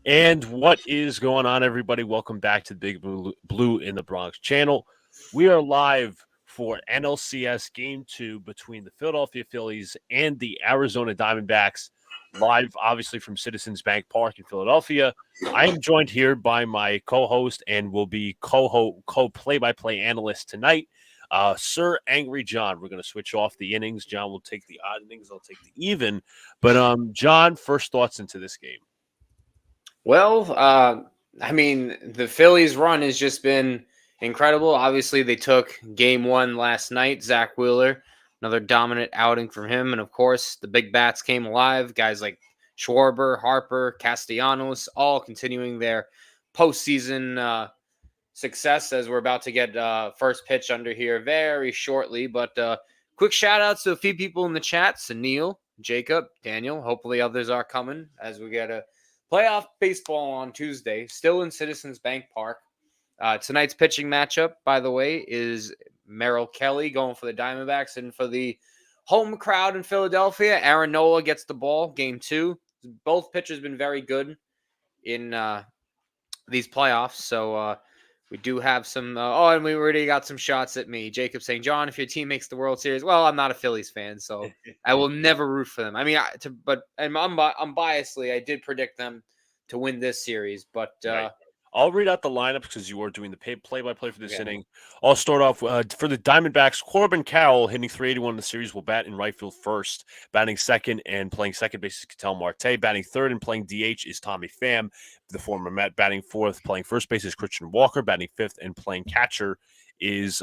And what is going on, everybody? Welcome back to the Big Blue in the Bronx channel. We are live for NLCS Game 2 between the Philadelphia Phillies and the Arizona Diamondbacks, live, obviously, from Citizens Bank Park in Philadelphia. I am joined here by my co-host and will be co-play-by-play analyst tonight, Sir Angry John. We're going to switch off the innings. John will take the odd innings. I'll take the even. But, John, first thoughts into this game. Well, the Phillies run has just been incredible. Obviously, they took game one last night. Zach Wheeler, another dominant outing from him. And of course, the big bats came alive. Guys like Schwarber, Harper, Castellanos, all continuing their postseason success as we're about to get first pitch under here very shortly. But quick shout outs to a few people in the chat: Sunil, Jacob, Daniel. Hopefully, others are coming as we get a playoff baseball on Tuesday, still in Citizens Bank Park. Tonight's pitching matchup, by the way, is Merrill Kelly going for the Diamondbacks, and for the home crowd in Philadelphia, Aaron Nola gets the ball, game two. Both pitchers been very good in these playoffs, so we do have some. And we already got some shots at me. Jacob saying, "John, if your team makes the World Series," well, I'm not a Phillies fan, so I will never root for them. I mean, I'm biasedly, I did predict them to win this series, but Right. I'll read out the lineups because you are doing the play-by-play for this inning. I'll start off for the Diamondbacks. Corbin Carroll, hitting .381 in the series, will bat in right field first. Batting second and playing second base is Ketel Marte. Batting third and playing DH is Tommy Pham, the former Met. Batting fourth, playing first base is Christian Walker. Batting fifth and playing catcher is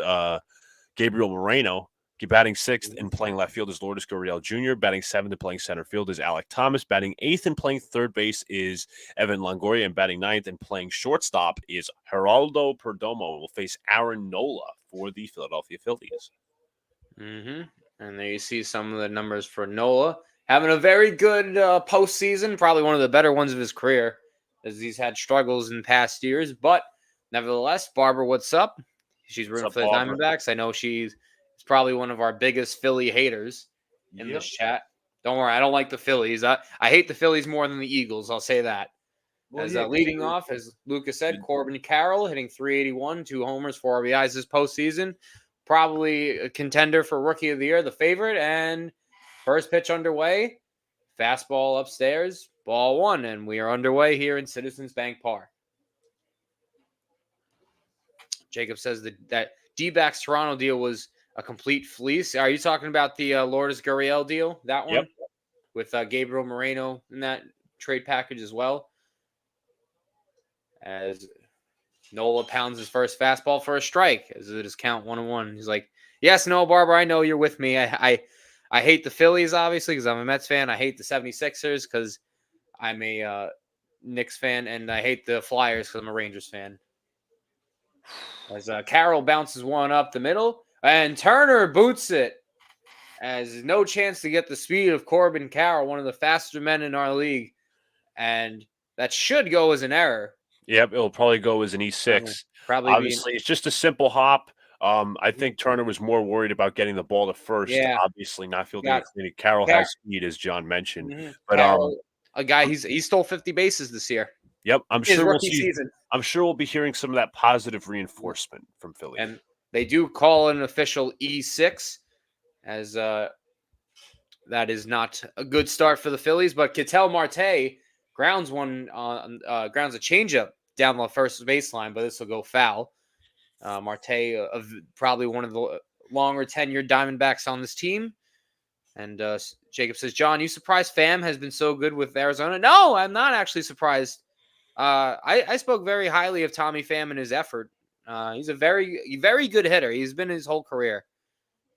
Gabriel Moreno. Batting sixth and playing left field is Lourdes Gurriel Jr. Batting seventh and playing center field is Alec Thomas. Batting eighth and playing third base is Evan Longoria. And batting ninth and playing shortstop is Geraldo Perdomo. Will face Aaron Nola for the Philadelphia Phillies. And there you see some of the numbers for Nola. Having a very good postseason, probably one of the better ones of his career, as he's had struggles in past years. But nevertheless, Barbara, what's up? She's rooting for the Diamondbacks. I know she's probably one of our biggest Philly haters in this chat. Don't worry, I don't like the Phillies. I hate the Phillies more than the Eagles. I'll say that. Well, leading off, as Luca said, Corbin Carroll hitting .381, 2 homers, 4 RBIs this postseason. Probably a contender for Rookie of the Year, the favorite. And first pitch underway, fastball upstairs, ball one, and we are underway here in Citizens Bank Park. Jacob says that D-backs Toronto deal was a complete fleece. Are you talking about the Lourdes Gurriel deal? That one? Yep. With Gabriel Moreno in that trade package as well. As Nola pounds his first fastball for a strike, as it is count 1-1. He's like, yes, no, Barbara, I know you're with me. I hate the Phillies, obviously, because I'm a Mets fan. I hate the 76ers because I'm a Knicks fan. And I hate the Flyers because I'm a Rangers fan. As Carroll bounces one up the middle. And Turner boots it, as no chance to get the speed of Corbin Carroll, one of the faster men in our league. And that should go as an error. Yep, it'll probably go as an E6. Obviously, it's just a simple hop. I think Turner was more worried about getting the ball to first. Yeah. Obviously, not fielding it. Carroll has speed, as John mentioned. But Carroll, a guy, he stole 50 bases this year. Yep, I'm sure we'll see. I'm sure we'll be hearing some of that positive reinforcement from Philly. And they do call an official E6, as that is not a good start for the Phillies. But Ketel Marte grounds a changeup down the first baseline, but this will go foul. Marte, probably one of the longer tenured Diamondbacks on this team. And Jacob says, John, you surprised Pham has been so good with Arizona? No, I'm not actually surprised. I spoke very highly of Tommy Pham and his effort. He's a very, very good hitter. He's been his whole career.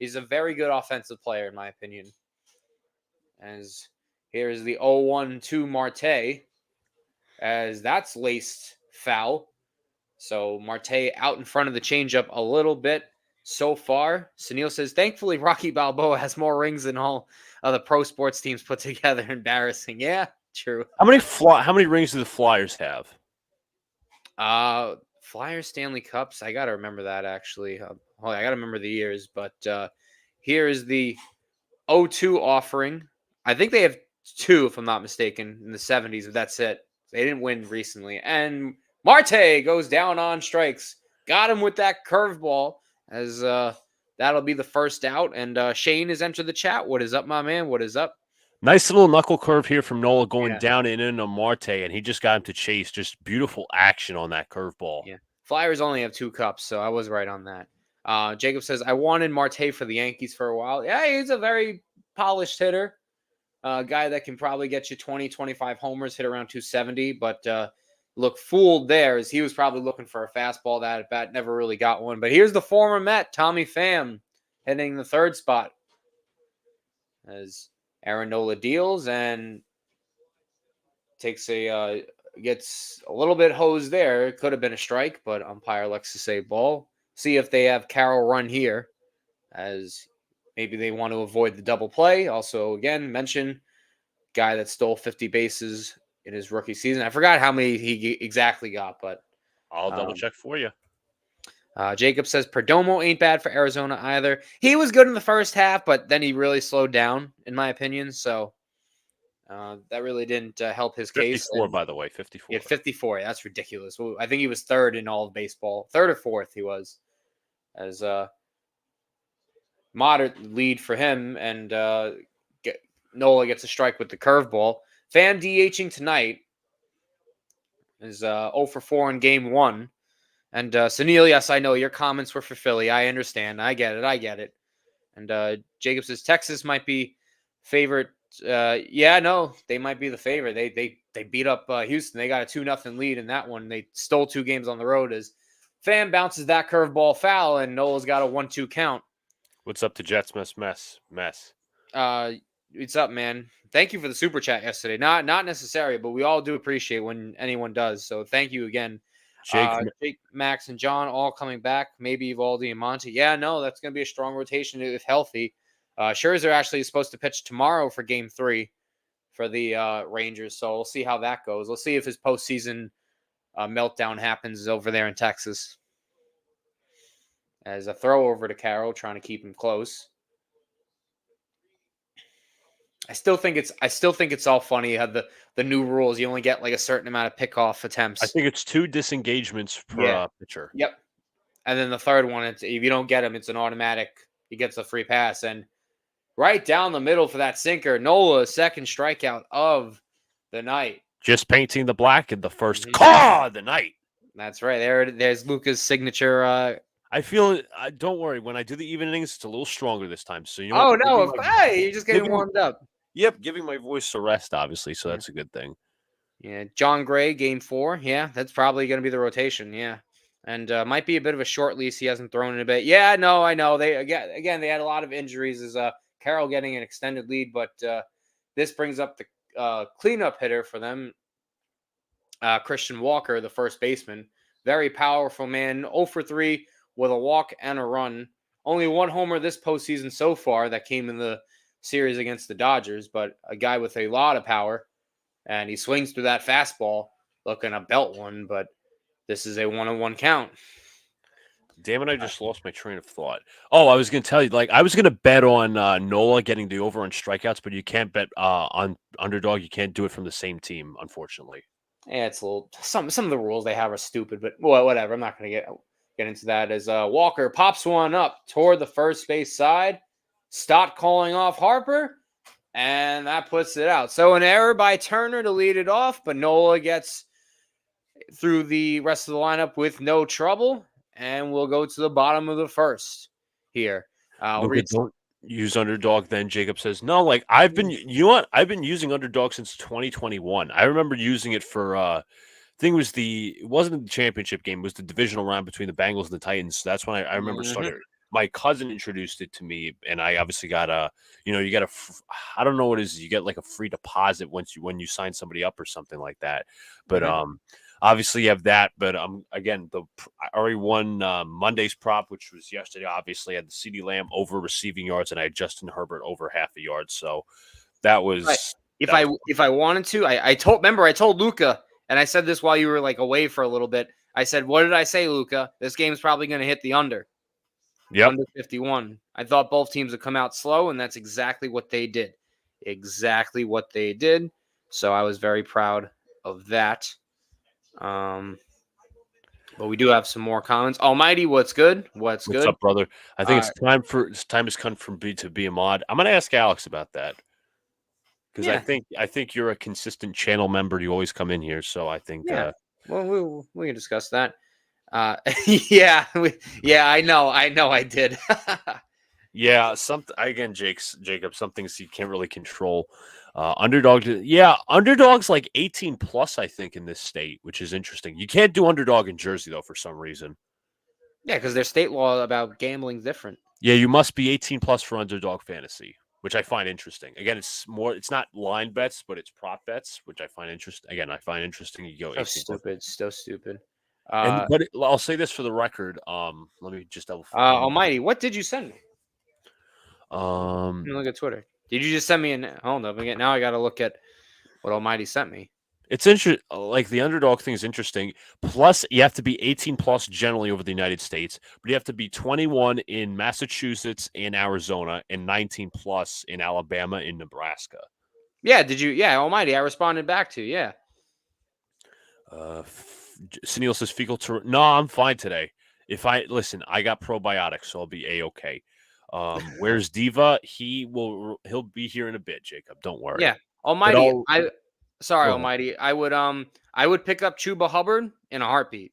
He's a very good offensive player, in my opinion. As here's the 0-1-2 Marte, as that's laced foul. So Marte out in front of the changeup a little bit so far. Sunil says, thankfully, Rocky Balboa has more rings than all of the pro sports teams put together. Embarrassing. Yeah, true. How many rings do the Flyers have? Flyers Stanley Cups. I got to remember that, actually. I got to remember the years. But here is the 0-2 offering. I think they have 2, if I'm not mistaken, in the 70s, if that's it. They didn't win recently. And Marte goes down on strikes. Got him with that curveball as that'll be the first out. And Shane has entered the chat. What is up, my man? What is up? Nice little knuckle curve here from Nola going Yeah. down and in on Marte, and he just got him to chase. Just beautiful action on that curveball. Yeah. Flyers only have 2 cups, so I was right on that. Jacob says, I wanted Marte for the Yankees for a while. Yeah, he's a very polished hitter. Guy that can probably get you 20, 25 homers, hit around 270, but look fooled there as he was probably looking for a fastball. That at bat never really got one. But here's the former Met, Tommy Pham, hitting the 3rd spot as Aaron Nola deals and takes gets a little bit hosed there. It could have been a strike, but umpire elects to say ball. See if they have Carroll run here, as maybe they want to avoid the double play. Also, again, mention guy that stole 50 bases in his rookie season. I forgot how many he exactly got, but I'll double check for you. Jacob says Perdomo ain't bad for Arizona either. He was good in the first half, but then he really slowed down, in my opinion. So that really didn't help his case. 54, by the way, 54. He had 54. That's ridiculous. Well, I think he was 3rd in all of baseball. 3rd or 4th he was. As moderate lead for him, and Nola gets a strike with the curveball. Pham DHing tonight is 0 for 4 in game 1. And Sunil, yes, I know your comments were for Philly. I understand. I get it. And Jacob says Texas might be favorite. Yeah, no, they might be the favorite. They beat up Houston. They got a 2-0 lead in that one. They stole 2 games on the road as Pham bounces that curveball foul, and Nola's got a 1-2 count. What's up to Jets mess? What's up, man? Thank you for the super chat yesterday. Not necessary, but we all do appreciate when anyone does. So thank you again. Jake, Max, and John all coming back. Maybe Evaldi and Monty. Yeah, no, that's going to be a strong rotation if healthy. Scherzer actually is supposed to pitch tomorrow for Game 3 for the Rangers. So we'll see how that goes. We'll see if his postseason meltdown happens over there in Texas. As a throw over to Carroll, trying to keep him close. I still think it's all funny how the new rules. You only get like a certain amount of pickoff attempts. I think it's 2 disengagements per pitcher. Yep. And then the third one, if you don't get him, it's an automatic. He gets a free pass. And right down the middle for that sinker, Nola, 2nd strikeout of the night. Just painting the black in the first of the night. That's right. There's Luca's signature. I feel don't worry. When I do the even innings, it's a little stronger this time. So you know. Oh no! Hey, you're just getting warmed up. Yep, giving my voice a rest, obviously. So that's a good thing. Yeah, John Gray, Game 4. Yeah, that's probably going to be the rotation. Yeah, and might be a bit of a short lease. He hasn't thrown in a bit. Yeah, no, I know. They again they had a lot of injuries. Is Carroll getting an extended lead, but this brings up the cleanup hitter for them, Christian Walker, the first baseman. Very powerful man. 0 for 3 with a walk and a run. Only 1 homer this postseason so far that came in the series against the Dodgers, but a guy with a lot of power, and he swings through that fastball looking a belt one, but this is a 1-1 count. Damn it, I just lost my train of thought. Oh, I was going to tell you, I was going to bet on Nola getting the over on strikeouts, but you can't bet on underdog. You can't do it from the same team, unfortunately. Yeah, it's a little, some of the rules they have are stupid, but whatever. I'm not going to get into that. As Walker pops one up toward the first base side. Stott calling off Harper, and that puts it out. So an error by Turner to lead it off, but Nola gets through the rest of the lineup with no trouble, and we'll go to the bottom of the first here. Don't use underdog. Then Jacob says no. I've been, I've been using underdog since 2021. I remember using it for. I think it wasn't the championship game. It was the divisional round between the Bengals and the Titans. So that's when I remember starting. My cousin introduced it to me, and I obviously got I don't know what it is. You get like a free deposit when you sign somebody up or something like that. But obviously you have that. But again, I already won Monday's prop, which was yesterday. Obviously, I had the CeeDee Lamb over receiving yards, and I had Justin Herbert over half a yard. So that was. If I wanted to, I told Luca, and I said this while you were away for a little bit. I said, what did I say, Luca? This game's probably going to hit the under. Yep. Under 51. I thought both teams would come out slow, and that's exactly what they did. So I was very proud of that. But we do have some more comments. Almighty, what's good? What's What's good? up, brother? I think Uh, it's time has come from B to be a mod. I'm gonna ask Alex about that because yeah, I think you're a consistent channel member. You always come in here, so I think yeah. Well, we can discuss that. Yeah, yeah. I know, I did. yeah, something again, Jacob. Some things you can't really control. Underdogs like 18 plus. I think in this state, which is interesting. You can't do underdog in Jersey though for some reason. Yeah, because their state law about gambling different. Yeah, you must be 18 plus for underdog fantasy, which I find interesting. Again, it's not line bets, but it's prop bets, which I find interesting. Again, I find interesting. You go So 18 plus. stupid, so stupid. I'll say this for the record. Let me just double. Almighty, what did you send me? Let Um, me look at Twitter. Did you just send me an? Hold up, again. Now I got to look at what Almighty sent me. it's interesting. Like the underdog thing is interesting. Plus, you have to be 18 plus generally over the United States, but you have to be 21 in Massachusetts and Arizona, and 19 plus in Alabama and Nebraska. Yeah, did you? Yeah, Almighty, I responded back to you. Yeah. Sunil says fecal. No, I'm fine today. If I listen, I got probiotics, so I'll be a-okay. Where's Diva? He'll be here in a bit, Jacob. Don't worry. Yeah, But Almighty, I'll sorry, go ahead. Almighty. I would pick up Chuba Hubbard in a heartbeat.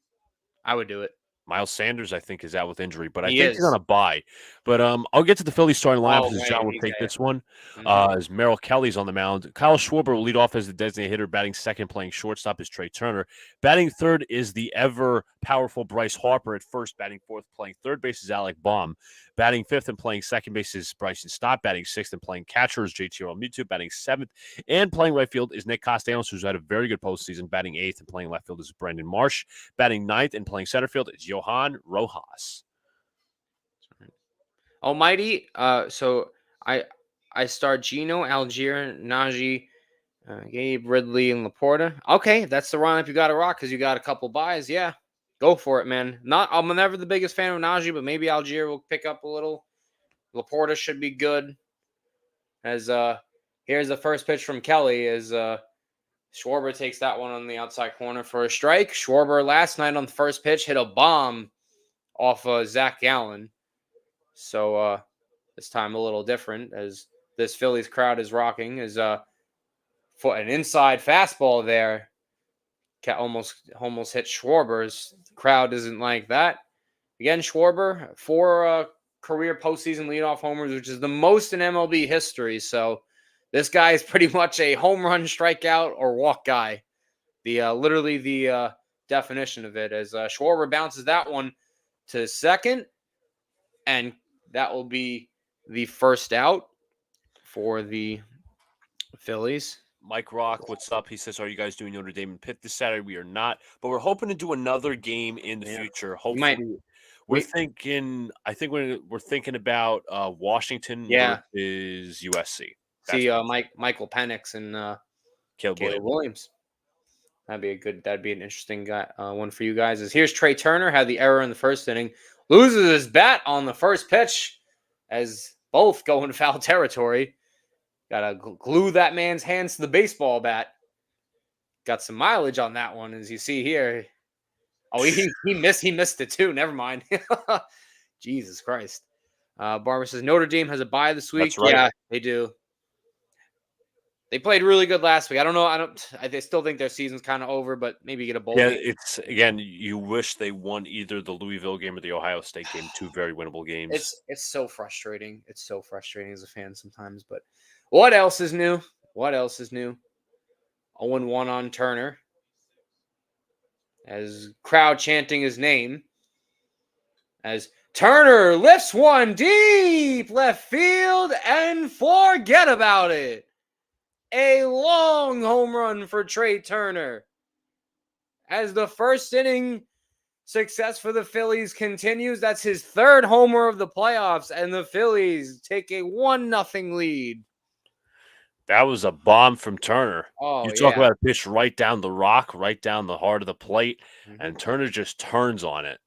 I would do it. Miles Sanders, I think, is out with injury, but I He think he's is. on a bye. But I'll get to the Phillies starting lineup Oh, as right. John will He's take this one. mm-hmm. As Merrill Kelly's on the mound. Kyle Schwarber will lead off as the designated hitter, batting second, playing shortstop is Trey Turner. Batting third is the ever powerful Bryce Harper at first. Batting fourth, playing third base is Alec Baum. Batting fifth and playing second base is Bryson Stott. Batting sixth and playing catcher is JT Realmuto. Batting seventh and playing right field is Nick Castellanos, who's had a very good postseason. Batting eighth and playing left field is Brandon Marsh. Batting ninth and playing center field is Johan Rojas. Almighty. So I start Gino, Algier, Najee, Gabe, Ridley, and Laporta. Okay, that's the lineup you got to rock because you got a couple buys. Yeah, go for it, man. I'm never the biggest fan of Najee, but maybe Algier will pick up a little. Laporta should be good. As here's the first pitch from Kelly. As Schwarber takes that one on the outside corner for a strike. Schwarber last night on the first pitch hit a bomb off Zach Gallen. So this time a little different as this Phillies crowd is rocking. As for an inside fastball there, almost hit Schwarber's. Crowd isn't like that. Again, Schwarber, 4 career postseason leadoff homers, which is the most in MLB history. So this guy is pretty much a home run, strikeout, or walk guy. Literally the definition of it. As Schwarber bounces that one to second, and that will be the first out for the Phillies. Mike Rock, what's up? He says, "Are you guys doing Notre Dame and Pitt this Saturday?" We are not, but we're hoping to do another game in the future. Hopefully, we're thinking. I think we're thinking about Washington versus USC. See, Michael Penix and Caleb Williams. That'd be an interesting guy. One for you guys. Here's Trey Turner had the error in the first inning, loses his bat on the first pitch, as both go into foul territory. Gotta glue that man's hands to the baseball bat. Got some mileage on that one, as you see here. Oh, he missed it too. Never mind. Jesus Christ. Barber says Notre Dame has a bye this week. That's right. Yeah, they do. They played really good last week. I don't know. I still think their season's kind of over, but maybe get a bowl. Yeah, game. it's again. You wish they won either the Louisville game or the Ohio State game. Two very winnable games. It's so frustrating. It's so frustrating as a fan sometimes. But what else is new? 0-1 on Turner. As crowd chanting his name. As Turner lifts one deep left field and forget about it. A long home run for Trey Turner. As the first inning success for the Phillies continues, that's his third homer of the playoffs, and the Phillies take a 1-0 lead. That was a bomb from Turner. Oh, you talk about a pitch right down the rock, right down the heart of the plate, and Turner just turns on it.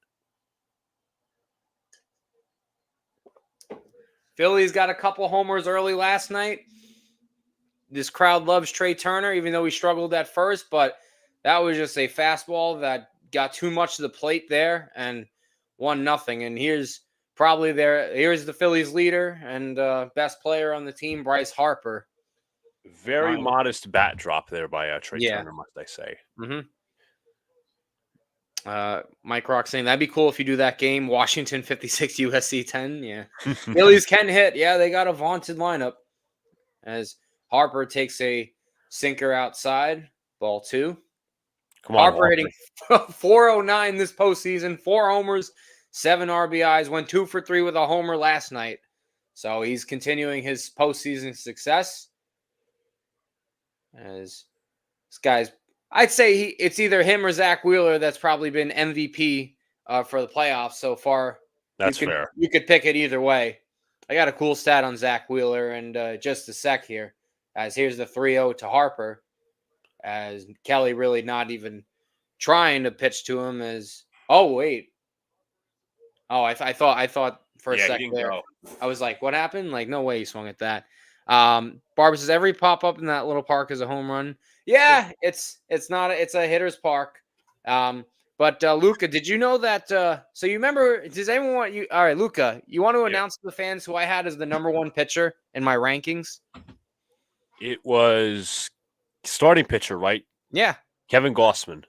Phillies got a couple homers early last night. This crowd loves Trey Turner, even though he struggled at first, but that was just a fastball that got too much to the plate there and 1-0. And here's the Phillies leader and best player on the team, Bryce Harper. Very modest bat drop there by Trey Turner, must I say. Mm-hmm. Mike Rock saying that'd be cool if you do that game. Washington 56, USC 10. Yeah. Phillies can hit. Yeah, they got a vaunted lineup. As Harper takes a sinker outside, ball 2. Come on, Harper hitting .409 this postseason, 4 homers, 7 RBIs, went 2 for 3 with a homer last night. So he's continuing his postseason success. As this guy's, I'd say it's either him or Zach Wheeler that's probably been MVP for the playoffs so far. That's fair. You could pick it either way. I got a cool stat on Zach Wheeler and just a sec here. As here's the 3-0 to Harper. As Kelly really not even trying to pitch to him as I thought for a second there. I was like, what happened? Like, no way he swung at that. Barber says every pop up in that little park is a home run. Yeah, it's a hitter's park. But Luca, did you know that so you remember, does anyone want you all right, Luca, you want to announce to the fans who I had as the number 1 pitcher in my rankings? It was starting pitcher, right? Yeah. Kevin Gossman.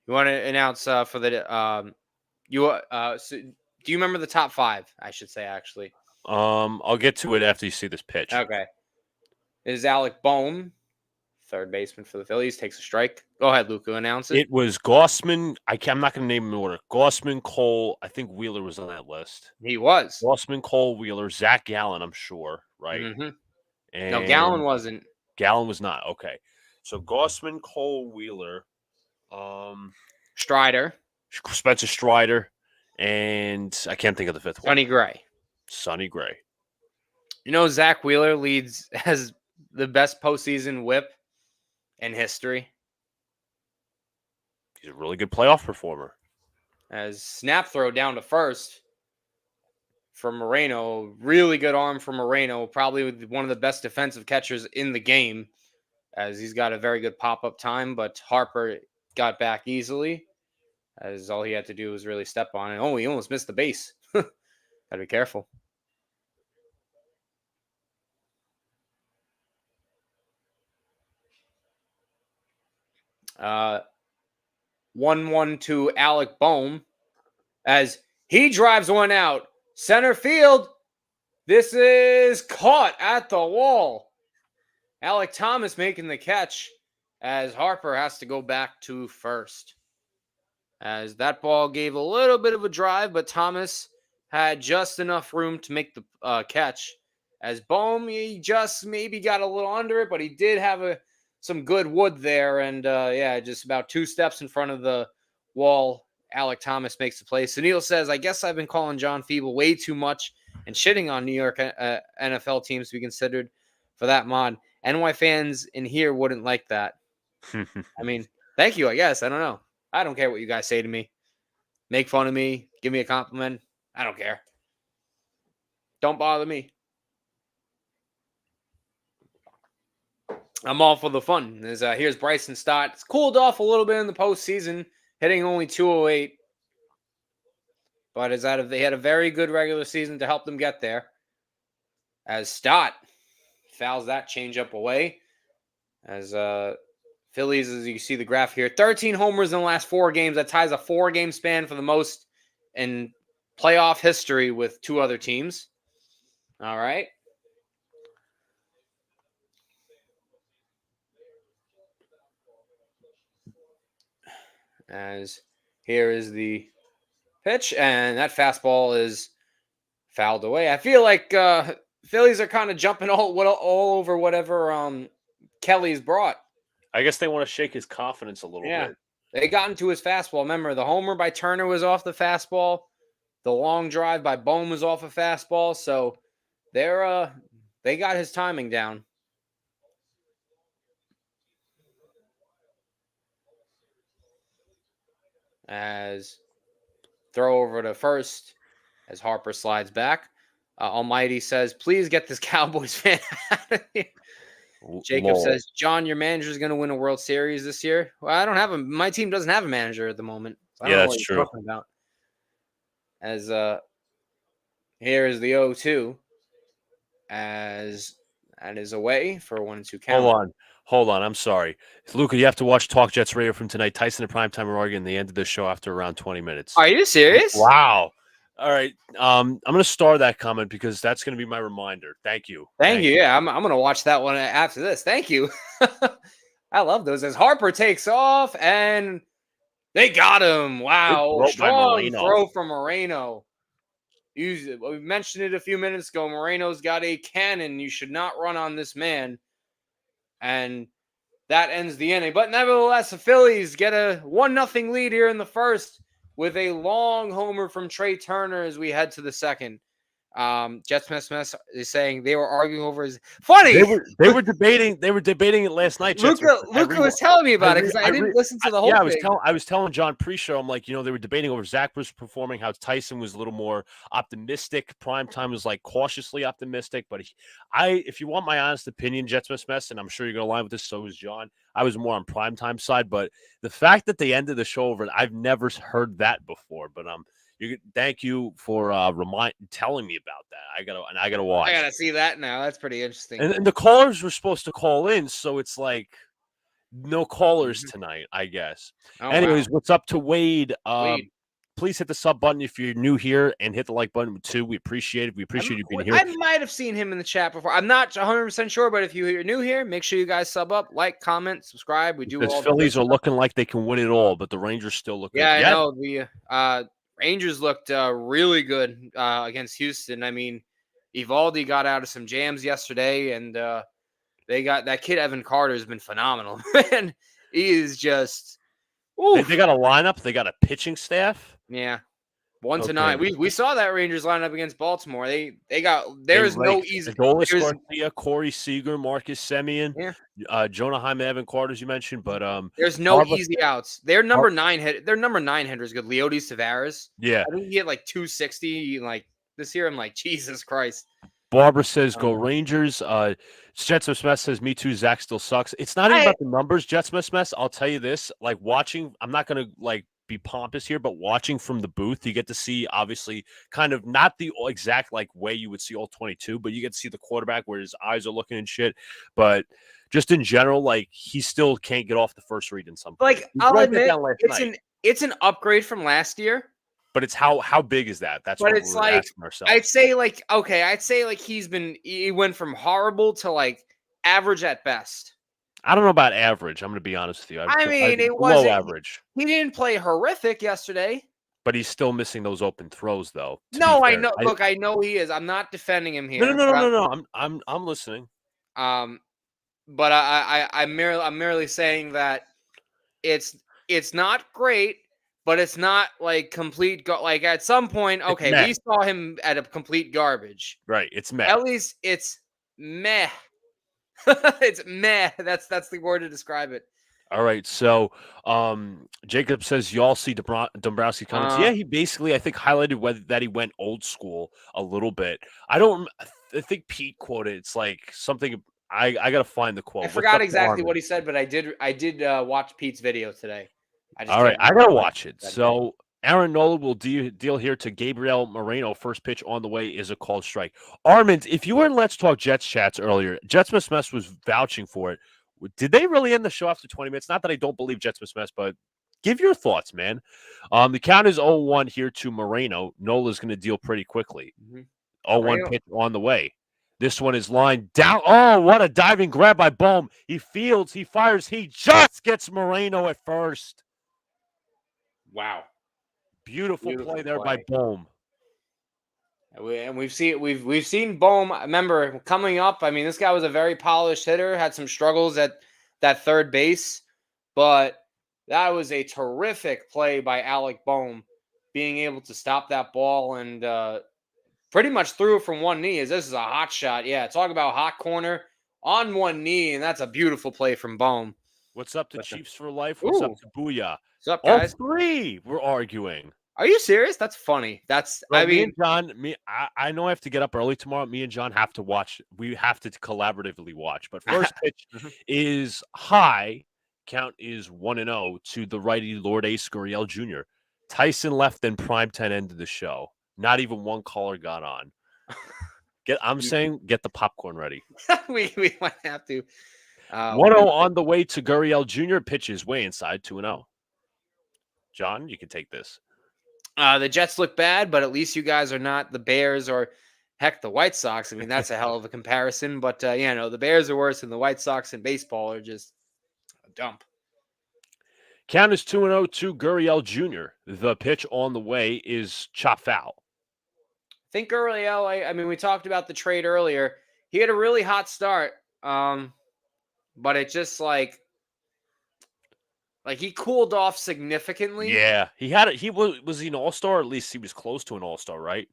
You want to announce for the so do you remember the top 5? I should say actually. I'll get to it after you see this pitch. Okay. It is Alec Bohm, third baseman for the Phillies, takes a strike. Go ahead, Luca, announce it. It was Gossman. I'm not going to name them in order. Gossman, Cole. I think Wheeler was on that list. He was. Gossman, Cole, Wheeler, Zach Gallen, I'm sure, right? Mm-hmm. And no, Gallen wasn't. Gallen was not. Okay. So Gossman, Cole, Wheeler, Strider. Spencer Strider, and I can't think of the 5th one. Sonny Gray. You know, Zach Wheeler has the best postseason whip in history. He's a really good playoff performer. As snap throw down to first from Moreno. Really good arm from Moreno. Probably one of the best defensive catchers in the game, as he's got a very good pop-up time, but Harper got back easily, as all he had to do was really step on it. Oh, he almost missed the base. Gotta be careful. Uh, 1-1 to Alec Bohm as he drives one out. Center field. This is caught at the wall. Alec Thomas making the catch as Harper has to go back to first. As that ball gave a little bit of a drive, but Thomas had just enough room to make the catch. As Bohm, he just maybe got a little under it, but he did have some good wood there. And just about 2 steps in front of the wall, Alec Thomas makes the play. Sunil says, I guess I've been calling John Feeble way too much and shitting on New York NFL teams to be considered for that mod. NY fans in here wouldn't like that. I mean, thank you, I guess. I don't know. I don't care what you guys say to me. Make fun of me. Give me a compliment. I don't care. Don't bother me. I'm all for the fun. Here's Bryson Stott. It's cooled off a little bit in the postseason, hitting only 208. But they had a very good regular season to help them get there. As Stott fouls that changeup away. As Phillies, as you see the graph here, 13 homers in the last 4 games. That ties a 4-game span for the most in playoff history with 2 other teams. All right. As here is the pitch, and that fastball is fouled away. I feel like Phillies are kind of jumping all over whatever Kelly's brought. I guess they want to shake his confidence a little bit. They got into his fastball. Remember, the homer by Turner was off the fastball. The long drive by Bohm was off a fastball. So they got his timing down. As throw over to first as Harper slides back. Almighty says, please get this Cowboys fan out of here. Jacob says, John, your manager is going to win a World Series this year. Well, I don't have him. My team doesn't have a manager at the moment. So I don't know what you're talking about. As here is the 0-2. As that is away for 1-2 count. Hold on. I'm sorry. Luca, you have to watch Talk Jets Radio from tonight. Tyson and Primetime are arguing the end of the show after around 20 minutes. Are you serious? Wow. All right. I'm going to star that comment because that's going to be my reminder. Thank you. Thank you. Yeah, I'm going to watch that one after this. Thank you. I love those. As Harper takes off and they got him. Wow. Strong throw from Moreno. We mentioned it a few minutes ago. Moreno's got a cannon. You should not run on this man. And that ends the inning. But nevertheless, the Phillies get a 1-0 lead here in the first with a long homer from Trey Turner as we head to the second. Jets Mess is saying they were arguing over his funny. They were debating it last night. Luca was telling me about it because I didn't listen to the whole thing. I was telling John pre-show. I'm like, they were debating over Zach was performing, how Tyson was a little more optimistic. Primetime was like cautiously optimistic. But if you want my honest opinion, Jets Mess, and I'm sure you're gonna line with this. So is John. I was more on Primetime side, but the fact that they ended the show over, I've never heard that before. But thank you for telling me about that. I gotta watch. I gotta see that now. That's pretty interesting. And the callers were supposed to call in, so it's like no callers tonight, I guess. Anyways, what's up to Wade? Please hit the sub button if you're new here, and hit the like button too. We appreciate it. We appreciate you being here. I might have seen him in the chat before. I'm not 100% sure, but if you're new here, make sure you guys sub up, like, comment, subscribe. We do all. The Phillies are looking like they can win it all, but the Rangers still look. Yeah, I know the Rangers looked really good against Houston. I mean, Evaldi got out of some jams yesterday, and they got that kid Evan Carter has been phenomenal. Man, he is just. They got a lineup. They got a pitching staff. Yeah, 1-9. We saw that Rangers lineup against Baltimore. There's no easy. Nola, Garcia, Corey Seager, Marcus Semien, Jonah Hyman, Evan Carter, as you mentioned, but there's no easy outs. Their number 9 hit. Their number 9 hitter is good. Leody Tavares. Yeah, I think he hit like 260. Like this year, I'm like Jesus Christ. Barbara says, "Go Rangers." Jets Mess says, "Me too." Zach still sucks. It's not even about the numbers. Jets Mess. I'll tell you this: like watching, I'm not gonna be pompous here, but watching from the booth, you get to see obviously kind of not the exact way you would see all 22, but you get to see the quarterback where his eyes are looking and shit. But just in general, he still can't get off the first read in some. I'll admit, it's an upgrade from last year. But it's how big is that? That's what we're asking ourselves. I'd say he went from horrible to average at best. I don't know about average. I'm going to be honest with you. It was low average. He didn't play horrific yesterday. But he's still missing those open throws, though. No, I know. Look, I know he is. I'm not defending him here. No. I'm listening. But I'm merely saying that it's not great, but it's not complete. At some point, okay, we saw him at a complete garbage. Right. It's meh. At least it's meh. It's meh. That's the word to describe it. All right. So Jacob says y'all see Dombrowski comments. Yeah, he basically I think highlighted that he went old school a little bit. I think Pete quoted it's something I gotta find the quote. I forgot exactly what he said, but I did watch Pete's video today. All right, I gotta watch it. So Aaron Nola will deal here to Gabriel Moreno. First pitch on the way is a called strike. Armand, if you were in Let's Talk Jets chats earlier, Jets Mess was vouching for it. Did they really end the show after 20 minutes? Not that I don't believe Jets Mess, but give your thoughts, man. The count is 0-1 here to Moreno. Nola's going to deal pretty quickly. 0-1 pitch on the way. This one is lined down. Oh, what a diving grab by Bohm. He fields, he fires, he just gets Moreno at first. Wow. Beautiful play there by Bohm. And we've seen Bohm. Remember coming up. I mean, this guy was a very polished hitter. Had some struggles at that third base, but that was a terrific play by Alec Bohm, being able to stop that ball and pretty much threw it from one knee. As this is a hot shot. Yeah, talk about hot corner on one knee, and that's a beautiful play from Bohm. What's up to Chiefs for Life? What's up to Booyah? What's up, guys? All three we're arguing. Are you serious? That's funny. Bro, I me mean, and John, I know I have to get up early tomorrow. Me and John have to watch. We have to collaboratively watch. But first pitch is high. Count is 1-0 to the righty Lord Ace Gurriel Jr. Tyson left and primetime ended the show. Not even one caller got on. I'm saying get the popcorn ready. we might have to. 1-0 on the way to Gurriel Jr. Pitches way inside 2-0. John, you can take this. The Jets look bad, but at least you guys are not the Bears or heck, the White Sox. I mean, that's a hell of a comparison. But the Bears are worse than the White Sox, and baseball are just a dump. Count is 2-0 to Gurriel Jr. The pitch on the way is chop foul. I think Gurriel, I mean, we talked about the trade earlier. He had a really hot start, but it just like he cooled off significantly. Yeah, he was he an all-star? At least he was close to an all-star, right?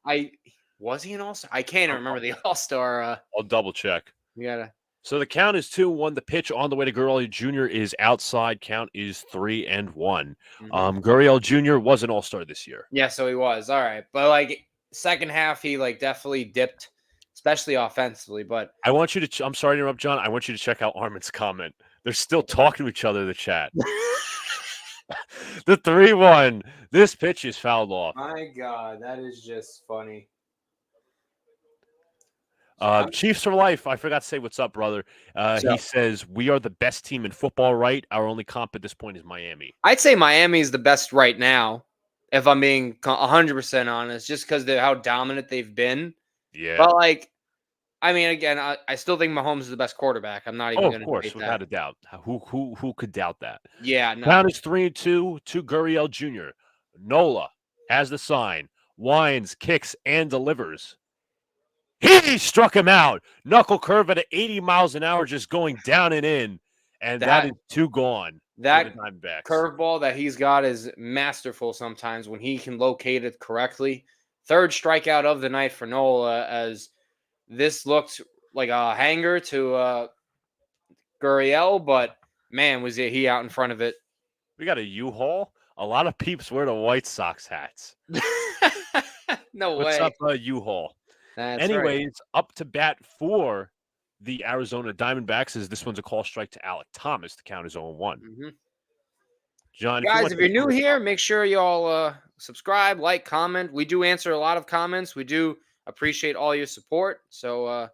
Was he an all-star? I can't even remember the all-star. I'll double check. You gotta. So the count is 2-1. The pitch on the way to Gurriel Jr. is outside. Count is 3-1. Gurriel Jr. was an all-star this year. Yeah, so he was. All right. But second half he definitely dipped, especially offensively. But I want you to I'm sorry to interrupt, John. I want you to check out Armin's comment. They're still talking to each other in the chat. The 3-1. This pitch is fouled off. My God, that is just funny. Chiefs for life. I forgot to say what's up, brother. He says, we are the best team in football, right? Our only comp at this point is Miami. I'd say Miami is the best right now, if I'm being 100% honest, just because of how dominant they've been. Yeah. But, I mean, again, I still think Mahomes is the best quarterback. I'm not even going to debate that. Of course, without a doubt. Who could doubt that? Yeah. No. Count is 3-2 to Gurriel Jr. Nola has the sign, winds, kicks, and delivers. He struck him out. Knuckle curve at 80 miles an hour, just going down and in. And that is 2 gone. That curveball that he's got is masterful sometimes when he can locate it correctly. Third strikeout of the night for Nola, as this looked like a hanger to Gurriel, but man, was he out in front of it. We got a U-Haul. A lot of peeps wear the White Sox hats. No way. What's up, U-Haul? Anyways, up to bat for the Arizona Diamondbacks is this one's a call strike to Alec Thomas. The count is 0-1. John, guys, if you're new here, make sure you all subscribe, like, comment. We do answer a lot of comments. We do appreciate all your support. So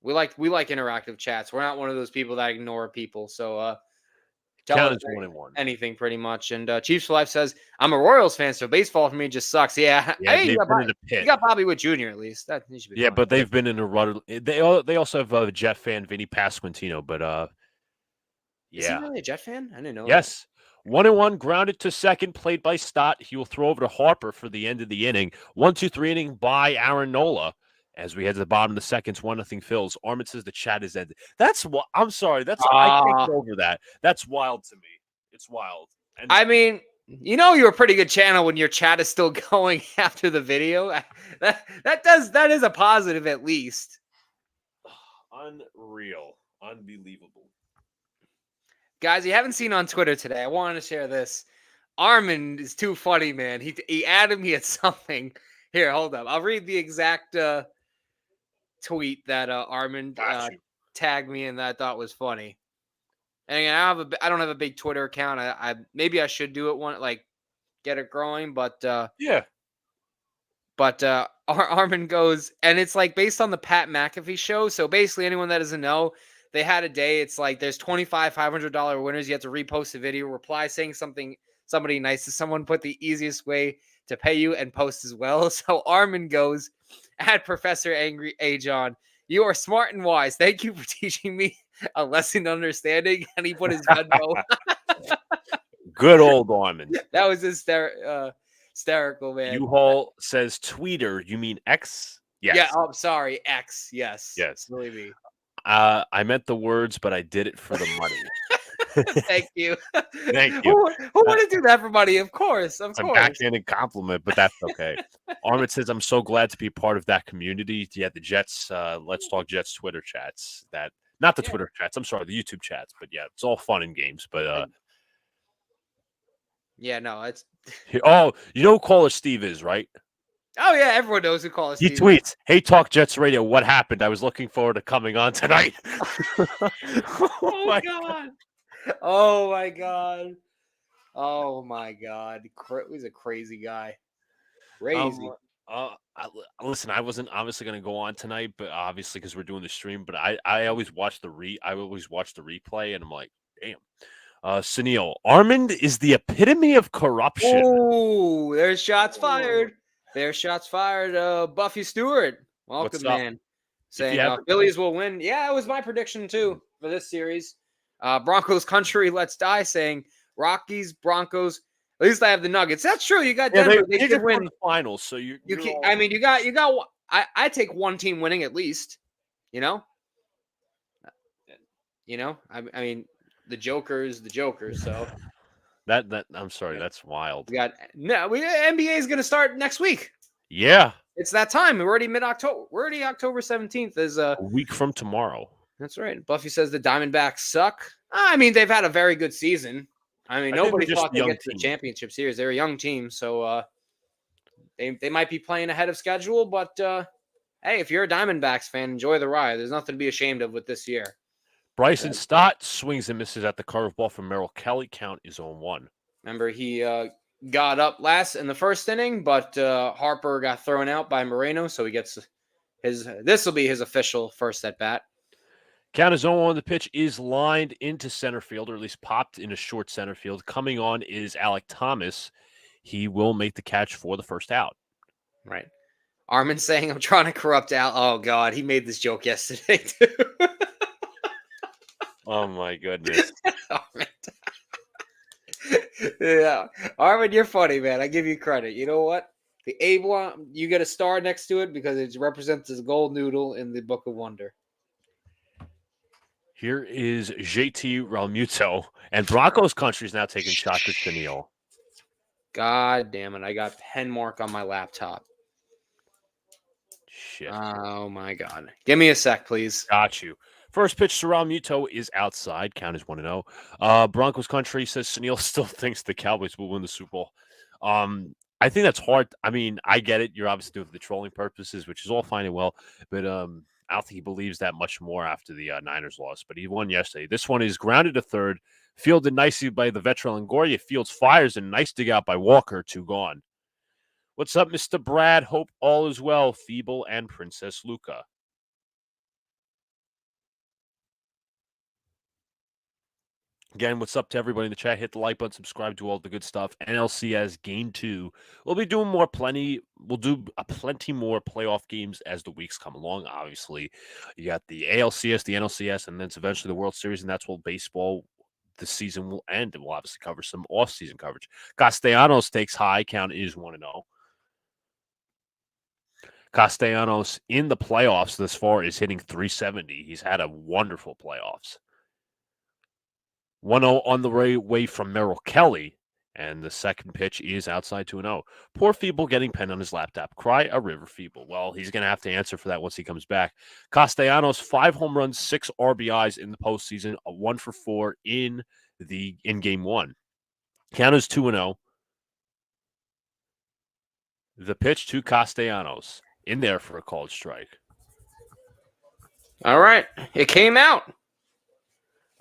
we like interactive chats. We're not one of those people that ignore people. So tell us anything pretty much. And Chiefs for Life says, I'm a Royals fan, so baseball for me just sucks. Yeah, hey, you got Bobby Wood Jr. at least. That should be fun. But they've been in a rut. They also have a Jet fan, Vinny Pasquantino. But is he really a Jet fan? I didn't know. Yes. 1-1, grounded to second, played by Stott. He will throw over to Harper for the end of the inning. 1-2-3 inning by Aaron Nola. As we head to the bottom of the second, 1-0 Phils. Armin says the chat is ended. That's what I'm sorry. I can't get over that. That's wild to me. It's wild. And I mean, you're a pretty good channel when your chat is still going after the video. That is a positive at least. Unreal. Unbelievable. Guys, you haven't seen on Twitter today. I wanted to share this. Armin is too funny, man. He added me at something. Here, hold up. I'll read the exact tweet that Armin tagged me in that I thought was funny. And again, I don't have a big Twitter account. I maybe I should do it get it growing, but yeah. But Armin goes, and it's based on the Pat McAfee show. So basically, anyone that doesn't know, they had a day. It's there's $500 winners. You have to repost a video, reply saying somebody nice to someone, put the easiest way to pay you and post as well. So Armin goes, at Professor Angry John, you are smart and wise. Thank you for teaching me a lesson in understanding. And he put his Venmo. Good old Armin. That was hysterical, man. U-Haul says tweeter. You mean X? Yes. Yeah. Oh, sorry. X. Yes. Yes. Believe me. I meant the words, but I did it for the money. Thank you. Thank you. Who wouldn't do that for money? Of course. It's a backhanded compliment, but that's okay. Armin says, I'm so glad to be part of that community. Yeah, the Jets, Let's Talk Jets Twitter chats. Not the Twitter chats. I'm sorry, the YouTube chats. But yeah, it's all fun and games. But Yeah, no, it's. Oh, you know who Caller Steve is, right? Oh yeah, everyone knows who Caller He Steve is. tweets, "Hey, Talk Jets Radio, what happened? I was looking forward to coming on tonight." Oh Oh my God. Oh my God. Oh my God. He's a crazy guy. Um, Crazy. listen, I wasn't obviously going to go on tonight, but obviously because we're doing the stream. But I always watch I always watch the replay, and I'm like, damn. Sunil Armand is the epitome of corruption. Oh, there's shots Oh. fired. There's shots fired. Buffy Stewart. What's Welcome, up? man. If you Saying haven't, Phillies will win. Yeah, it was my prediction too for this series. Broncos country, let's die. Saying Rockies, Broncos. At least I have the Nuggets. That's true. You got yeah, Denver. They they should just won win. the finals, so You you're can. all I mean, you got. I take one team winning at least. You know. I mean, the Joker is the Joker. So that. I'm sorry, that's wild. we got no. NBA is going to start next week. Yeah, It's that time. We're already mid-October. We're already October 17th. a week from tomorrow. That's right. Buffy says the Diamondbacks suck. I mean, they've had a very good season. I mean, I think they're nobody just thought a they'd young get to the team. championship series. They're a young team, so they might be playing ahead of schedule. But hey, if you're a Diamondbacks fan, enjoy the ride. There's nothing to be ashamed of with this year. Bryson Stott swings and misses at the curveball from Merrill Kelly. Count is 0-1. Remember, he got up last in the first inning, but Harper got thrown out by Moreno, so he gets his. This will be his official first at bat. Count is 0-1. The pitch is lined into center field, or at least popped into short center field. Coming on is Alec Thomas. He will make the catch for the first out. Right. Armin saying, I'm trying to corrupt Al. Oh, God. He made this joke yesterday, too. Oh, my goodness. Armin. Yeah. Armin, you're funny, man. I give you credit. You know what? The A one, you get a star next to it because it represents as a gold noodle in the Book of Wonder. Here is JT Realmuto, and Broncos country is now taking shots at Sunil. God damn it. I got pen mark on my laptop. Shit. Oh, my God. Give me a sec, please. Got you. First pitch to Realmuto is outside. Count is 1-0. Broncos country says Sunil still thinks the Cowboys will win the Super Bowl. I think that's hard. I mean, I get it. You're obviously doing it for the trolling purposes, which is all fine and well. But I don't think he believes that much more after the Niners loss. But he won yesterday. This one is grounded to third, fielded nicely by the veteran Longoria. Fields fires and nice dig out by Walker. 2 gone. What's up, Mr. Brad? Hope all is well. Feeble and Princess Luca. Again, what's up to everybody in the chat? Hit the like button, subscribe, do all the good stuff. NLCS Game 2. We'll be doing we'll do plenty more playoff games as the weeks come along, obviously. You got the ALCS, the NLCS, and then it's eventually the World Series, and that's where baseball, the season will end, and we'll obviously cover some off-season coverage. Castellanos takes high, count is 1-0. Castellanos in the playoffs this far is hitting .370. He's had a wonderful playoffs. 1-0 on the way from Merrill Kelly, and the second pitch is outside 2-0. Poor Feeble getting pen on his laptop. Cry a river, Feeble. Well, he's going to have to answer for that once he comes back. Castellanos, 5 home runs, 6 RBIs in the postseason, a 1 for 4 in Game 1. Count is 2-0. The pitch to Castellanos in there for a called strike. All right. It came out.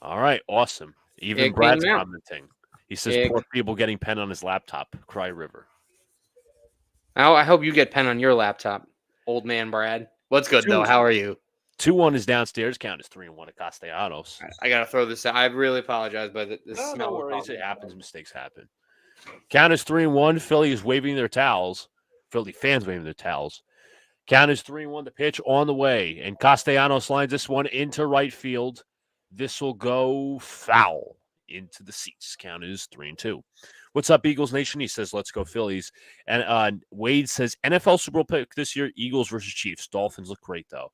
All right, awesome. Even Brad's commenting. He says, poor people getting pen on his laptop. Cry river. I hope you get pen on your laptop, old man Brad. What's good, though? How are you? 2-1 is downstairs. Count is 3-1 at Castellanos. I got to throw this out. I really apologize, but this no worries. It happens. Mistakes happen. Count is 3-1. Philly is waving their towels. Philly fans waving their towels. Count is 3-1. The pitch on the way. And Castellanos lines this one into right field. This will go foul into the seats. Count is 3-2. What's up, Eagles Nation? He says, let's go Phillies. And Wade says, NFL Super Bowl pick this year, Eagles versus Chiefs. Dolphins look great, though.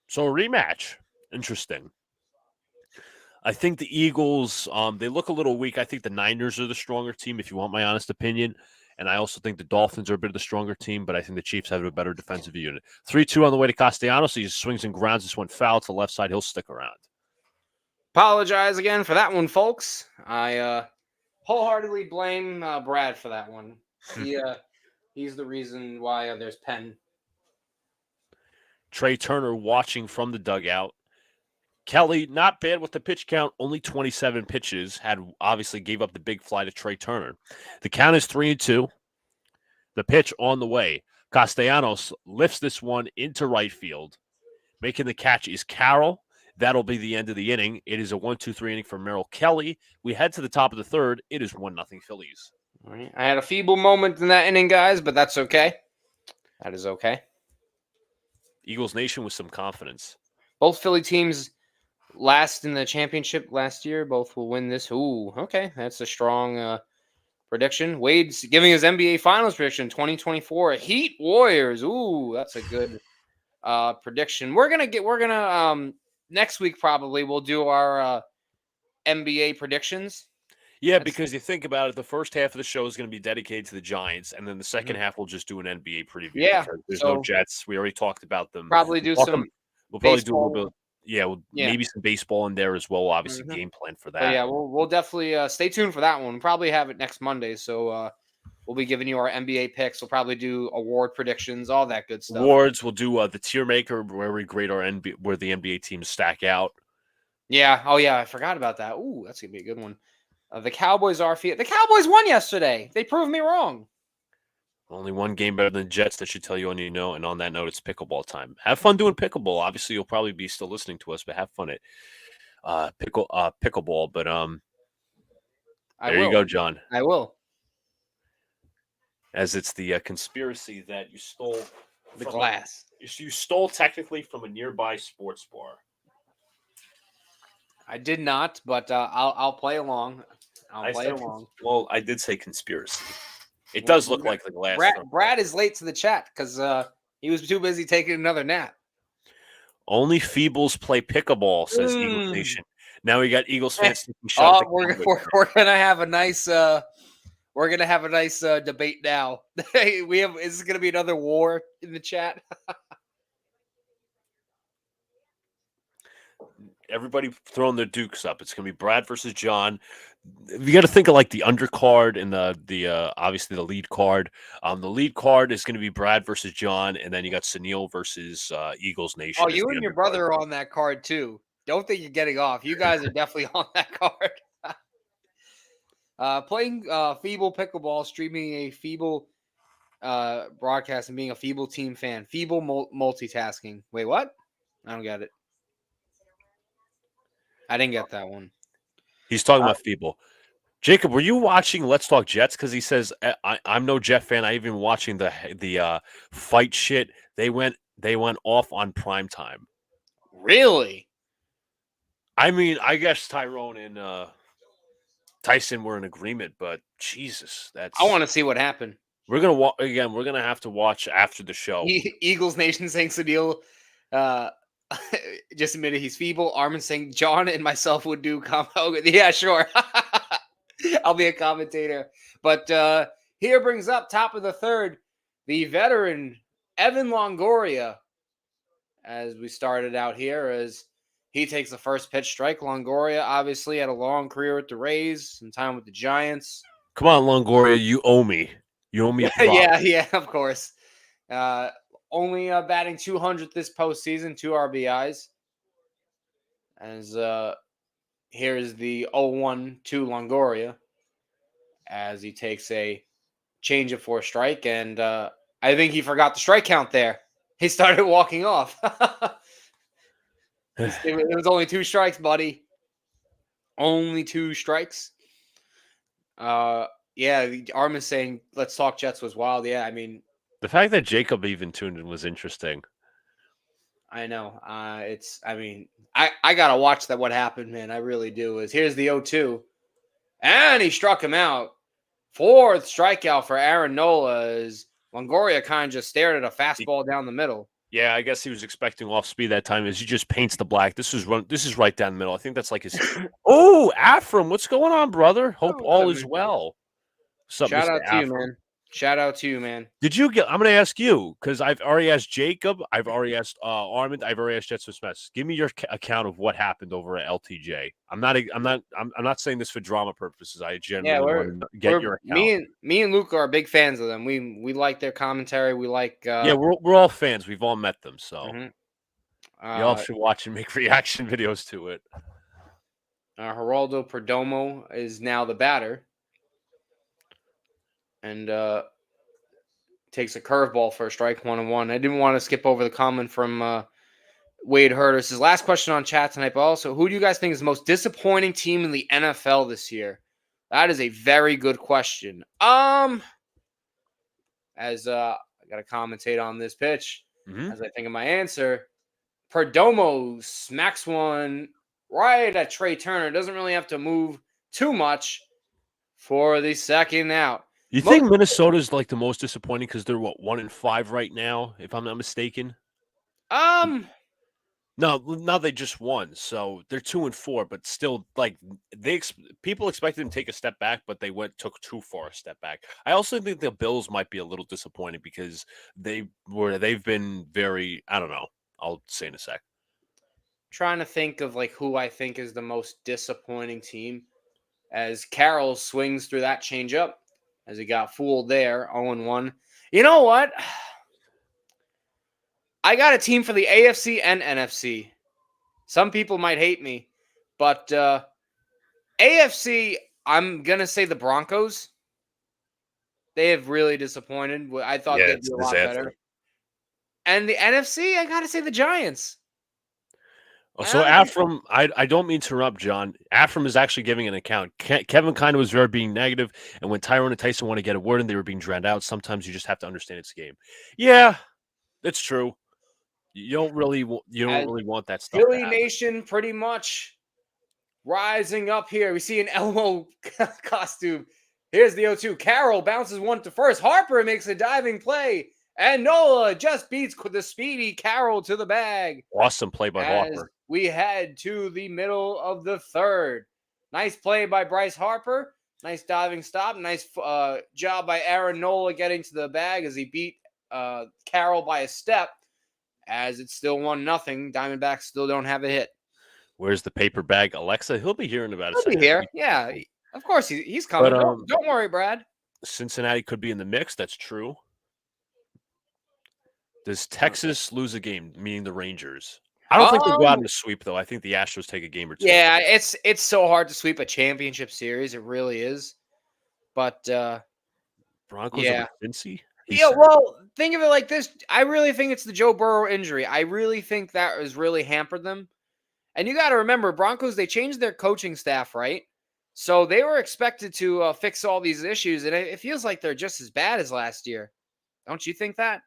So a rematch. Interesting. I think the Eagles, they look a little weak. I think the Niners are the stronger team, if you want my honest opinion. And I also think the Dolphins are a bit of the stronger team, but I think the Chiefs have a better defensive unit. 3-2 on the way to Castellanos. He swings and grounds. This one foul to the left side. He'll stick around. Apologize again for that one, folks. wholeheartedly blame Brad for that one. He's the reason why there's pen. Trey Turner watching from the dugout. Kelly, not bad with the pitch count, only 27 pitches. Obviously gave up the big fly to Trey Turner. The count is 3-2. The pitch on the way. Castellanos lifts this one into right field. Making the catch is Carroll. That'll be the end of the inning. It is a 1-2-3 inning for Merrill Kelly. We head to the top of the third. It is 1-0 Phillies. All right. I had a feeble moment in that inning, guys, but that's okay. That is okay. Eagles Nation with some confidence. Both Philly teams last in the championship last year. Both will win this. Ooh, okay. That's a strong prediction. Wade's giving his NBA Finals prediction 2024 Heat Warriors. Ooh, that's a good prediction. We're gonna next week probably we'll do our NBA predictions. Yeah, because you think about it, the first half of the show is going to be dedicated to the Giants, and then the second half we'll just do an NBA preview. Yeah, there's no Jets. We already talked about them. Probably do some. We'll probably do a little bit. Yeah, maybe some baseball in there as well. Obviously, game plan for that. But yeah, we'll definitely stay tuned for that one. We'll probably have it next Monday, so we'll be giving you our NBA picks. We'll probably do award predictions, all that good stuff. Awards. We'll do the tier maker where we grade our where the NBA teams stack out. Yeah. Oh yeah, I forgot about that. Ooh, that's gonna be a good one. The Cowboys are the Cowboys won yesterday. They proved me wrong. Only one game better than the Jets. That should tell you all you know. And on that note, it's pickleball time. Have fun doing pickleball. Obviously, you'll probably be still listening to us, but have fun at pickleball. But there you go, John. I will. As it's the conspiracy that you stole the glass. You stole technically from a nearby sports bar. I did not, but I'll play along. I'll play along. Well, I did say conspiracy. It does look like the glass. Brad is late to the chat because he was too busy taking another nap. Only Feebles play pickleball, says Eagles Nation. Now we got Eagles fans taking shots. We're gonna have a nice debate now. Is this gonna be another war in the chat? Everybody throwing their dukes up. It's going to be Brad versus John. You got to think of like the undercard and the obviously the lead card. The lead card is going to be Brad versus John, and then you got Sunil versus Eagles Nation. Oh, you and your brother are on that card too. Don't think you're getting off. You guys are definitely on that card. Playing Feeble Pickleball, streaming a Feeble broadcast, and being a Feeble team fan. Feeble multitasking. Wait, what? I don't get it. I didn't get that one. He's talking about Feeble. Jacob, were you watching Let's Talk Jets? Because he says I'm no Jet fan. I even watching the fight shit. They went off on prime time. Really? I mean, I guess Tyrone and Tyson were in agreement, but Jesus, I want to see what happened. We're gonna have to watch after the show. Eagles Nation saying Sunil just admitted he's feeble. Armin saying John and myself would do combo. Yeah, sure. I'll be a commentator. But here brings up top of the third, the veteran Evan Longoria. As we started out here, as he takes the first pitch strike. Longoria obviously had a long career with the Rays, some time with the Giants. Come on, Longoria, you owe me. You owe me a prop. Yeah, of course. Only batting 200 this postseason, 2 RBIs. As here's the 0-1 to Longoria as he takes a change of 4 strike. And I think he forgot the strike count there. He started walking off. It was only 2 strikes, buddy. Only 2 strikes. Yeah, Armin's saying, let's talk Jets was wild. Yeah, I mean, the fact that Jacob even tuned in was interesting. I know. I gotta watch that. What happened, man? I really do. Here's the 0-2, and he struck him out. 4th strikeout for Aaron Nola. As Longoria kind of just stared at a fastball down the middle. Yeah, I guess he was expecting off speed that time. As he just paints the black. This is right down the middle. I think that's like his. Oh, Afram, what's going on, brother? Hope all is well. Shout out to you, man. Shout out to you, man. Did you get? I'm going to ask you because I've already asked Jacob. I've already asked Armand. I've already asked Jetson Smith. Give me your account of what happened over at LTJ. I'm not saying this for drama purposes. I genuinely want to get your account. Me and Luca are big fans of them. We like their commentary. We like. Yeah, we're all fans. We've all met them, so y'all mm-hmm. should watch and make reaction videos to it. Geraldo Perdomo is now the batter, and takes a curveball for a strike, 1-1. I didn't want to skip over the comment from Wade Hurtis. His last question on chat tonight, but also, who do you guys think is the most disappointing team in the NFL this year? That is a very good question. As I got to commentate on this pitch as I think of my answer. Perdomo smacks one right at Trey Turner. Doesn't really have to move too much for the second out. You think Minnesota's like the most disappointing because they're 1-5 right now, if I'm not mistaken? No, now they just won, so they're 2-4, but still, like people expected them to take a step back, but they took too far a step back. I also think the Bills might be a little disappointed because they've been very, I don't know. I'll say in a sec. Trying to think of like who I think is the most disappointing team as Carroll swings through that changeup as he got fooled there, 0-1. You know what? I got a team for the AFC and NFC. Some people might hate me, but AFC, I'm going to say the Broncos. They have really disappointed. I thought they'd do a lot better. And the NFC, I got to say the Giants. So Afram, I don't mean to interrupt, John. Afram is actually giving an account. Kevin kind of was very being negative, and when Tyrone and Tyson want to get a word in, they were being drowned out. Sometimes you just have to understand it's a game. Yeah, it's true. You don't really want that stuff. Philly Nation pretty much rising up here. We see an Elmo costume. Here's the 0-2. Carroll bounces one to first. Harper makes a diving play. And Nola just beats the speedy Carroll to the bag. Awesome play by Harper. We head to the middle of the third. Nice play by Bryce Harper. Nice diving stop. Nice job by Aaron Nola getting to the bag as he beat Carroll by a step. As it's still 1-0. Diamondbacks still don't have a hit. Where's the paper bag, Alexa? He'll be here in about a second. He'll be here. Yeah, of course he's coming. But, don't worry, Brad. Cincinnati could be in the mix. That's true. Does Texas lose a game, meaning the Rangers? I don't think they go out in a sweep, though. I think the Astros take a game or two. Yeah, it's so hard to sweep a championship series. It really is. But Broncos over Cincy? Yeah, well, think of it like this. I really think it's the Joe Burrow injury. I really think that has really hampered them. And you got to remember, Broncos, they changed their coaching staff, right? So they were expected to fix all these issues, and it feels like they're just as bad as last year. Don't you think that?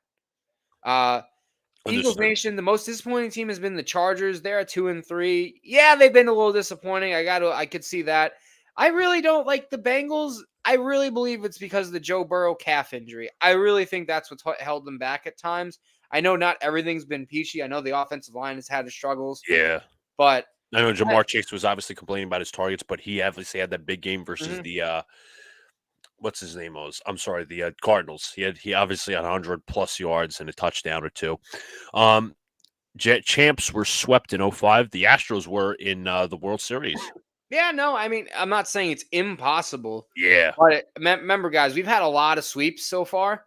Eagles Nation, the most disappointing team has been the Chargers. They're at 2-3. Yeah, they've been a little disappointing. I could see that. I really don't like the Bengals. I really believe it's because of the Joe Burrow calf injury. I really think that's what's held them back at times. I know not everything's been peachy. I know the offensive line has had its struggles. Yeah. But I know Jamar Chase was obviously complaining about his targets, but he obviously had that big game versus the what's his name was? I'm sorry, the Cardinals. He obviously had 100+ yards and a touchdown or two. Champs were swept in 05. The Astros were in the World Series. Yeah, no, I mean, I'm not saying it's impossible. Yeah. But remember, guys, we've had a lot of sweeps so far.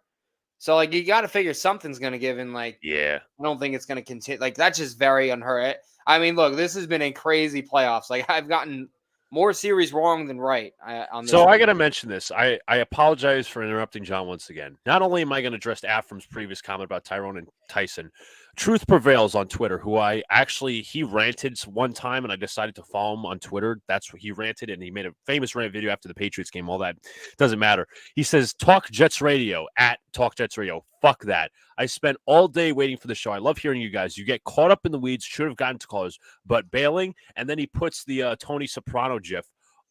So, like, you got to figure something's going to give. And, like, yeah, I don't think it's going to continue. Like, that's just very unheard. I mean, look, this has been a crazy playoffs. Like, I've gotten more series wrong than right on this. So I got to mention this. I apologize for interrupting John once again. Not only am I going to address Afram's previous comment about Tyrone and Tyson, Truth Prevails on Twitter, who he ranted one time and I decided to follow him on Twitter. That's what he ranted, and he made a famous rant video after the Patriots game. All that doesn't matter. He says, Talk Jets Radio at Talk Jets Radio. Fuck that. I spent all day waiting for the show. I love hearing you guys. You get caught up in the weeds, should have gotten to callers, but bailing. And then he puts the Tony Soprano gif.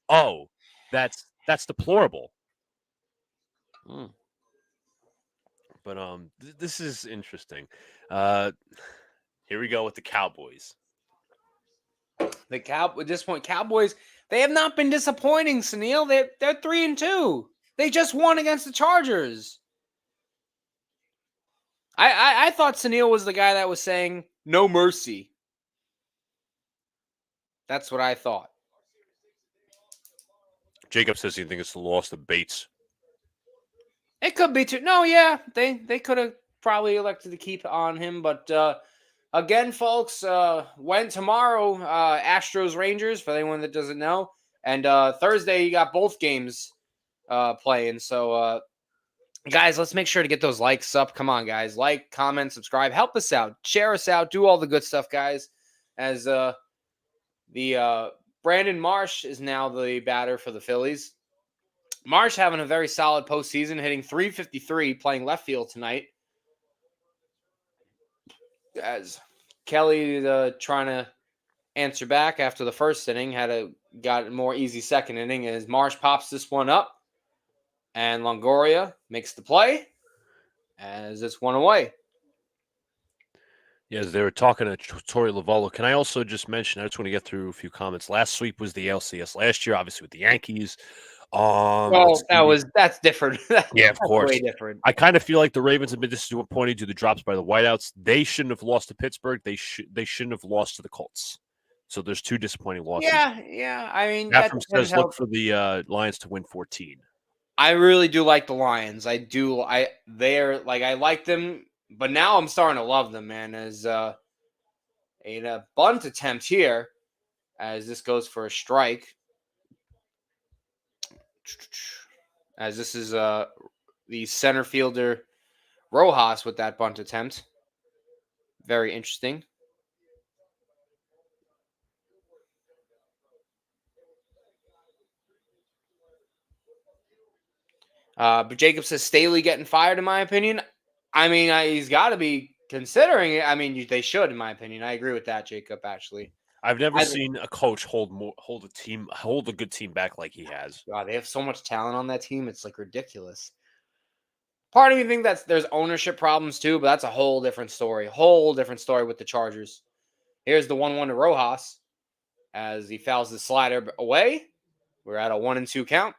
Oh, that's deplorable. But this is interesting. Here we go with the Cowboys. At this point, Cowboys, they have not been disappointing, Sunil. They're 3-2. They just won against the Chargers. I thought Sunil was the guy that was saying no mercy. That's what I thought. Jacob says he thinks it's the loss of Bates. It could be too. No, yeah, they could have probably elected to keep on him, but again, folks, when tomorrow, Astros Rangers for anyone that doesn't know, and Thursday you got both games playing. So guys, let's make sure to get those likes up. Come on, guys, like, comment, subscribe, help us out, share us out, do all the good stuff, guys. As the Brandon Marsh is now the batter for the Phillies. Marsh having a very solid postseason, hitting .353, playing left field tonight. As Kelly trying to answer back after the first inning, got a more easy second inning as Marsh pops this one up, and Longoria makes the play as it's one away. Yes, they were talking to Torey Lovullo. Can I also just mention, I just want to get through a few comments. Last sweep was the LCS last year, obviously with the Yankees. Well, that's different. Yeah, of course. Way different. I kind of feel like the Ravens have been disappointed to the drops by the whiteouts. They shouldn't have lost to Pittsburgh. They shouldn't have lost to the Colts. So there's two disappointing losses. Yeah. I mean, Matthew says look for the Lions to win 14. I really do like the Lions. I do. I like them, but now I'm starting to love them, man. As a bunt attempt here, as this goes for a strike. As this is the center fielder Rojas with that bunt attempt. Very interesting. But Jacob says Staley getting fired, in my opinion. I mean, he's got to be considering it. I mean, they should, in my opinion. I agree with that, Jacob, actually. I've never seen a coach hold a good team back like he has. God, they have so much talent on that team. It's like ridiculous. Part of me thinks that there's ownership problems too, but that's a whole different story. Whole different story with the Chargers. Here's the 1-1 to Rojas as he fouls the slider away. We're at a 1-2 count.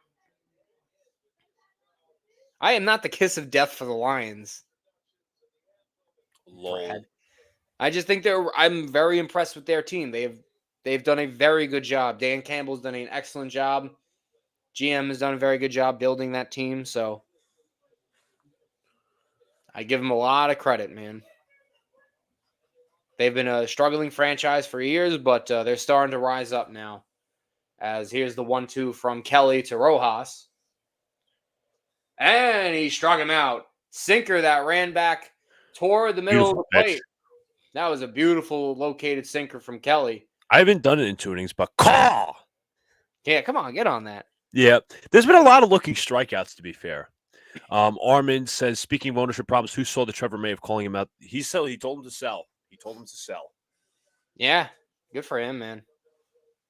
I am not the kiss of death for the Lions. Lol. I just think I'm very impressed with their team. They've done a very good job. Dan Campbell's done an excellent job. GM has done a very good job building that team. So I give them a lot of credit, man. They've been a struggling franchise for years, but they're starting to rise up now. As here's the 1-2 from Kelly to Rojas. And he struck him out. Sinker that ran back toward the middle of the plate. That was a beautiful located sinker from Kelly. I haven't done it in 2 innings, but call. Yeah, come on, get on that. Yeah, there's been a lot of looking strikeouts, to be fair. Armand says, speaking of ownership problems, who saw the Trevor May of calling him out? He told him to sell. Yeah, good for him, man.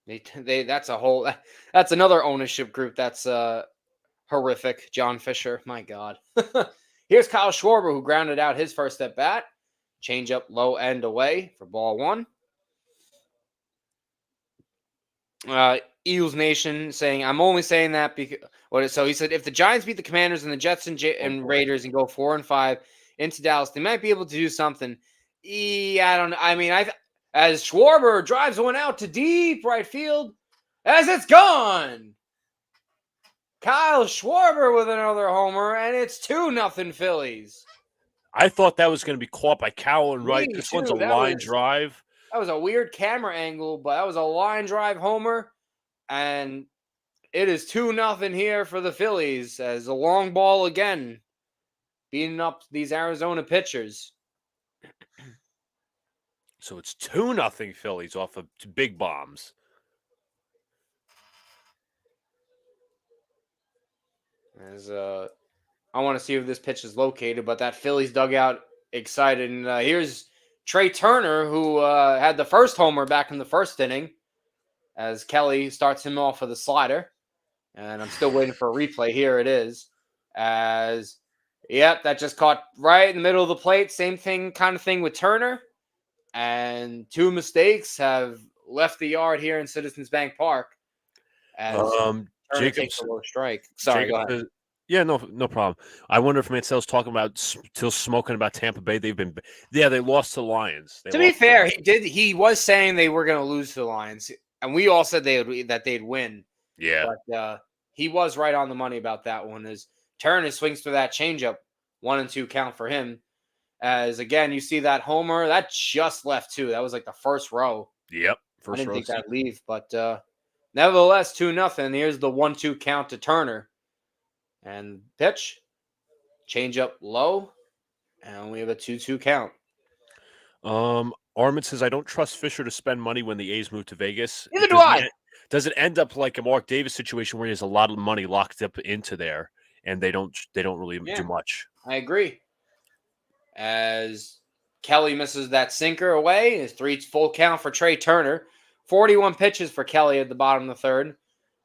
That's another ownership group that's horrific. John Fisher, my God. Here's Kyle Schwarber, who grounded out his first at bat. Change up low end away for ball 1. Eagles Nation saying, I'm only saying that because so he said if the Giants beat the Commanders and the Jets and Raiders and go 4-5 into Dallas, they might be able to do something. I don't know. I mean, as Schwarber drives one out to deep right field, as it's gone. Kyle Schwarber with another homer, and it's 2-0 Phillies. I thought that was going to be caught by Cowell and Wright. This one's a line drive. That was a weird camera angle, but that was a line drive homer. And it is 2-0 here for the Phillies as a long ball again, beating up these Arizona pitchers. So it's 2-0 Phillies off of big bombs. As I want to see if this pitch is located, but that Phillies dugout excited. And here's Trey Turner, who had the first homer back in the first inning, as Kelly starts him off with a slider. And I'm still waiting for a replay. Here it is. That just caught right in the middle of the plate. Same kind of thing with Turner. And 2 mistakes have left the yard here in Citizens Bank Park. As Turner takes a low strike. Sorry, go ahead. Yeah, no problem. I wonder if Mancel's talking about still smoking about Tampa Bay. They lost to the Lions. To be fair, he was saying they were going to lose to the Lions, and we all said that they'd win. Yeah. But he was right on the money about that one. As Turner swings for that changeup, 1-2 count for him. As again, you see that homer that just left too. That was like the first row. Yep, I didn't think seat. that'd leave, but nevertheless, 2-0. Here's the 1-2 count to Turner, and pitch, changeup low, and we have a 2-2 count. Armin says, I don't trust Fisher to spend money when the A's move to Vegas. Neither do I. Does it end up like a Mark Davis situation where he has a lot of money locked up into there and they don't really do much? I agree. As Kelly misses that sinker away, it's 3 full count for Trey Turner. 41 pitches for Kelly at the bottom of the third.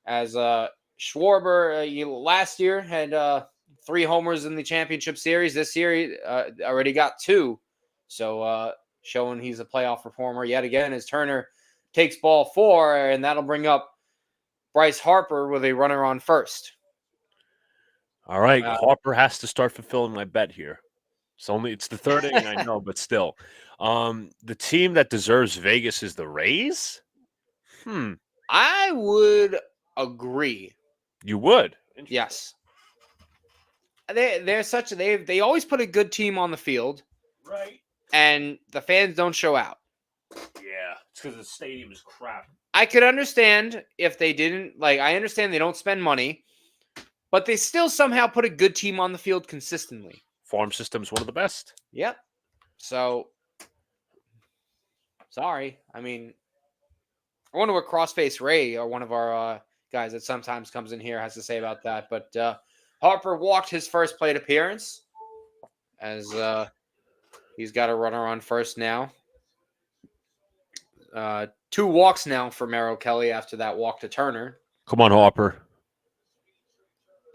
As Schwarber last year had 3 homers in the championship series. This year he already got 2. So showing he's a playoff performer yet again as Turner takes ball 4, and that'll bring up Bryce Harper with a runner on first. All right, Harper has to start fulfilling my bet here. It's the third inning, I know, but still. The team that deserves Vegas is the Rays? I would agree. You would? Yes. They always put a good team on the field. Right. And the fans don't show out. Yeah, it's because the stadium is crap. I could understand if they didn't, I understand they don't spend money, but they still somehow put a good team on the field consistently. Farm system's one of the best. Yep. So, sorry. I mean, I wonder what Crossface Ray, or one of our guys that sometimes comes in here, has to say about that. But Harper walked his first plate appearance as he's got a runner on first now. 2 walks now for Merrill Kelly after that walk to Turner. Come on, Harper.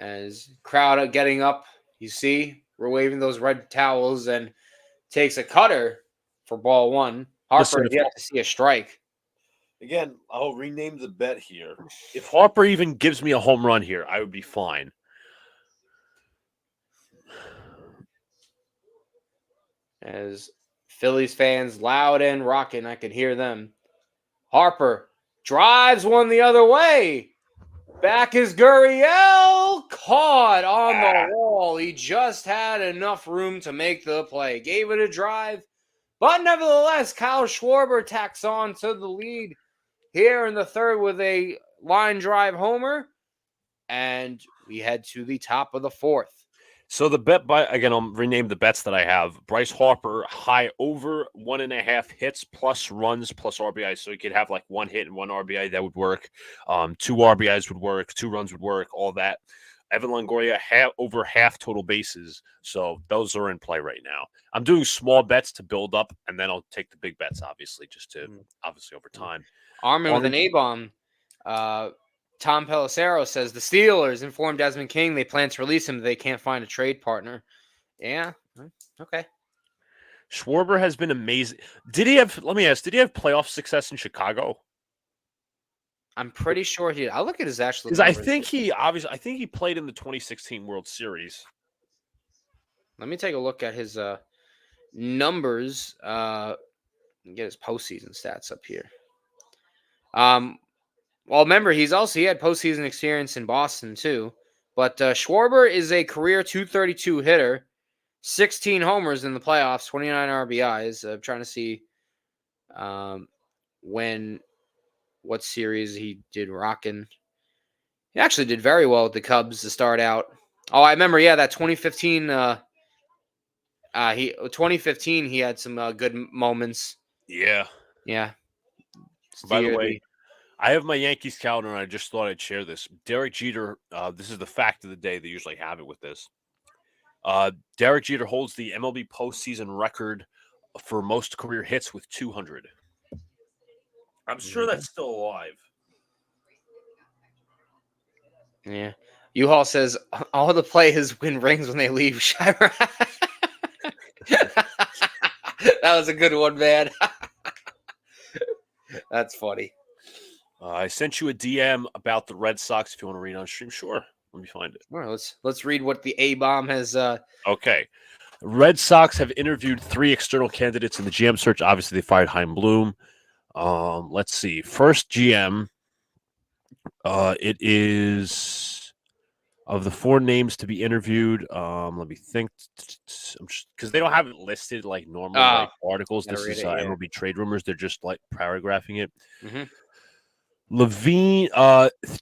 As crowd getting up, you see, we're waving those red towels and takes a cutter for ball 1. Harper has yet to see a strike. Again, I'll rename the bet here. If Harper even gives me a home run here, I would be fine. As Phillies fans loud and rocking, I could hear them. Harper drives one the other way. Back is Gurriel, caught on the wall. He just had enough room to make the play. Gave it a drive, but nevertheless, Kyle Schwarber tacks on to the lead here in the third with a line drive homer, and we head to the top of the fourth. So the bet I'll rename the bets that I have. Bryce Harper, high over 1.5 hits plus runs plus RBI. So he could have like 1 hit and 1 RBI. That would work. 2 RBIs would work. 2 runs would work. All that. Evan Longoria, over half total bases. So those are in play right now. I'm doing small bets to build up, and then I'll take the big bets, obviously, just to over time. Armin with an A-bomb. Tom Pelissero says the Steelers informed Desmond King they plan to release him. They can't find a trade partner. Yeah. Okay. Schwarber has been amazing. Did he have playoff success in Chicago? I'm pretty sure he did. I'll look at his actual numbers. I think he played in the 2016 World Series. Let me take a look at his numbers. Get his postseason stats up here. Well, remember, he had postseason experience in Boston, too. But Schwarber is a career .232 hitter, 16 homers in the playoffs, 29 RBIs. I'm trying to see what series he did rocking. He actually did very well with the Cubs to start out. Oh, I remember, that 2015. 2015, he had some good moments. Yeah. Yeah. By the way, I have my Yankees calendar, and I just thought I'd share this. Derek Jeter, this is the fact of the day. They usually have it with this. Derek Jeter holds the MLB postseason record for most career hits with 200. I'm sure that's still alive. Yeah. U-Haul says, all the players win rings when they leave Chirac. That was a good one, man. That's funny. I sent you a DM about the Red Sox if you want to read on stream. Sure. Let me find it. All right, let's read what the A-bomb has. Okay. Red Sox have interviewed 3 external candidates in the GM search. Obviously, they fired Chaim Bloom. Let's see. First GM, it is of the 4 names to be interviewed. Let me think, because they don't have it listed like normal like articles. Gotta This read is it, yeah. MLB trade rumors. They're just like paragraphing it. Mm-hmm. Levine,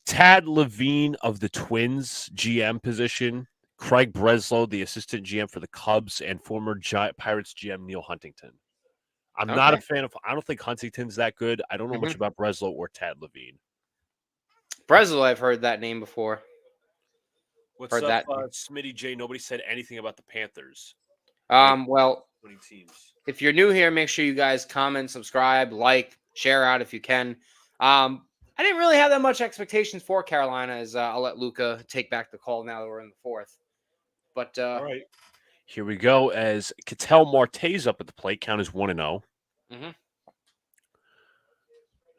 Tad Levine of the Twins GM position. Craig Breslow, the assistant GM for the Cubs, and former Pirates GM Neil Huntington. I'm not a fan of. I don't think Huntington's that good. I don't know much about Breslow or Tad Levine. Breslow, I've heard that name before. What's up, Smitty J? Nobody said anything about the Panthers. Well, teams. If you're new here, make sure you guys comment, subscribe, like, share out if you can. I didn't really have that much expectations for Carolina, as I'll let Luca take back the call now that we're in the 4th. But all right, here we go. As Ketel Marte's up at the plate, count is 1-0. Mm-hmm.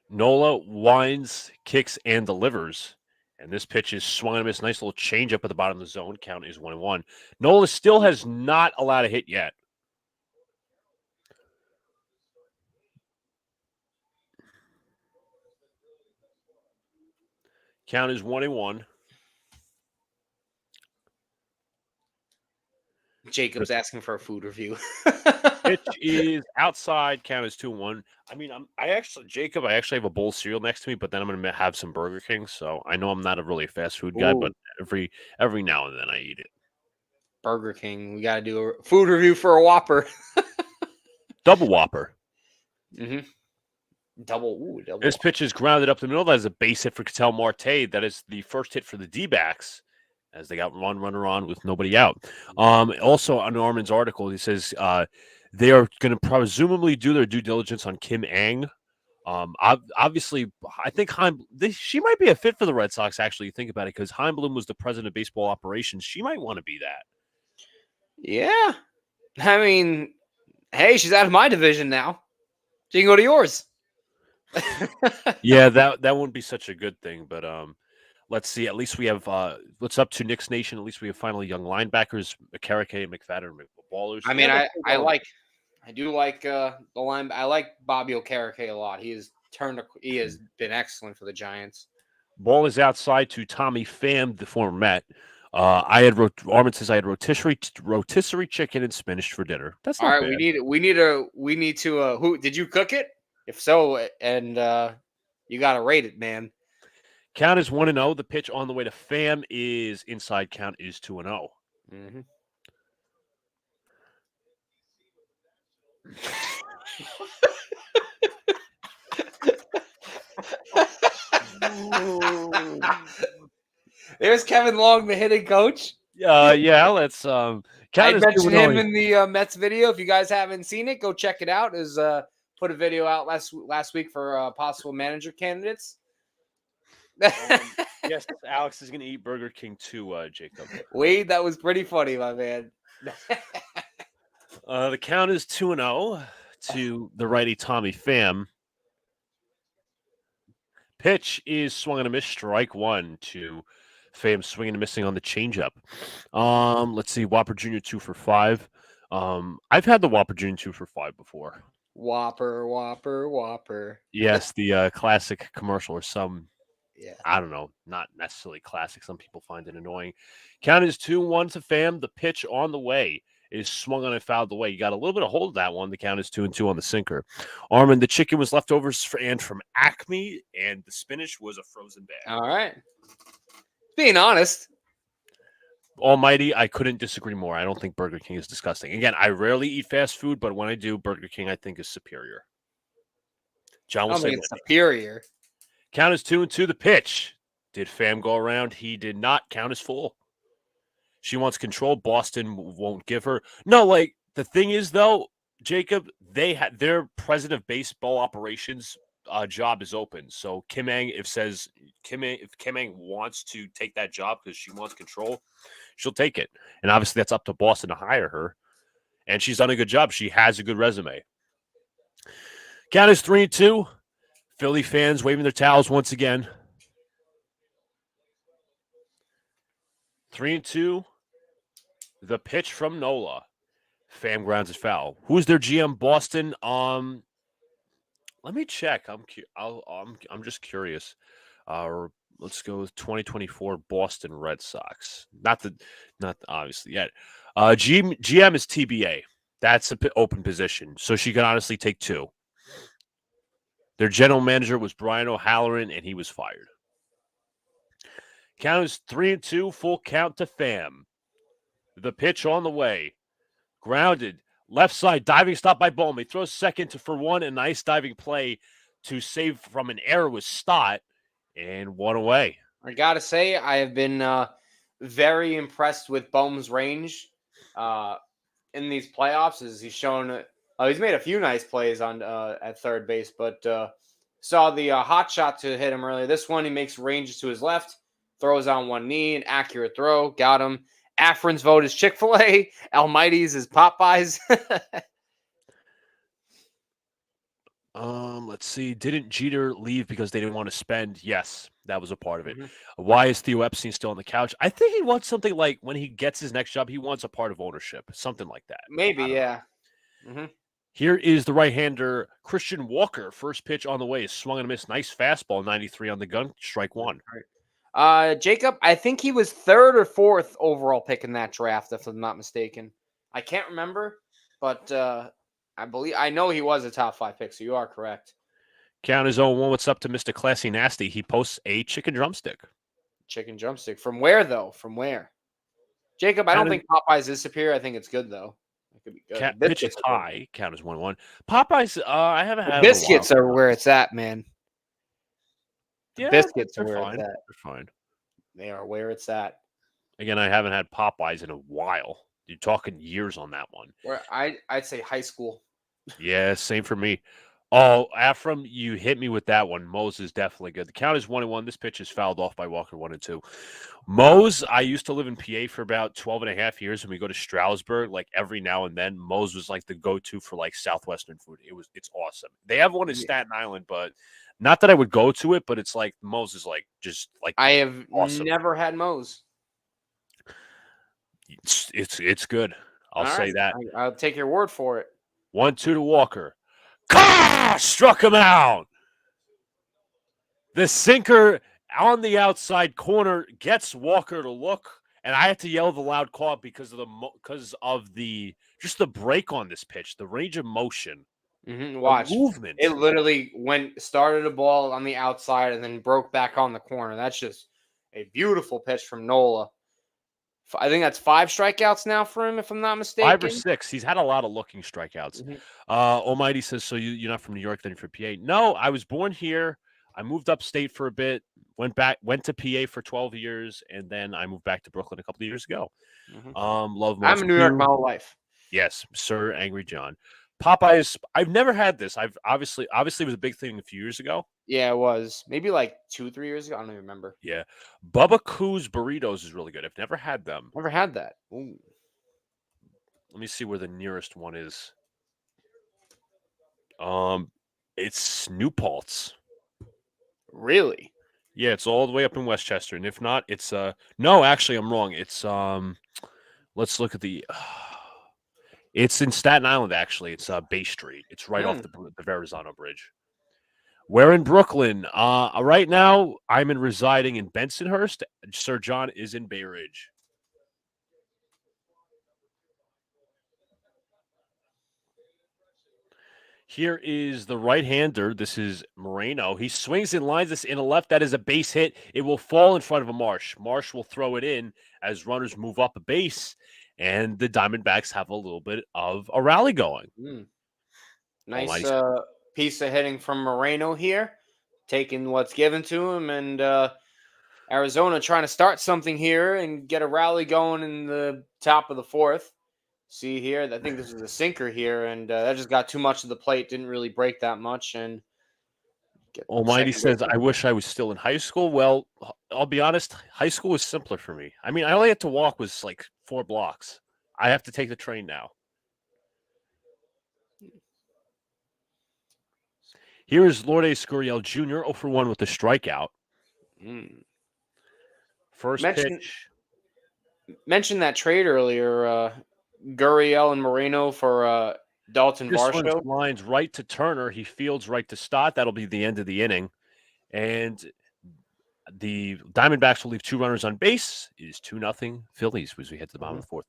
Nola winds, kicks, and delivers. And this pitch is swung and missed. Nice little change up at the bottom of the zone. Count is 1-1. Nola still has not allowed a hit yet. Count is 1-1. Jacob's asking for a food review. Pitch is outside. Count is 2-1. I mean, I actually have a bowl of cereal next to me, but then I'm gonna have some Burger King. So I know I'm not really a fast food guy, but every now and then I eat it. Burger King. We gotta do a food review for a Whopper. Double Whopper. Mm-hmm. Double. This pitch is grounded up the middle. That is a base hit for Ketel Marte. That is the first hit for the D-backs, as they got one runner on with nobody out. Also, on Norman's article, he says they are going to presumably do their due diligence on Kim Ng. Obviously, I think she might be a fit for the Red Sox, actually, you think about it, because Chaim Bloom was the president of baseball operations. She might want to be that. Yeah. I mean, hey, she's out of my division now. She can go to yours. Yeah, that wouldn't be such a good thing, but let's see. At least we have what's up to Knicks Nation. At least we have finally young linebackers, McCarrickay, McFadden, McBallers. I mean, I do like the line. I like Bobby Okereke a lot. He has been excellent for the Giants. Ball is outside to Tommy Pham, the former Met. Armin says I had rotisserie chicken and spinach for dinner. That's not bad. We need to. Who did you cook it? If so, and you got to rate it, man. Count is 1-0. The pitch on the way to Pham is inside. Count is 2-0. Mm-hmm. There's Kevin Long, the hitting coach. Yeah, let's. I mentioned him in the Mets video. If you guys haven't seen it, go check it out. Is put a video out last week for possible manager candidates. Yes, Alex is going to eat Burger King too, Jacob. Wade, that was pretty funny, my man. The count is 2-0 to the righty Tommy Pham. Pitch is swung and a miss. Strike 1 to Pham, swinging and missing on the changeup. Let's see. Whopper Jr. 2 for 5. I've had the Whopper Jr. 2 for 5 before. Whopper. Yes, the classic commercial, or some. Yeah. I don't know. Not necessarily classic. Some people find it annoying. Count is 2-1 to Pham. The pitch on the way is swung on and fouled away. You got a little bit of hold of that one. The count is 2-2 on the sinker. Armin, the chicken was leftovers from Acme, and the spinach was a frozen bag. All right. Being honest. Almighty, I couldn't disagree more. I don't think Burger King is disgusting. Again, I rarely eat fast food, but when I do, Burger King I think is superior. John will say it's superior. Count is 2-2. The pitch. Did Pham go around? He did not. Count is full. She wants control. Boston won't give her. No, like, the thing is, though, Jacob, their president of baseball operations job is open. So Kim Ng, if Kim Ng wants to take that job because she wants control, she'll take it. And obviously that's up to Boston to hire her. And she's done a good job. She has a good resume. Count is 3-2. Philly fans waving their towels once again. 3-2. The pitch from Nola. Pham grounds it foul. Who's their GM? Boston. Let me check. I'm just curious. Let's go with 2024 Boston Red Sox. Not obviously yet. GM is TBA. That's an open position, so she can honestly take 2. Their general manager was Brian O'Halloran, and he was fired. Count is 3-2. Full count to Pham. The pitch on the way. Grounded. Left side. Diving stop by Bowman. He throws second for 1. A nice diving play to save from an error with Stott. And 1 away. I got to say, I have been very impressed with Bohm's range in these playoffs. As he's shown, he's made a few nice plays on at third base, but saw the hot shot to hit him earlier. This one, he makes ranges to his left, throws on one knee, an accurate throw, got him. Afrin's vote is Chick-fil-A. Almighty's is Popeyes. Let's see. Didn't Jeter leave because they didn't want to spend? Yes, that was a part of it. Why is Theo Epstein still on the couch? I think he wants something like when he gets his next job, he wants a part of ownership, something like that. Maybe, yeah. Here is the right-hander, Christian Walker. First pitch on the way. Swung and a miss. Nice fastball, 93 on the gun. Strike 1. Jacob, I think he was 3rd or 4th overall pick in that draft, if I'm not mistaken. I can't remember, but I know he was a top 5 pick, so you are correct. Count is 0-1. What's up to Mr. Classy Nasty? He posts a chicken drumstick. Chicken drumstick. From where, though? From where? Jacob, I don't think Popeyes is superior. I think it's good, though. It could be good. Pitch is high. Count is 1-1. Popeyes, I haven't had biscuits are where it's at, man. Yeah, biscuits are where fine. it's at. They're fine. They are where it's at. Again, I haven't had Popeyes in a while. You're talking years on that one. Where I'd say high school. Yeah, same for me. Oh, Afram, you hit me with that one. Mose is definitely good. The count is 1-1. This pitch is fouled off by Walker 1-2. Mose, I used to live in PA for about 12 and a half years, and we go to Stroudsburg like every now and then. Mose was like the go-to for like Southwestern food. It's awesome. They have one in Staten Island, but not that I would go to it, but it's like Mose is like just like I have awesome. Never had Mose. It's good. I'll say that. I'll take your word for it. 1-2 to Walker. Struck him out. The sinker on the outside corner gets Walker to look, and I had to yell the loud call because of the just the break on this pitch, the range of motion. Watch movement. It literally started a ball on the outside and then broke back on the corner. That's just a beautiful pitch from Nola. I think that's 5 strikeouts now for him, if I'm not mistaken. 5 or 6. He's had a lot of looking strikeouts. Almighty says, so you're not from New York, then you're from PA. No, I was born here. I moved upstate for a bit, went to PA for 12 years, and then I moved back to Brooklyn a couple of years ago. Love I'm in New York my whole life. Yes, Sir Angry John. Popeyes, I've never had this. I've obviously it was a big thing a few years ago. Yeah, it was. Maybe like 2-3 years ago. I don't even remember. Yeah. Bubba Coo's burritos is really good. I've never had them. Never had that. Ooh. Let me see where the nearest one is. It's New Paltz. Really? Yeah, it's all the way up in Westchester. And if not, it's no, actually I'm wrong. It's let's look at the it's in Staten Island, actually. It's Bay Street. It's right off the Verrazano Bridge. We're in Brooklyn. Right now, I'm residing in Bensonhurst. Sir John is in Bay Ridge. Here is the right-hander. This is Moreno. He swings and lines this in a left. That is a base hit. It will fall in front of a Marsh. Marsh will throw it in as runners move up a base, and the Diamondbacks have a little bit of a rally going. Nice piece of hitting from Moreno here, taking what's given to him, and Arizona trying to start something here and get a rally going in the top of the 4th. See here, I think this is a sinker here, and that just got too much of the plate. Didn't really break that much. And Almighty says, I wish I was still in high school. Well, I'll be honest, high school was simpler for me. I mean, I only had to walk was like 4 blocks. I have to take the train now. Here is Lourdes Gurriel Jr. 0-for-1 with the strikeout. First pitch. mentioned that trade earlier. Gurriel and Moreno for Dalton This one's Varsho. lines right to Turner. He fields right to Stott. That'll be the end of the inning. And the Diamondbacks will leave 2 runners on base. It is 2-0 Phillies as we head to the bottom of the fourth.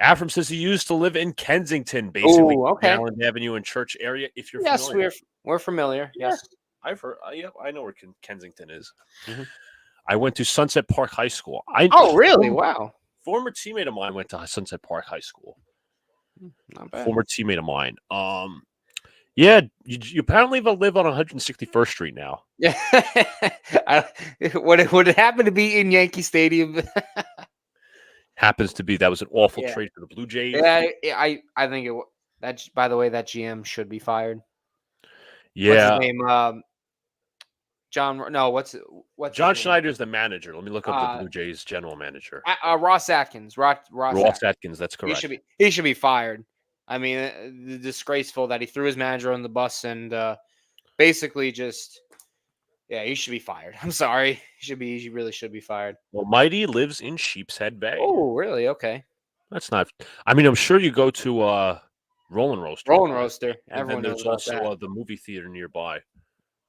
Afram says he used to live in Kensington, basically Oh, okay. Allen Avenue and Church area. If you're Yes, familiar, we're familiar. yeah, Yes. I've heard. Yeah, I know where Kensington is. Mm-hmm. I went to Sunset Park High School. Oh, really? Wow. Former teammate of mine went to Sunset Park High School. Not bad. Former teammate of mine. Yeah, you apparently live on 161st Street now. Yeah. Would it happen to be in Yankee Stadium? Happens to be that was an awful trade for the Blue Jays. Yeah, I think that. By the way, that GM should be fired. Yeah. What's his name? John. No, what's John Schneider's the manager. Let me look up the Blue Jays general manager. Ross Atkins. Ross Atkins. That's correct. He should be fired. I mean, disgraceful that he threw his manager on the bus and basically just. Yeah, he should be fired. I'm sorry. He really should be fired. Well, Mighty lives in Sheepshead Bay. Oh, really? Okay. That's not. I mean, I'm sure you go to Rolling Roaster. Rolling Roaster. And then there's also the movie theater nearby.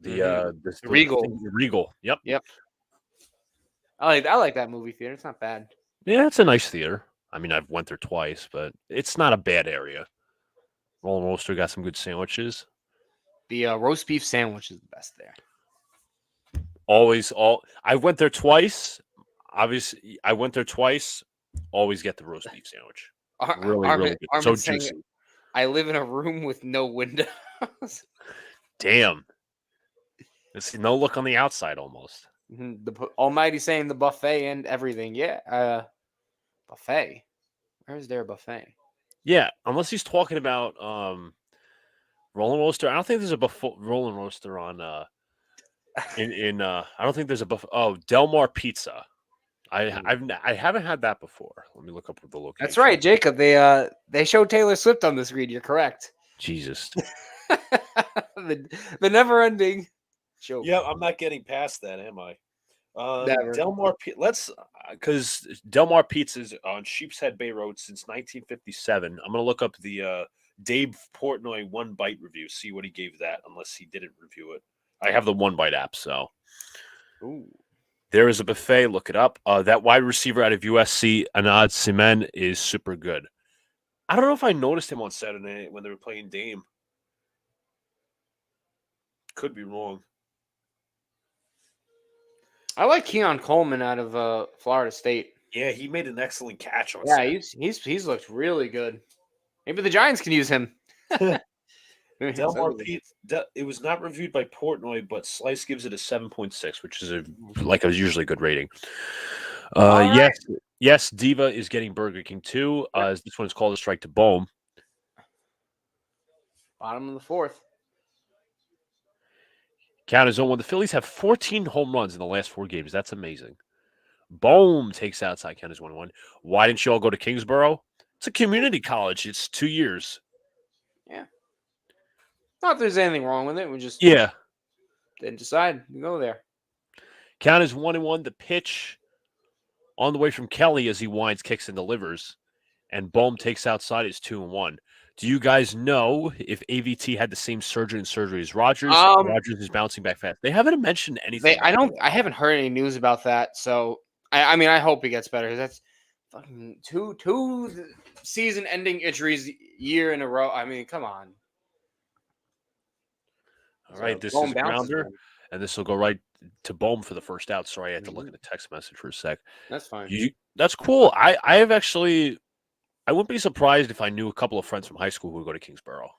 The Regal. Regal. Yep. I like that movie theater. It's not bad. Yeah, it's a nice theater. I mean, I've went there twice, but it's not a bad area. Rolling Roaster got some good sandwiches. The roast beef sandwich is the best there. I went there twice. Obviously, I went there twice. Always get the roast beef sandwich. Really good. So juicy. I live in a room with no windows. Damn. There's no look on the outside almost. The Almighty saying the buffet and everything. Yeah. Buffet. Where is there a buffet? Yeah, unless he's talking about Rolling Roaster. I don't think there's a Rolling Roaster on I don't think there's a buffet. Oh, Del Mar Pizza. I haven't had that before. Let me look up the location. That's right, Jacob. They showed Taylor Swift on the screen. You're correct. Jesus. the never-ending show. Yeah, I'm not getting past that, am I? Never. Del Mar because Del Mar Pizza is on Sheepshead Bay Road since 1957. I'm gonna look up the Dave Portnoy One Bite review, see what he gave that, unless he didn't review it. I have the One Bite app, so. Ooh. There is a buffet. Look it up. That wide receiver out of USC, Anad Simen, is super good. I don't know if I noticed him on Saturday when they were playing Dame. Could be wrong. I like Keon Coleman out of Florida State. Yeah, he made an excellent catch on Saturday. He's looked really good. Maybe the Giants can use him. Del Mar Pizza. It was not reviewed by Portnoy, but Slice gives it a 7.6, which is a usually good rating. Yes, Diva is getting Burger King too. This one is called a strike to Bohm. Bottom of the fourth. Count is 0-1. The Phillies have 14 home runs in the last 4 games. That's amazing. Bohm takes outside. Count is 1-1. Why didn't you all go to Kingsborough? It's a community college. It's 2 years. Yeah. Not that there's anything wrong with it. We just didn't decide to go there. Count is 1-1. The pitch on the way from Kelly as he winds, kicks, and delivers. And Bohm takes outside is 2-1. Do you guys know if AVT had the same surgery as Rogers? Rogers is bouncing back fast. They haven't mentioned anything. I haven't heard any news about that. So I mean, I hope he gets better. That's fucking two season-ending injuries year in a row. I mean, come on. All right, this is a grounder, and this will go right to Bohm for the first out. Sorry, I had to look at the text message for a sec. That's fine. That's cool. I have actually. I wouldn't be surprised if I knew a couple of friends from high school who would go to Kingsborough.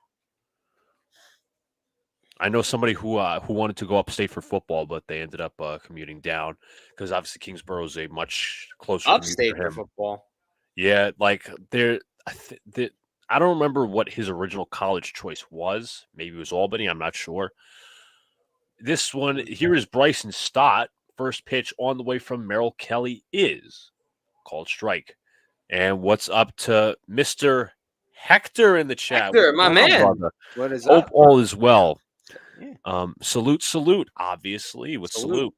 I know somebody who wanted to go upstate for football, but they ended up commuting down because obviously Kingsborough is a much closer upstate for football. Yeah, like I don't remember what his original college choice was. Maybe it was Albany. I'm not sure. This one here is Bryson Stott. First pitch on the way from Merrill Kelly is called strike. And what's up to Mr. Hector in the chat? Hector, my man. Brother? What is Hope up? All is well. Yeah. Salute, obviously, with salute.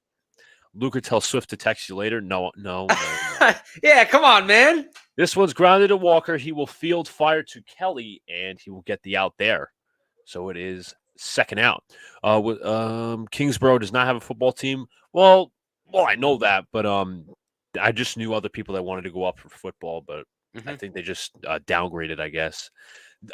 Luca tells Swift to text you later. No. Yeah, come on, man. This one's grounded to Walker. He will field fire to Kelly, and he will get the out there. So it is second out. Kingsborough does not have a football team. Well, I know that, but I just knew other people that wanted to go up for football, but I think they just downgraded, I guess.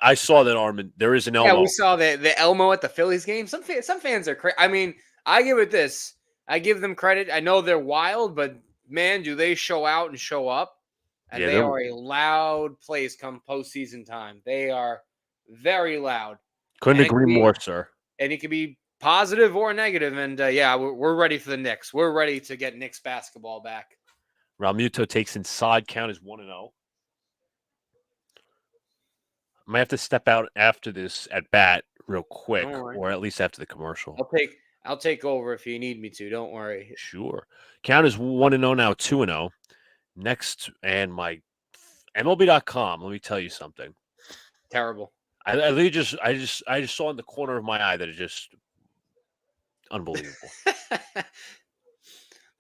I saw that, Armin. There is an Elmo. Yeah, we saw the Elmo at the Phillies game. Some fans are crazy. I mean, I give it this. I give them credit. I know they're wild, but man, do they show out and show up. And they are a loud place come postseason time. They are very loud. Couldn't agree more, sir. And it can be positive or negative. And yeah, we're ready for the Knicks. We're ready to get Knicks basketball back. Realmuto takes inside. Count is 1-0. I might have to step out after this at bat real quick, or at least after the commercial. I'll take over if you need me to. Don't worry. Sure. Count is 1-0 now, 2-0. Next, and my MLB.com. Let me tell you something. Terrible. I just saw in the corner of my eye that it's just unbelievable.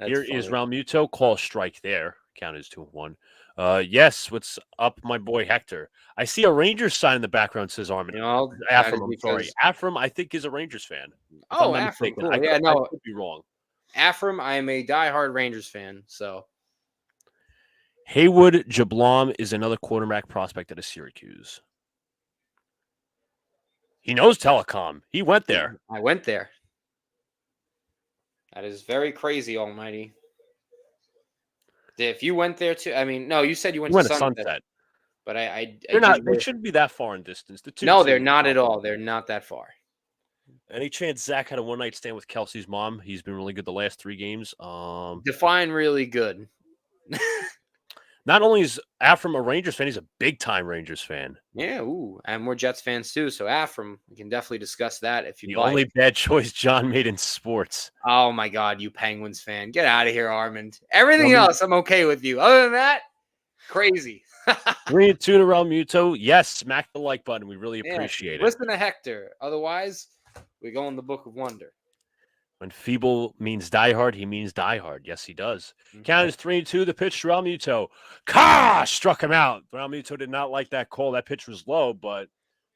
Here is Realmuto. Call strike there. Count is 2-1. Yes, what's up, my boy Hector? I see a Rangers sign in the background, says Armin. Afram, I'm sorry. Afram, I think, is a Rangers fan. Afram, cool. I could be wrong. Afram, I am a diehard Rangers fan, so. Haywood Jablom is another quarterback prospect out of Syracuse. He knows telecom. He went there. I went there. That is very crazy, Almighty. If you went there too, I mean, no, you said you went to Sunset. But they shouldn't be that far in distance. No, they're not at all. They're not that far. Any chance Zach had a one-night stand with Kelsey's mom? He's been really good the last 3 games. Define really good. Not only is Afram a Rangers fan, he's a big-time Rangers fan. Yeah, and we're Jets fans too. So Afram, we can definitely discuss that if you like. The only bad choice John made in sports. Oh my God, you Penguins fan! Get out of here, Armand. Everything else, I'm okay with you. Other than that, crazy. 3-2 to Realmuto. Yes, smack the like button. We really appreciate it. Listen to Hector. Otherwise, we go in the Book of Wonder. When feeble means diehard, he means diehard. Yes, he does. Count is 3-2. The pitch to Realmuto. Struck him out. Realmuto did not like that call. That pitch was low, but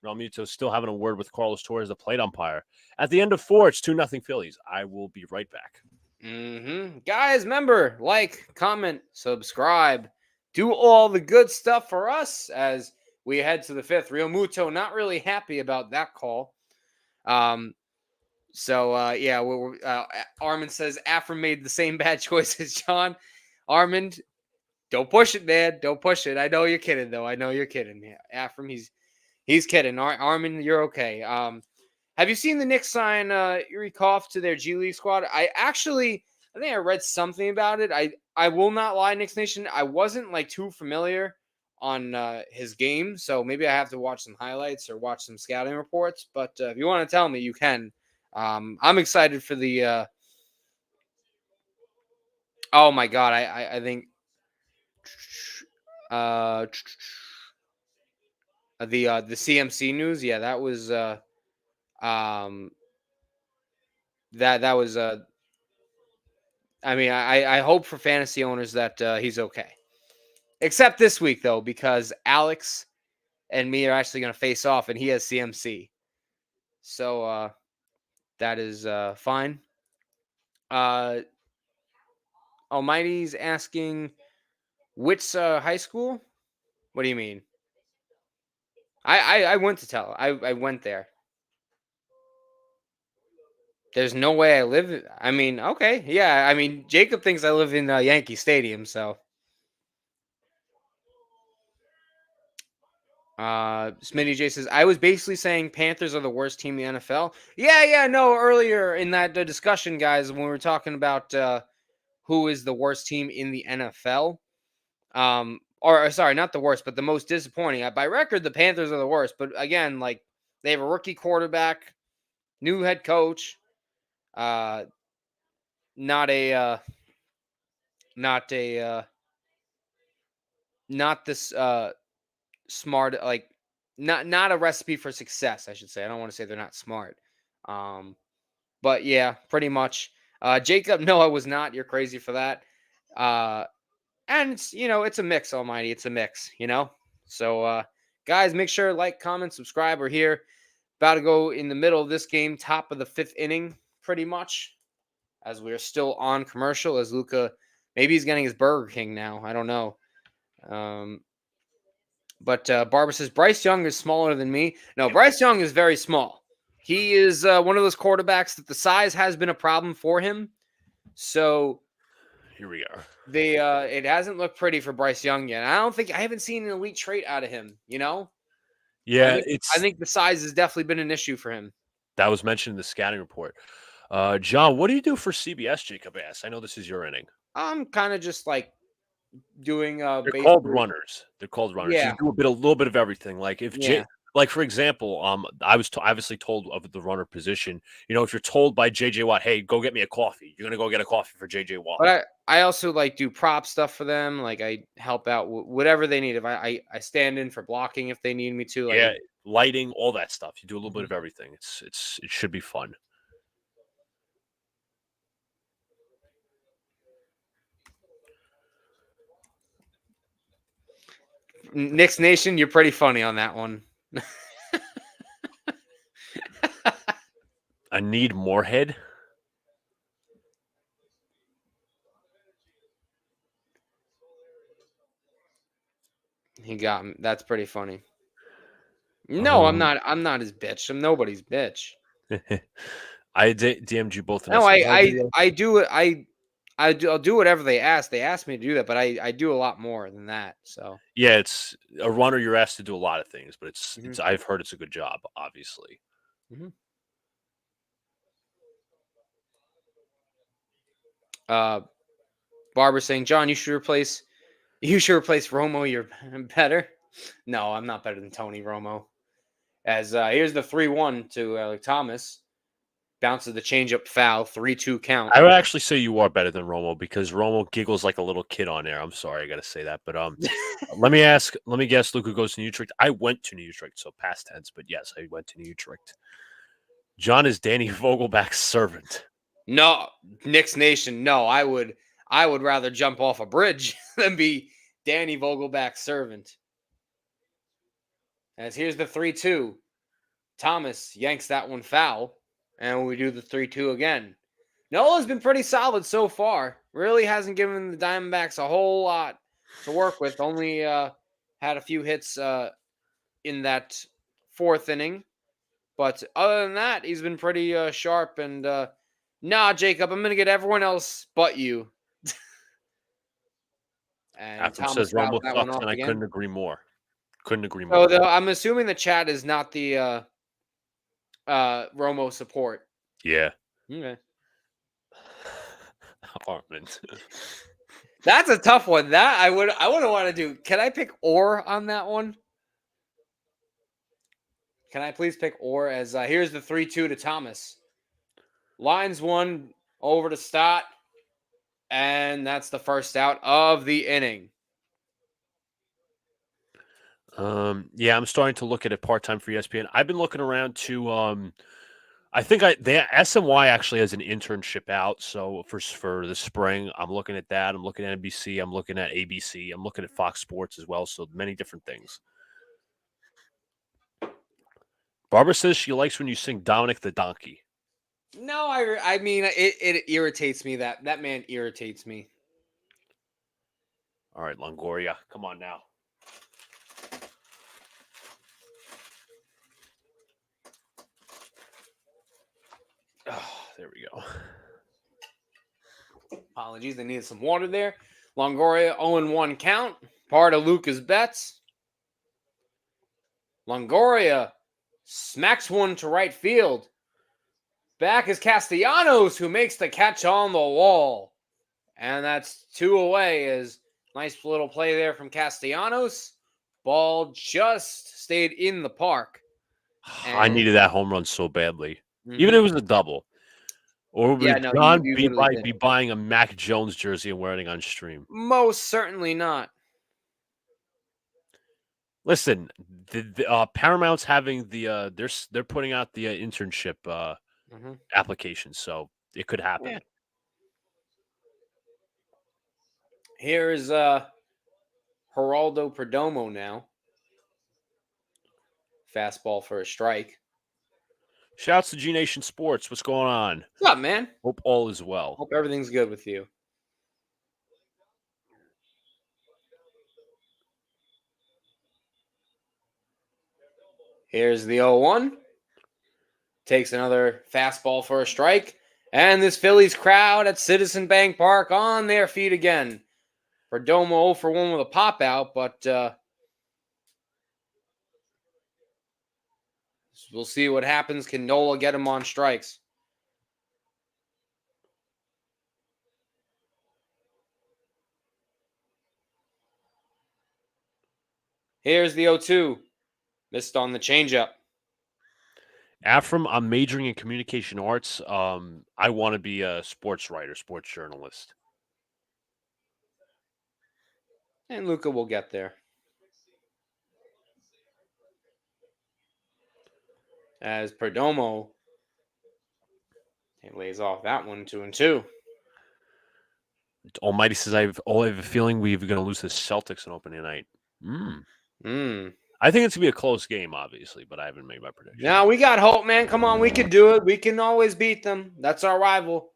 Realmuto still having a word with Carlos Torres, the plate umpire. At the end of 4, it's 2-0 Phillies. I will be right back. Guys, remember, like, comment, subscribe. Do all the good stuff for us as we head to the 5th. Realmuto not really happy about that call. Armand says Afram made the same bad choice as John. Armand, don't push it, man. Don't push it. I know you're kidding, though. I know you're kidding. Yeah, Afram, he's kidding. Armand, you're okay. Have you seen the Knicks sign Urikoff to their G League squad? I think I read something about it. I will not lie, Knicks Nation. I wasn't too familiar on his game, so maybe I have to watch some highlights or watch some scouting reports. But if you want to tell me, you can. I'm excited for the. Oh my God! I think. The CMC news. Yeah, that was. That was. I mean, I hope for fantasy owners that he's okay. Except this week though, because Alex and me are actually going to face off, and he has CMC. So. That is fine. Almighty's asking, which high school? What do you mean? I went to tell. I went there. There's no way I live. I mean, okay, yeah. I mean, Jacob thinks I live in Yankee Stadium, so. Smitty J says, I was basically saying Panthers are the worst team in the NFL. Yeah, no, earlier in that discussion, guys, when we were talking about who is the worst team in the NFL, or sorry, not the worst, but the most disappointing. By record, the Panthers are the worst, but again, they have a rookie quarterback, new head coach, not this smart, not a recipe for success, I should say. I don't want to say they're not smart. But yeah, pretty much. Jacob, no, I was not. You're crazy for that. And it's, it's a mix, Almighty. It's a mix, So, guys, make sure to like, comment, subscribe. We're here. About to go in the middle of this game, top of the 5th inning, pretty much, as we're still on commercial. As Luca, maybe he's getting his Burger King now. I don't know. But Barbara says Bryce Young is smaller than me. No, Bryce Young is very small. He is one of those quarterbacks that the size has been a problem for him. So here we are. It hasn't looked pretty for Bryce Young yet. I haven't seen an elite trait out of him. Yeah, I think the size has definitely been an issue for him. That was mentioned in the scouting report. John, what do you do for CBS? Jacob asked. I know this is your inning. I'm kind of just like doing. They're called runners. They're called runners. Yeah. You do a little bit of everything. Like if like for example, I was obviously told of the runner position. If you're told by JJ Watt, hey, go get me a coffee, you're gonna go get a coffee for JJ Watt. But I also like do prop stuff for them. Like I help out whatever they need. If I stand in for blocking if they need me to. Like, yeah, lighting, all that stuff. You do a little bit of everything. It should be fun. Knicks Nation, you're pretty funny on that one. I need Moorhead. He got me. That's pretty funny. No, I'm not. I'm not his bitch. I'm nobody's bitch. I DM'd you both. No, I do it. I'll do whatever they ask. They asked me to do that, but I do a lot more than that. So yeah, it's a runner. You're asked to do a lot of things, but it's I've heard it's a good job, obviously. Barbara saying, John, you should replace Romo. You're better. No, I'm not better than Tony Romo. As here's the 3-1 to Thomas. Bounces the changeup foul, 3-2 count. I would actually say you are better than Romo because Romo giggles like a little kid on air. I'm sorry, I got to say that. But let me guess, Luca goes to New Utrecht. I went to New Utrecht, so past tense. But yes, I went to New Utrecht. John is Danny Vogelback's servant. No, Knicks Nation. No, I would rather jump off a bridge than be Danny Vogelback's servant. As here's the 3-2. Thomas yanks that one foul. And we do the 3-2 again. Nola's been pretty solid so far. Really hasn't given the Diamondbacks a whole lot to work with. Only had a few hits in that 4th inning. But other than that, he's been pretty sharp. And nah, Jacob, I'm going to get everyone else but you. And After says Romo sucks, and I couldn't agree more. So I'm assuming the chat is not the Romo support. Yeah. Okay. Armand. That's a tough one. That I wouldn't want to do. Can I pick or on that one? Can I please pick or as here's the 3-2 to Thomas. Lines 1 over to Stott. And that's the first out of the inning. Yeah, I'm starting to look at it part-time for ESPN. I've been looking around to I think SMY actually has an internship out. So for the spring, I'm looking at that. I'm looking at NBC. I'm looking at ABC. I'm looking at Fox Sports as well. So many different things. Barbara says she likes when you sing Dominic the Donkey. No, I mean it irritates me that man irritates me. All right, Longoria, come on now. Oh, there we go. Apologies, I needed some water there. Longoria 0-1 count. Part of Luca's bets. Longoria smacks one to right field. Back is Castellanos, who makes the catch on the wall. And that's 2 away. As nice little play there from Castellanos. Ball just stayed in the park. And I needed that home run so badly. Even if it was a double. Or would John be buying a Mac Jones jersey and wearing it on stream? Most certainly not. Listen, the Paramount's having they're putting out the internship applications, so it could happen. Yeah. Here is Geraldo Perdomo now. Fastball for a strike. Shouts to G Nation Sports. What's going on? What's up, man? Hope all is well. Hope everything's good with you. Here's the 0-1. Takes another fastball for a strike. And this Phillies crowd at Citizen Bank Park on their feet again. Perdomo 0 for 1 with a pop out, but we'll see what happens. Can Nola get him on strikes? Here's the 0-2. Missed on the changeup. Afram, I'm majoring in communication arts. I want to be a sports writer, sports journalist. And Luca will get there. As Perdomo lays off that one, 2-2. Almighty says, I have a feeling we're going to lose the Celtics in opening night. I think it's going to be a close game, obviously, but I haven't made my prediction. Now, we got hope, man. Come on, we can do it. We can always beat them. That's our rival.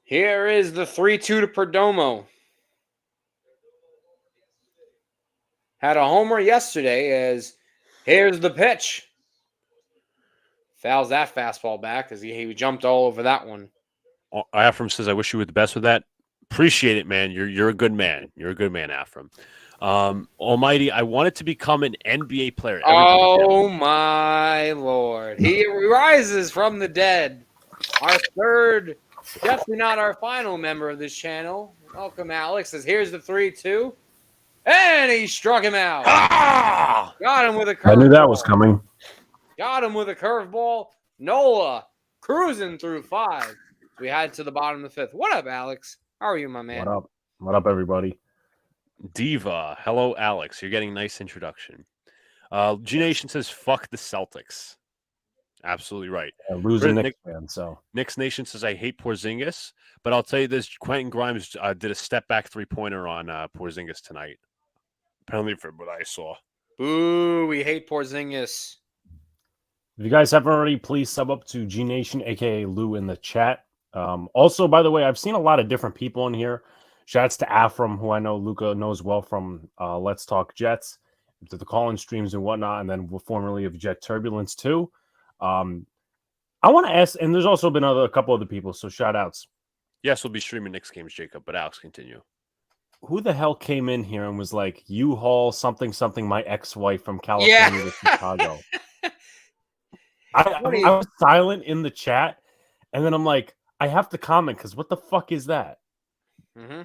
Here is the 3-2 to Perdomo. Had a homer yesterday as here's the pitch. Fouls that fastball back as he jumped all over that one. Afram says, I wish you were the best with that. Appreciate it, man. You're a good man. You're a good man, Afram. Almighty, I wanted to become an NBA player. Oh, my Lord. He rises from the dead. Our third, definitely not our final member of this channel. Welcome, Alex. Says, here's the 3-2. And he struck him out. Ah! Got him with a curveball. I knew that was coming. Got him with a curveball. Nola cruising through 5. We had to the bottom of the 5th. What up, Alex? How are you, my man? What up? What up, everybody? Diva. Hello, Alex. You're getting a nice introduction. G Nation says, fuck the Celtics. Absolutely right. Yeah, losing Knicks fan, so. Knicks Nation says, I hate Porzingis, but I'll tell you this, Quentin Grimes did a step-back three-pointer on Porzingis tonight. Apparently for what I saw. Boo, we hate Porzingis. If you guys haven't already, please sub up to G Nation, a.k.a. Lou, in the chat. Also, by the way, I've seen a lot of different people in here. Shouts to Afram, who I know Luca knows well from Let's Talk Jets, to the call-in streams and whatnot, and then formerly of Jet Turbulence, too. I want to ask, and there's also been a couple other people, so shout-outs. Yes, we'll be streaming Knicks games, Jacob, but Alex, continue. Who the hell came in here and was like, U-Haul something, my ex-wife from California to Chicago? I was silent in the chat, and then I'm like, I have to comment because what the fuck is that? Mm-hmm.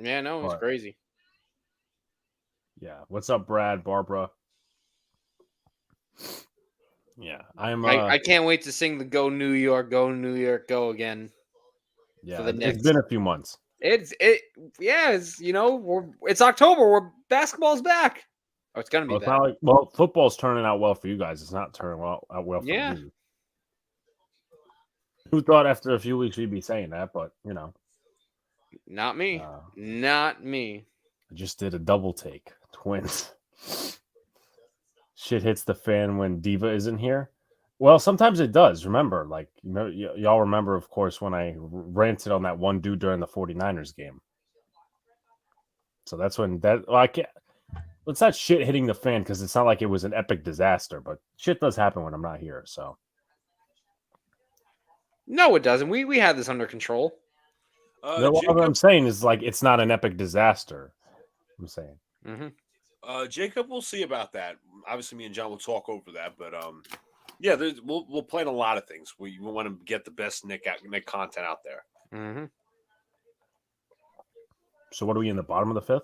Yeah, no, it's crazy. Yeah. What's up, Brad, Barbara? Yeah, I can't wait to sing the Go New York, Go again. Yeah, for the Knicks. It's been a few months. It's October. Basketball's back. Oh, it's gonna be back. Football's turning out well for you guys. It's not turning out well for me. Who thought after a few weeks we'd be saying that? But not me. Not me. I just did a double take. Twins. Shit hits the fan when Diva isn't here. Well, sometimes it does. Remember, y'all remember, of course, when I ranted on that one dude during the 49ers game. So that's when I can't. It's not shit hitting the fan because it's not like it was an epic disaster, but shit does happen when I'm not here. So. No, it doesn't. We had this under control. What I'm saying is it's not an epic disaster. I'm saying. Mm-hmm. Jacob, we'll see about that. Obviously, me and John will talk over that, but yeah, we'll plan a lot of things. We want to get the best Nick content out there. Mm-hmm. So what are we in the bottom of the 5th?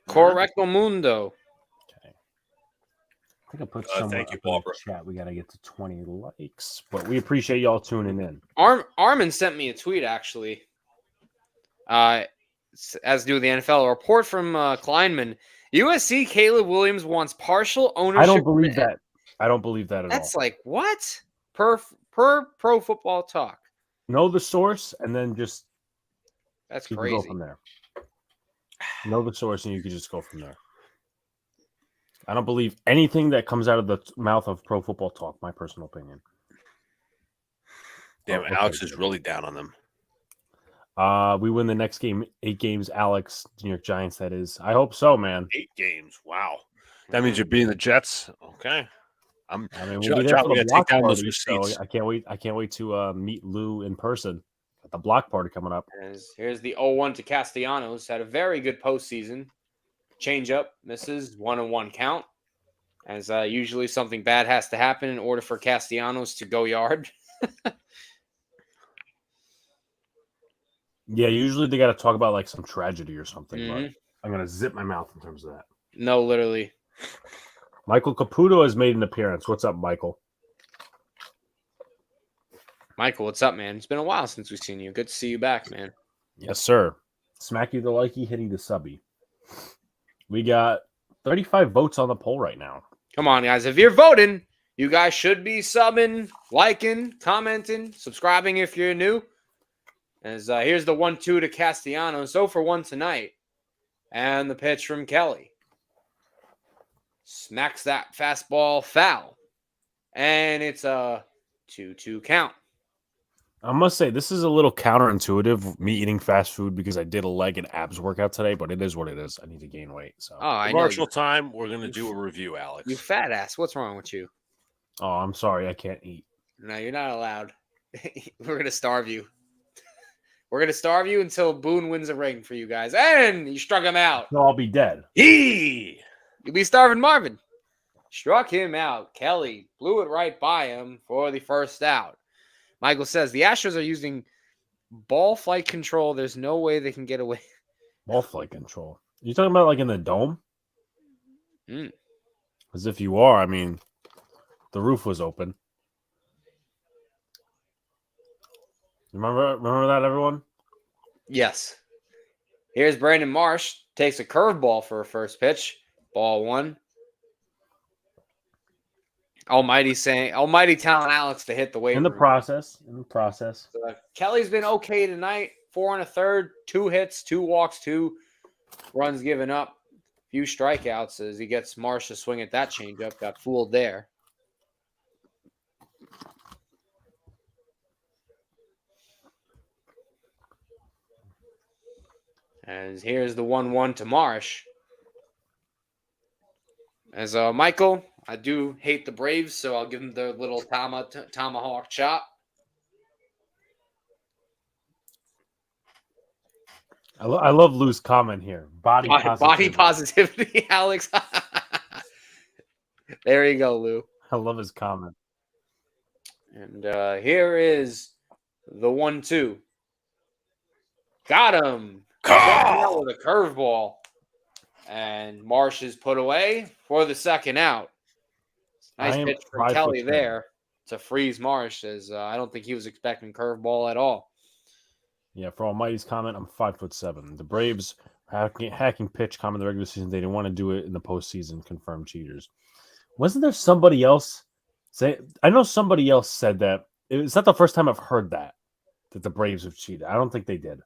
Correcto mundo. Okay. I think I put somewhere thank you, up in the Barbara. chat. We got to get to 20 likes, but we appreciate y'all tuning in. Armin sent me a tweet, actually. As do the NFL. A report from Kleinman. USC Caleb Williams wants partial ownership. I don't believe that. I don't believe that at all. That's like, what? Per Pro Football Talk. Know the source, and then just That's you can go crazy. from there. Know the source, and you can just go from there. I don't believe anything that comes out of the mouth of Pro Football Talk. My personal opinion. Damn, Alex is really down on them. We win the next game, 8 games. Alex, New York Giants. That is. I hope so, man. 8 games. Wow. That means you're beating the Jets. Okay. I mean, we'll be there for the take block down those party. So receipts. I can't wait. I can't wait to meet Lou in person at the block party coming up. Here's the 0-1 to Castellanos. Had a very good postseason. Change up, misses, 1-1 count. As usually something bad has to happen in order for Castellanos to go yard. Yeah, usually they got to talk about like some tragedy or something. But I'm gonna zip my mouth in terms of that. No, literally. Michael Caputo has made an appearance. What's up, Michael? Michael, what's up, man? It's been a while since we've seen you. Good to see you back, man. Yes, sir. Smacky the likey, hitty the subby. We got 35 votes on the poll right now. Come on, guys. If you're voting, you guys should be subbing, liking, commenting, subscribing if you're new. As here's the 1-2 to Castellanos. 0-for-1 tonight. And the pitch from Kelly. Smacks that fastball foul. And it's a 2-2 count. I must say, this is a little counterintuitive, me eating fast food because I did a leg and abs workout today, but it is what it is. I need to gain weight. So, I know. Commercial time. We're going to do a review, Alex. You fat ass. What's wrong with you? Oh, I'm sorry. I can't eat. No, you're not allowed. We're going to starve you. We're going to starve you until Boone wins a ring for you guys. And you struck him out. No, I'll be dead. Yee! You'll be starving Marvin. Struck him out. Kelly blew it right by him for the first out. Michael says the Astros are using ball flight control. There's no way they can get away. Ball flight control. You talking about like in the dome? Mm. As if you are. I mean, the roof was open. Remember that, everyone? Yes. Here's Brandon Marsh. Takes a curveball for a first pitch. Ball 1. Almighty telling Alex to hit the weight In the room. process. Kelly's been okay tonight. 4 1/3, 2 hits, 2 walks, 2 runs given up. Few strikeouts as he gets Marsh to swing at that changeup. Got fooled there. And here's the 1-1 to Marsh. As Michael, I do hate the Braves, so I'll give him the little tomahawk chop. I love Lou's comment here. Body positivity, Alex. There you go, Lou. I love his comment. And here is the 1-2. Got him. Out with a curveball. And Marsh is put away for the second out. Nice pitch from Kelly there to freeze Marsh, as I don't think he was expecting curveball at all. Yeah, for Almighty's comment, I'm 5'7". The Braves hacking pitch comment in the regular season. They didn't want to do it in the postseason. Confirmed cheaters. Wasn't there somebody else say? I know somebody else said that. It's not the first time I've heard that the Braves have cheated. I don't think they did.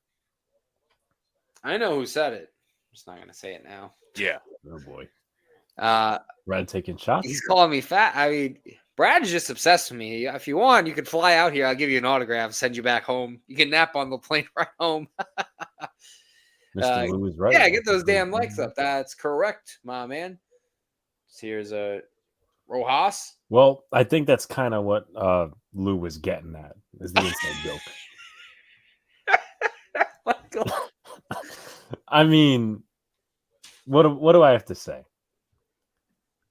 I know who said it. I'm just not going to say it now. Yeah. Oh, boy. Brad taking shots? He's calling me fat. I mean, Brad is just obsessed with me. If you want, you could fly out here. I'll give you an autograph, send you back home. You can nap on the plane right home. Mr. Lou is right. Yeah, get those damn likes up. That's correct, my man. So here's a Rojas. Well, I think that's kind of what Lou was getting at, is the inside joke. I mean, what do I have to say?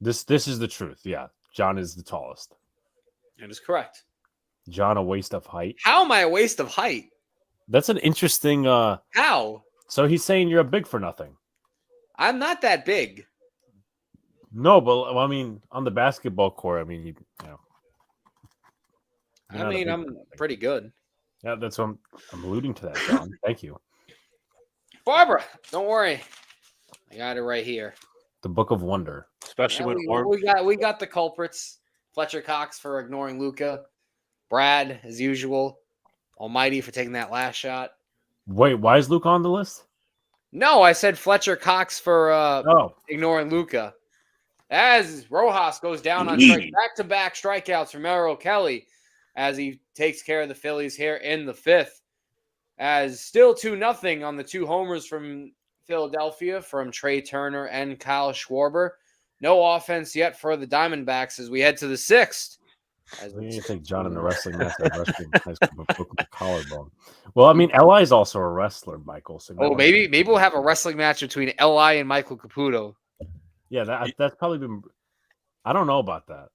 This is the truth. Yeah, John is the tallest. That is correct. John, a waste of height. How am I a waste of height? That's an interesting. How? So he's saying you're a big for nothing. I'm not that big. No, but I mean, on the basketball court, I mean, you know. I mean, I'm pretty good. Yeah, that's what I'm alluding to that, John. Thank you. Barbara, don't worry. I got it right here. The Book of Wonder. Especially when we got the culprits. Fletcher Cox for ignoring Luca. Brad, as usual. Almighty for taking that last shot. Wait, why is Luke on the list? No, I said Fletcher Cox for ignoring Luca. As Rojas goes down on strike, back-to-back strikeouts from Merrill Kelly as he takes care of the Phillies here in the fifth. As still 2-0 on the 2 homers from Philadelphia from Trey Turner and Kyle Schwarber. No offense yet for the Diamondbacks as we head to the sixth. You think John in the wrestling match has broken the collarbone. Well, I mean, Li is also a wrestler, Michael. So maybe we'll have a wrestling match between Li and Michael Caputo. Yeah, that's probably been. I don't know about that.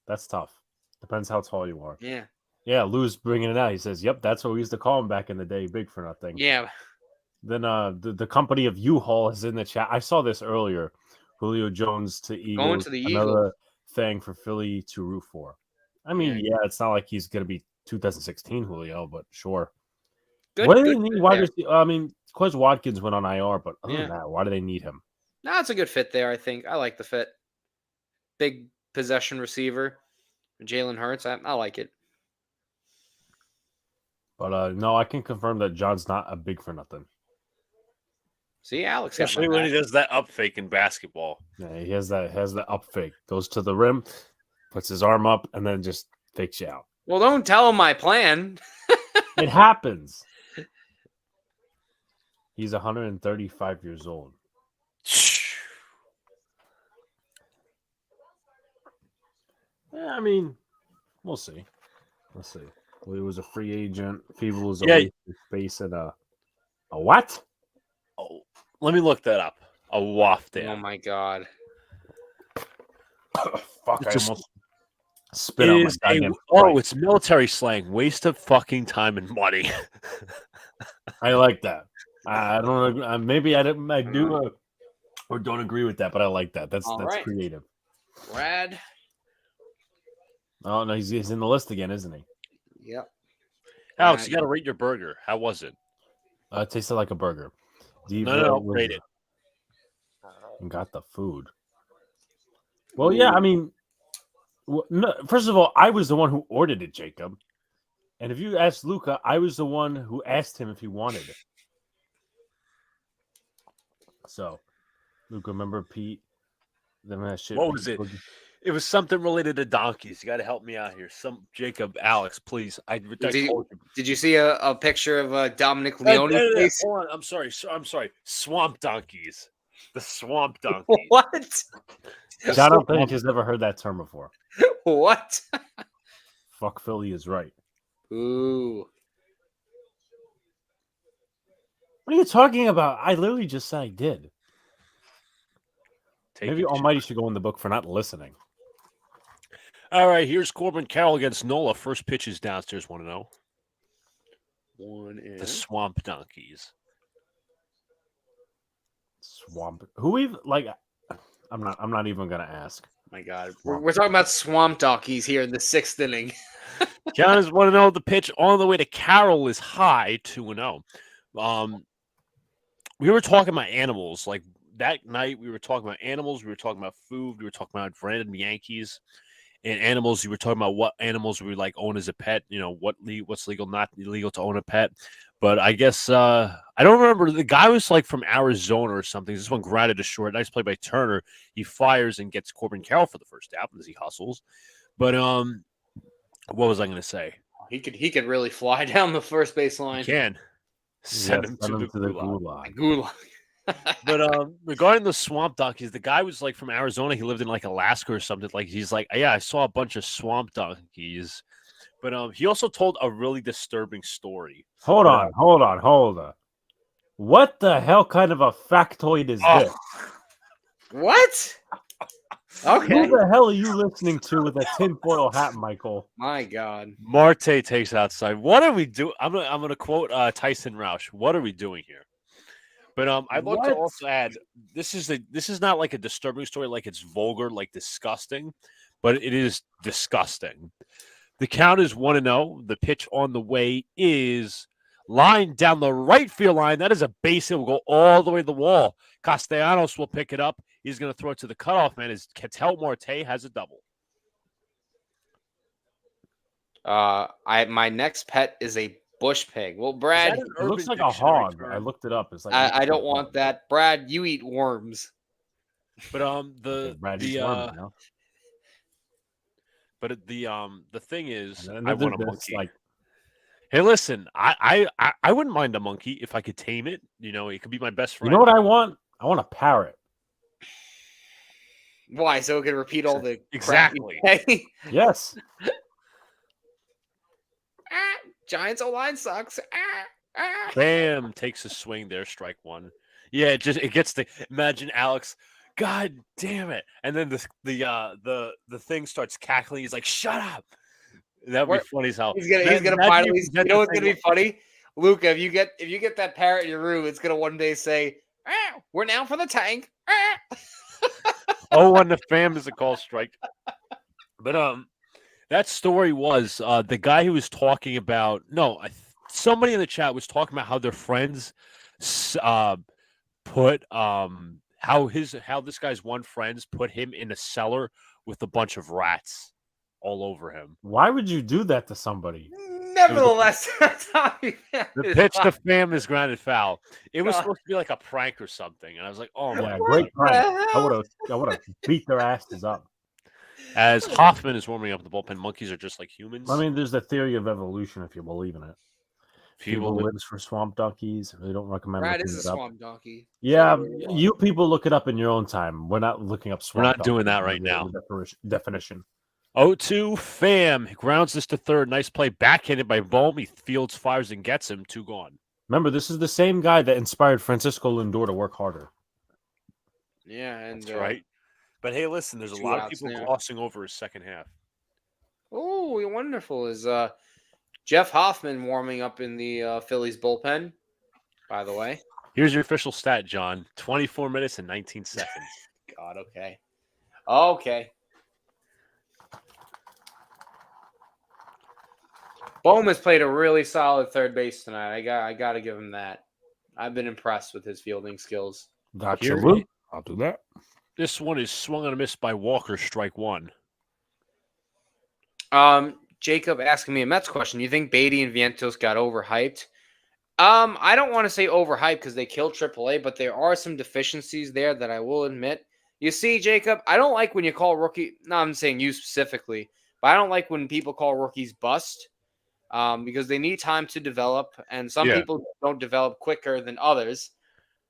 That's tough. Depends how tall you are. Yeah. Yeah, Lou's bringing it out. He says, "Yep, that's what we used to call him back in the day, big for nothing." Yeah. Then the company of U-Haul is in the chat. I saw this earlier. Julio Jones to Eagles. Going to the Another thing for Philly to root for. I mean, yeah, it's not like he's going to be 2016 Julio, but sure. What do they need? I mean, Quez Watkins went on IR, but other than that, why do they need him? No, it's a good fit there, I think. I like the fit. Big possession receiver. Jalen Hurts. I like it. But no, I can confirm that John's not a big for nothing. See, Alex. Especially when he does that up fake in basketball. Yeah, he has the up fake. Goes to the rim, puts his arm up, and then just fakes you out. Well, don't tell him my plan. It happens. He's 135 years old. Yeah, I mean, we'll see. Let's see. Well, he was a free agent. Feeble was a space and a what? Oh, let me look that up. A waft. Oh my god. Fuck! I almost spit out my goddamn. It's military slang. Waste of fucking time and money. I like that. I don't. Maybe I do or don't agree with that, but I like that. That's creative. Brad. Oh no, he's in the list again, isn't he? Yep. Alex, you got to rate your burger. How was it? It tasted like a burger. No, rate it. And got the food. Well, yeah, I mean, no, first of all, I was the one who ordered it, Jacob. And if you asked Luca, I was the one who asked him if he wanted it. So, Luca, remember Pete? What was it? It was something related to donkeys. You got to help me out here. Jacob, Alex, please. Did you see a picture of Dominic Leone? Hold on. I'm sorry. Swamp donkeys. The swamp donkeys. What? I don't think he's never heard that term before. What? Fuck Philly is right. Ooh. What are you talking about? I literally just said I did. Maybe Almighty should go in the book for not listening. All right, here's Corbin Carroll against Nola. First pitch is downstairs. 1-0. The Swamp Donkeys. Swamp. Who even like? I'm not even gonna ask. My God, we're talking about Swamp Donkeys here in the 6th inning. John is 1-0. The pitch on the way to Carroll is high. 2-0. We were talking about animals like. That night, we were talking about animals. We were talking about food. We were talking about random Yankees and animals. You were talking about what animals we like own as a pet. You know what's legal, not illegal to own a pet. But I guess I don't remember. The guy was like from Arizona or something. This one grounded a short. Nice play by Turner. He fires and gets Corbin Carroll for the first out as he hustles. But what was I going to say? He could really fly down the first base line. He can send him to the gulag. But regarding the swamp donkeys, the guy was like from Arizona. He lived in like Alaska or something. Like he's like, yeah, I saw a bunch of swamp donkeys. But he also told a really disturbing story. Hold on. What the hell kind of a factoid is this? What? Okay. Who the hell are you listening to with a tinfoil hat, Michael? My God. Marte takes outside. What are we doing? I'm gonna quote Tyson Roush. What are we doing here? But I'd love to What? also add this is not like a disturbing story, like it's vulgar, like disgusting, but it is disgusting. The count is 1-0. The pitch on the way is line down the right field line. That is a base hit. Will go all the way to the wall. Castellanos will pick it up. He's going to throw it to the cutoff man. As Ketel Marte has a double. My next pet is a bush pig. Well, Brad, It looks like a hog. I looked it up. It's like I don't want that. Brad, you eat worms. But Brad eats worms, you know? But the thing is, And I then want a there's, monkey. Hey, listen, I wouldn't mind a monkey if I could tame it. You know, it could be my best friend. You know what I want? I want a parrot. Why? So it can repeat all the Exactly. crap you say? Yes. Giants O-line sucks. Bam! Takes a swing there, strike one. Yeah, it gets to imagine Alex. God damn it! And then the thing starts cackling. He's like, "Shut up!" That'd be funny as hell. He's gonna finally. You know what's gonna be funny, Luca? If you get that parrot in your room, it's gonna one day say, "We're now for the tank." Oh, when the fam is a call strike. But that story was the guy who was talking about. No, somebody in the chat was talking about how their friends put how this guy's one friends put him in a cellar with a bunch of rats all over him. Why would you do that to somebody? Nevertheless, the pitch to fam is grounded foul. It was supposed to be like a prank or something, and I was like, "Oh my great prank!" I would have beat their asses up. As Hoffman is warming up the bullpen, monkeys are just like humans. I mean, there's the theory of evolution, if you believe in it. People lives for swamp donkeys. They don't recommend. Brad is a swamp donkey. Yeah, you people look it up in your own time. We're not looking up swamp. We're not doing that right now. Definition. 0-2, Fam grounds this to third. Nice play, backhanded by Bohm. He fields, fires, and gets him. 2 gone. Remember, this is the same guy that inspired Francisco Lindor to work harder. Yeah, and that's right. But hey, listen, there's a lot of people glossing over his second half. Oh, wonderful! Is Jeff Hoffman warming up in the Phillies bullpen? By the way, here's your official stat, John: 24 minutes and 19 seconds. God, okay. Bohm has played a really solid third base tonight. I got to give him that. I've been impressed with his fielding skills. Gotcha, Luke. I'll do that. This one is swung on a miss by Walker, strike 1. Jacob asking me a Mets question. Do you think Beatty and Vientos got overhyped? I don't want to say overhyped because they killed AAA, but there are some deficiencies there that I will admit. You see, Jacob, I don't like when you call rookie. No, I'm saying you specifically, but I don't like when people call rookies bust. Because they need time to develop, and some people don't develop quicker than others.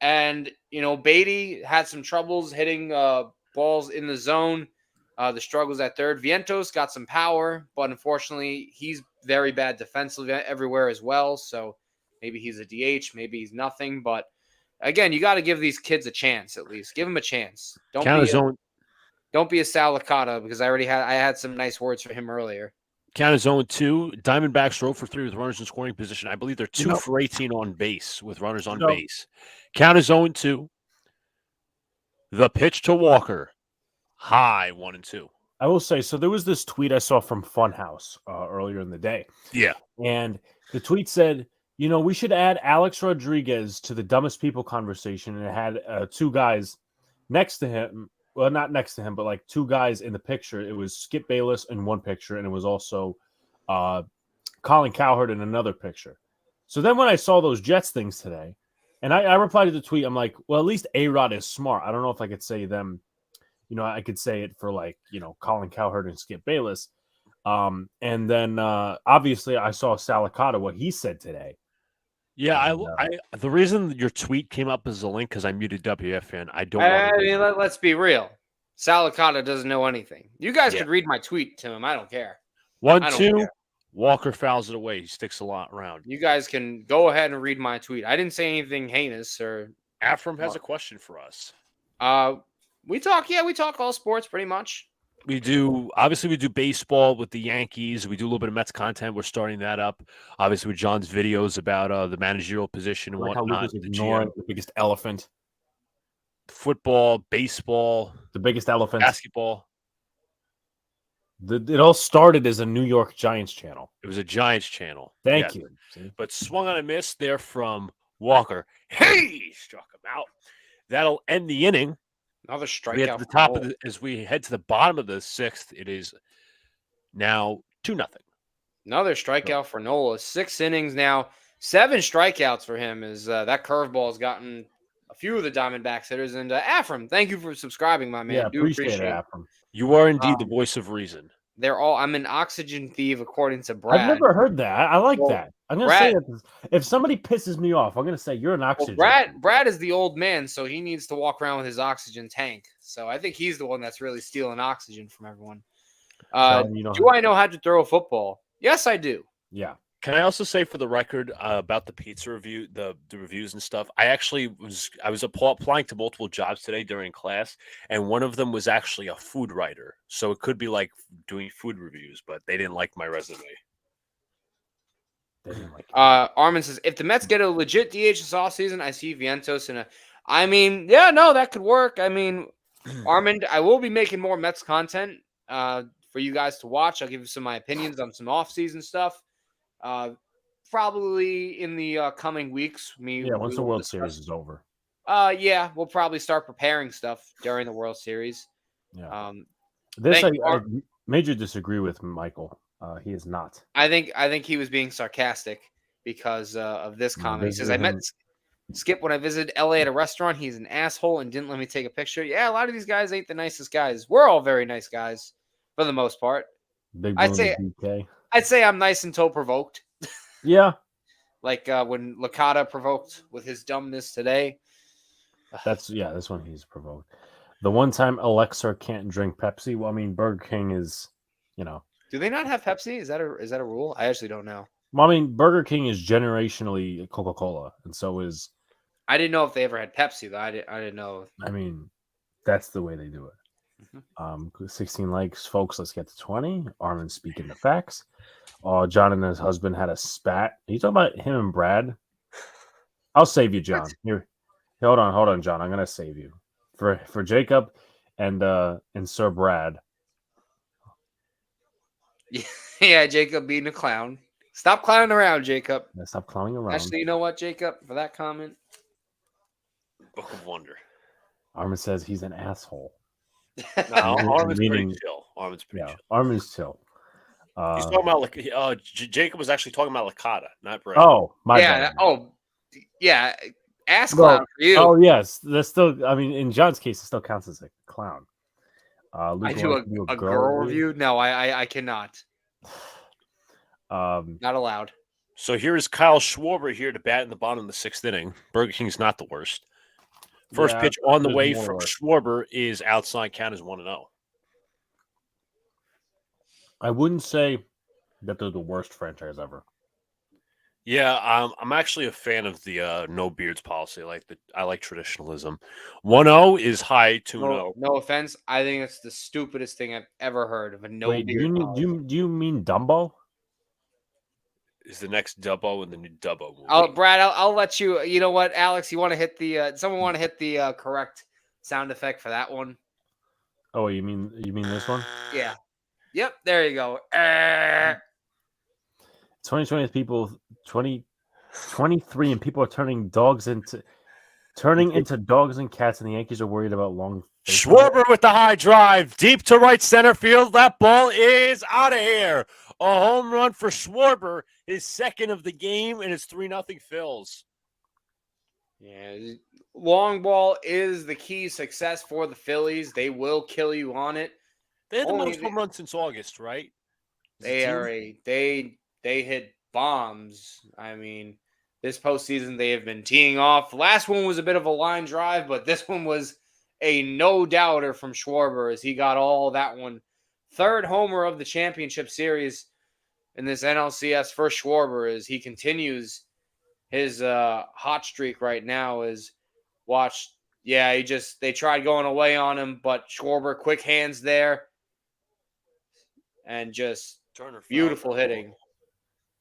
And, Beatty had some troubles hitting balls in the zone, the struggles at third. Vientos got some power, but unfortunately, he's very bad defensively everywhere as well. So maybe he's a DH, maybe he's nothing. But, again, you got to give these kids a chance at least. Give them a chance. Don't be a Sal Licata, because I had some nice words for him earlier. Count is 0-2. Diamondbacks 0-3 with runners in scoring position. I believe they're 2 for 18 on base with runners on base. Count is 0-2. The pitch to Walker. High 1-2. I will say, so there was this tweet I saw from Funhouse earlier in the day. Yeah. And the tweet said, we should add Alex Rodriguez to the dumbest people conversation. And it had 2 guys next to him. Well, not next to him, but like 2 guys in the picture. It was Skip Bayless in one picture, and it was also Colin Cowherd in another picture. So then when I saw those Jets things today, and I replied to the tweet, I'm like, well, at least A-Rod is smart. I don't know if I could say them, I could say it for like, Colin Cowherd and Skip Bayless. And then obviously I saw Salicata, what he said today. Yeah, the reason your tweet came up as a link because I muted WFN. I don't. Let's be real. Salicata doesn't know anything. You guys could read my tweet to him. I don't care. 1-2. Walker fouls it away. He sticks a lot around. You guys can go ahead and read my tweet. I didn't say anything heinous or. Afram has a question for us. We talk all sports pretty much. We do baseball with the Yankees. We do a little bit of Mets content. We're starting that up. Obviously, with John's videos about the managerial position I and like how whatnot. Luca's The ignoring GM, the biggest elephant. football, baseball, The biggest elephant. basketball. It all started as a New York Giants channel. It was a Giants channel. Thank Yes. you. See? But swung on a miss there from Walker. Hey, struck him out. That'll end the inning. Another We at strikeout. the top of as we head to the bottom of the sixth. It is now 2-0. Another strikeout for Nola. 6 innings now. 7 strikeouts for him. Is that curveball has gotten a few of the Diamondbacks hitters. And Afram, thank you for subscribing, my man. Yeah, Do appreciate it, it. Afram. You are indeed the voice of reason. They're all. I'm an oxygen thief, according to Brad. I've never heard that. I like Well, that. I'm gonna Brad- say that if somebody pisses me off, I'm gonna say you're an Well, oxygen. Brad is the old man, so he needs to walk around with his oxygen tank. So I think he's the one that's really stealing oxygen from everyone. John, Do I know how to throw a football? Yes, I do. Yeah. Can I also say for the record about the pizza review, the reviews and stuff? I was applying to multiple jobs today during class, and one of them was actually a food writer. So it could be like doing food reviews, but they didn't like my resume. They didn't like it. Armin says, if the Mets get a legit DH this offseason, I see Vientos in a. I mean, yeah, no, that could work. I mean, Armin, I will be making more Mets content for you guys to watch. I'll give you some of my opinions on some offseason stuff. Probably in the coming weeks. Once the World Series is over. Yeah, we'll probably start preparing stuff during the World Series. Yeah. This thank I you, major disagree with Michael. He is not. I think he was being sarcastic because of this comment. He says, I met Skip when I visited LA at a restaurant. He's an asshole and didn't let me take a picture. Yeah, a lot of these guys ain't the nicest guys. We're all very nice guys for the most part. Big I'd say I'm nice until provoked. Yeah. Like when Licata provoked with his dumbness today. That's when he's provoked. The one time Alexa can't drink Pepsi. Well, I mean, Burger King is, Do they not have Pepsi? Is that a rule? I actually don't know. Well, I mean, Burger King is generationally Coca-Cola, and so is. I didn't know if they ever had Pepsi though. I didn't know. I mean, that's the way they do it. 16 likes, folks. Let's get to 20. Armin speaking the facts. John and his husband had a spat. Are you talking about him and Brad? I'll save you, John. Here, hold on, John. I'm gonna save you for Jacob and Sir Brad. Yeah, Jacob being a clown. Stop clowning around, Jacob. Stop clowning around. Actually, you know what, Jacob? For that comment, Book of Wonder. Armin says he's an asshole. No, Armin's pretty chill. Armin's pretty chill. Armin's chill. He's talking about Jacob was actually talking about Licata, not Brad. Oh, my bad. Yeah. Ass clown for you. Oh, yes. That's still. I mean, in John's case, it still counts as a clown. I do a girl review. No, I cannot. Not allowed. So here is Kyle Schwarber here to bat in the bottom of the sixth inning. Burger King's not the worst. First pitch on the way from Schwarber is outside, count is 1-0. I wouldn't say that they're the worst franchise ever. Yeah, I'm actually a fan of the no beards policy. I like traditionalism. 1-0 is high. 2-0. No offense. I think it's the stupidest thing I've ever heard of a no beard. Do you mean Dumbo? Is the next Dubbo in the new Dubbo movie? Brad, I'll let you. You know what, Alex? You want to hit the? Someone want to hit the correct sound effect for that one? Oh, you mean this one? Yeah. Yep. There you go. 2020 people, 2023, and people are turning dogs into dogs and cats, and the Yankees are worried about long. Schwarber with the high drive, deep to right center field. That ball is out of here. A home run for Schwarber, his second of the game, and it's 3-0 Phils. Yeah, long ball is the key success for the Phillies. They will kill you on it. They had the most home runs since August, right? They hit bombs. I mean, this postseason they have been teeing off. The last one was a bit of a line drive, but this one was a no-doubter from Schwarber as he got all that one. Third homer of the championship series in this NLCS for Schwarber as he continues his hot streak right now. They tried going away on him, but Schwarber, quick hands there, and just Turner beautiful hitting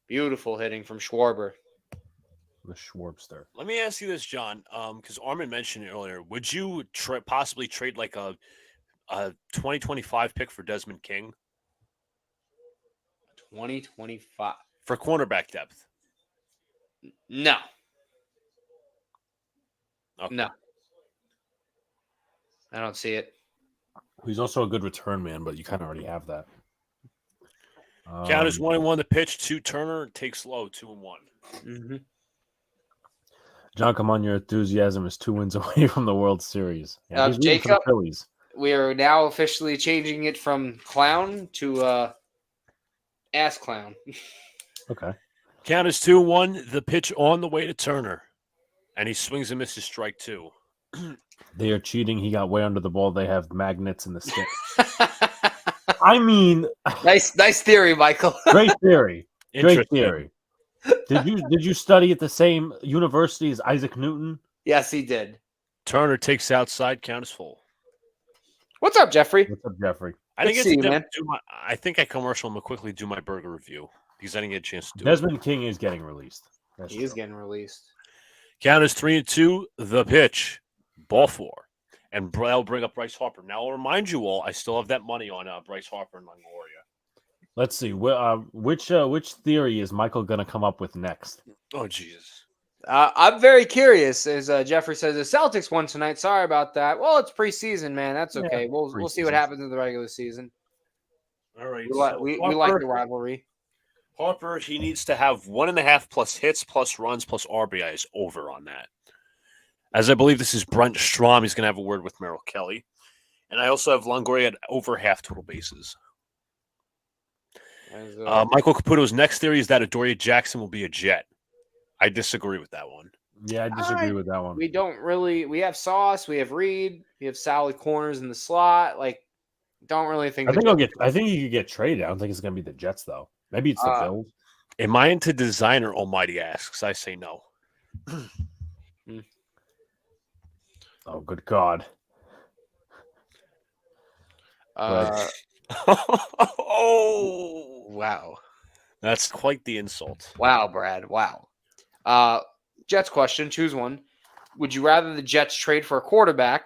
from Schwarber. The Schwarbster. Let me ask you this, John, because Armin mentioned it earlier. Would you possibly trade like a 2025 pick for Desmond King 2025 for cornerback depth? No. Okay. No. I don't see it. He's also a good return man, but you kind of already have that. Count is 1-1. The pitch to Turner takes low 2-1. Mm-hmm. John, come on, your enthusiasm is 2 wins away from the World Series. Yeah, he's rooting for Jacob, the Phillies. We are now officially changing it from clown to ass clown. Okay. Count is 2-1. The pitch on the way to Turner, and he swings and misses strike 2. They are cheating. He got way under the ball. They have magnets in the stick. I mean, nice theory, Michael. Great theory. Great Interesting. theory. Did you study at the same university as Isaac Newton? Yes, he did. Turner takes outside. Count is full. What's up, Jeffrey? What's up, Jeffrey? I see you, man. think I commercial. I'm gonna quickly do my burger review because I didn't get a chance to do Desmond King is getting released. He is getting released. Count is 3-2. The pitch, ball 4, and I'll bring up Bryce Harper. Now I'll remind you all, I still have that money on Bryce Harper and Longoria. Let's see. Which theory is Michael going to come up with next? Oh, Jesus. I'm very curious. As Jeffrey says, the Celtics won tonight. Sorry about that. Well, it's preseason, man. That's okay. Yeah, We'll see what happens in the regular season. All right. We like the rivalry. Harper, he needs to have 1.5 plus hits, plus runs, plus RBIs over on that. As I believe this is Brent Strom, he's going to have a word with Merrill Kelly. And I also have Longoria at over half total bases. Michael Caputo's next theory is that Adoree Jackson will be a Jet. I disagree with that one. Yeah, I disagree with that one. We have Sauce, we have Reed, we have solid corners in the slot. Like, don't really think. I think he could get traded. I don't think it's going to be the Jets though. Maybe it's the Bills. Am I into designer? Almighty asks. I say no. Oh, good God. Oh, wow. That's quite the insult. Wow, Brad. Wow. Jets question. Choose one. Would you rather the Jets trade for a quarterback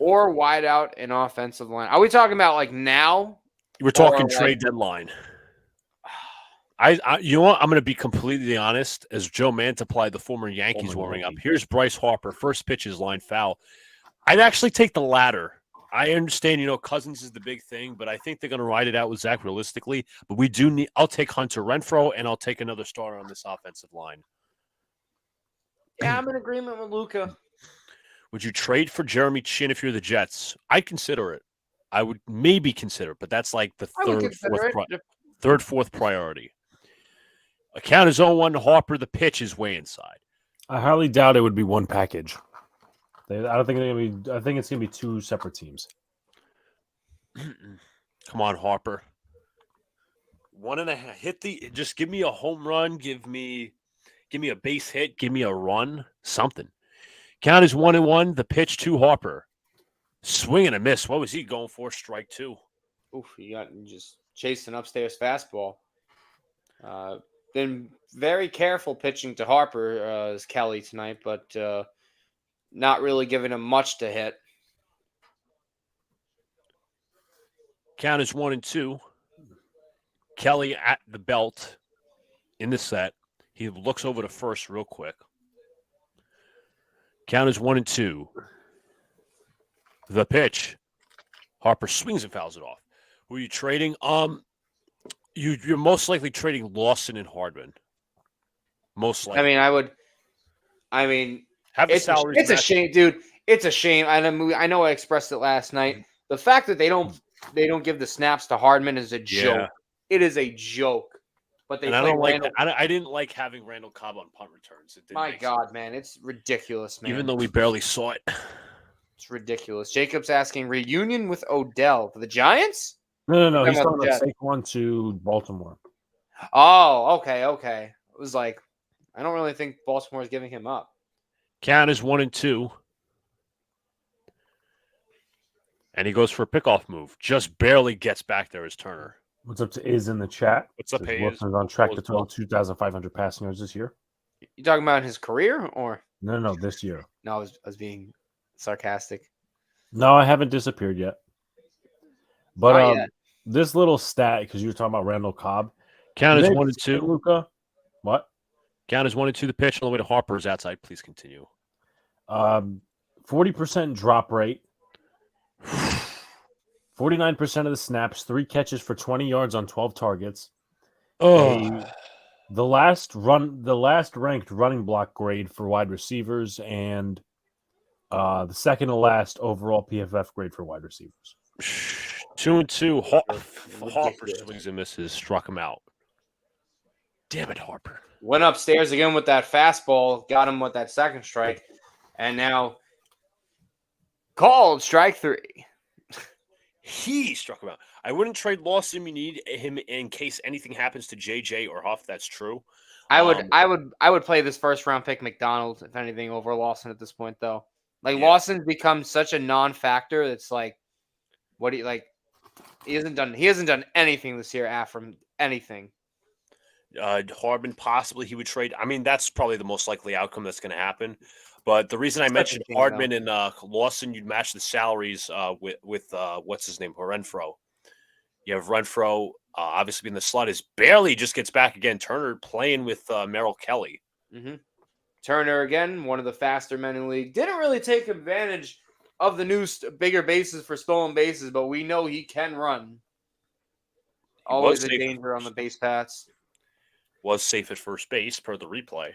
or wide out an offensive line? Are we talking about like now? We're talking trade deadline. You know what? I'm going to be completely honest. As Joe Mantiply, the former Yankees, warming up. Here's Bryce Harper. First pitch is line foul. I'd actually take the latter. I understand, Cousins is the big thing, but I think they're going to ride it out with Zach realistically. But we do need – I'll take Hunter Renfroe, and I'll take another starter on this offensive line. Yeah, I'm in agreement with Luca. Would you trade for Jeremy Chin if you're the Jets? I'd consider it. I would maybe consider it, but that's like the third, fourth priority. Account is 0-1 to Harper. The pitch is way inside. I highly doubt it would be one package. I don't think they're going to be. I think it's going to be two separate teams. Come on, Harper. 1.5. Just give me a home run. Give me a base hit. Give me a run. Something. Count is 1-1. The pitch to Harper. Swing and a miss. What was he going for? Strike 2. Oof, he got just chasing upstairs fastball. Been very careful pitching to Harper as Kelly tonight, but not really giving him much to hit. Count is 1-2. Kelly at the belt in the set. He looks over to first real quick. Count is 1-2. The pitch. Harper swings and fouls it off. Who are you trading? You're most likely trading Lawson and Hardman. Most likely. It's a shame, dude. It's a shame. I know I expressed it last night. The fact that they don't give the snaps to Hardman is a joke. Yeah. It is a joke. But they I didn't like having Randall Cobb on punt returns. My God, man, it's ridiculous, man. Even though we barely saw it. It's ridiculous. Jacob's asking reunion with Odell for the Giants? No. He's talking about Saquon to Baltimore. Oh, okay. It was like, I don't really think Baltimore is giving him up. Count is 1-2. And he goes for a pickoff move. Just barely gets back there as Turner. What's up to Is in the chat? What's up, Says Hayes? Wilson's on track All to is throw well. 2,500 passing yards this year. You talking about his career or No, this year. no? I was being sarcastic. No, I haven't disappeared yet. But Not yet. this little stat, because you were talking about Randall Cobb. Count is Did they 1 and say, 2. Luca. What? Count is 1 and 2. The pitch on the way to Harper's outside. Please continue. 40% drop rate. 49% of the snaps, 3 catches for 20 yards on 12 targets. Oh, The last ranked running block grade for wide receivers, and the second to last overall PFF grade for wide receivers. 2 and 2. Harper Ridiculous. swings and misses. Struck him out. Damn it, Harper. Went upstairs again with that fastball, got him with that second strike, and now called strike 3. He struck him out. I wouldn't trade Lawson. You need him in case anything happens to JJ or Huff. That's true. I would play this first round pick McDonald if anything over Lawson at this point though. Like Yeah. Lawson's become such a non-factor. It's like, what do you like? He hasn't done anything this year. From anything. Harbin, possibly he would trade. I mean, that's probably the most likely outcome that's going to happen. But the reason I mentioned team, Hardman and Lawson, you'd match the salaries with what's his name, Renfro. You have Renfro, obviously being the slot, is barely just gets back again. Turner playing with Merrill Kelly. Mm-hmm. Turner again, one of the faster men in the league. Didn't really take advantage of the new bigger bases for stolen bases, but we know he can run. Always a danger on the base paths. Was safe at first base per the replay.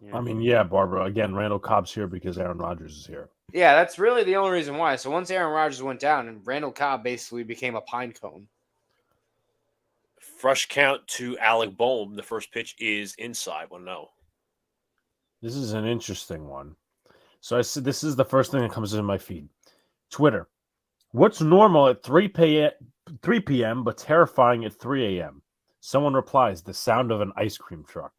Yeah. I mean, yeah, Barbara. Again, Randall Cobb's here because Aaron Rodgers is here. Yeah, that's really the only reason why. So once Aaron Rodgers went down, and Randall Cobb basically became a pine cone. Fresh count to Alec Boehm. The first pitch is inside. 1-0. This is an interesting one. So I said this is the first thing that comes in my feed. Twitter. What's normal at 3 p.m. but terrifying at 3 a.m.? Someone replies, the sound of an ice cream truck.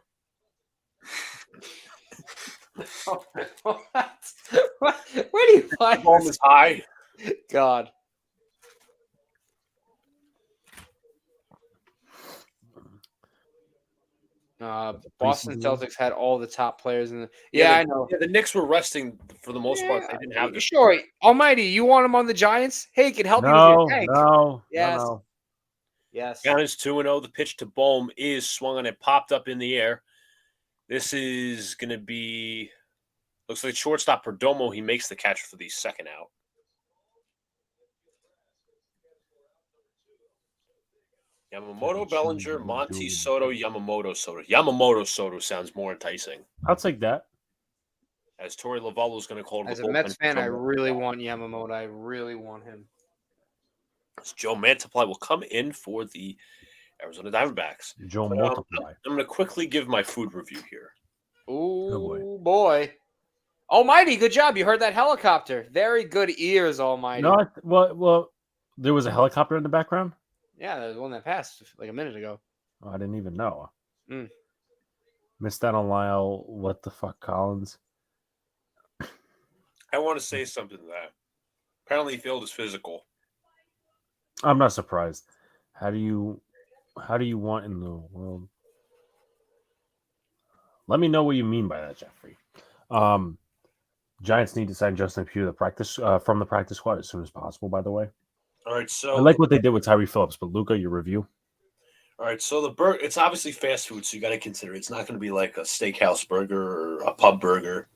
What? Where do you find Boehm is high? God. Boston Celtics had all the top players in the. Yeah, I know. Yeah, the Knicks were resting for the most part. They didn't have the. Sure, Almighty, you want him on the Giants? Hey, he can help you with your tank. Yes. No. Yes. Count is 2-0. The pitch to Boehm is swung and it popped up in the air. This is going to be. Looks like shortstop Perdomo. He makes the catch for the second out. Yamamoto, Bellinger, Monty, Soto, Yamamoto, Soto. Yamamoto, Soto sounds more enticing. I'll take that. As Torey Lovullo is going to call it. As a Mets fan, I really want Yamamoto. I really want him. As Joe Mantiply will come in for the Arizona Diamondbacks. Joe Multiply. I'm going to quickly give my food review here. Oh, boy. Almighty, good job. You heard that helicopter. Very good ears, Almighty. No, well, there was a helicopter in the background? Yeah, there's one that passed like a minute ago. Oh, I didn't even know. Mm. Missed out on Lyle. What the fuck, Collins? I want to say something to that. Apparently, field is physical. I'm not surprised. How do you want in the world? Let me know what you mean by that, Jeffrey. Giants need to sign Justin Pugh from the practice squad as soon as possible, by the way. All right, so I like what they did with Tyree Phillips, but Luca, your review. All right, so the burger, it's obviously fast food, so you got to consider it's not going to be like a steakhouse burger or a pub burger.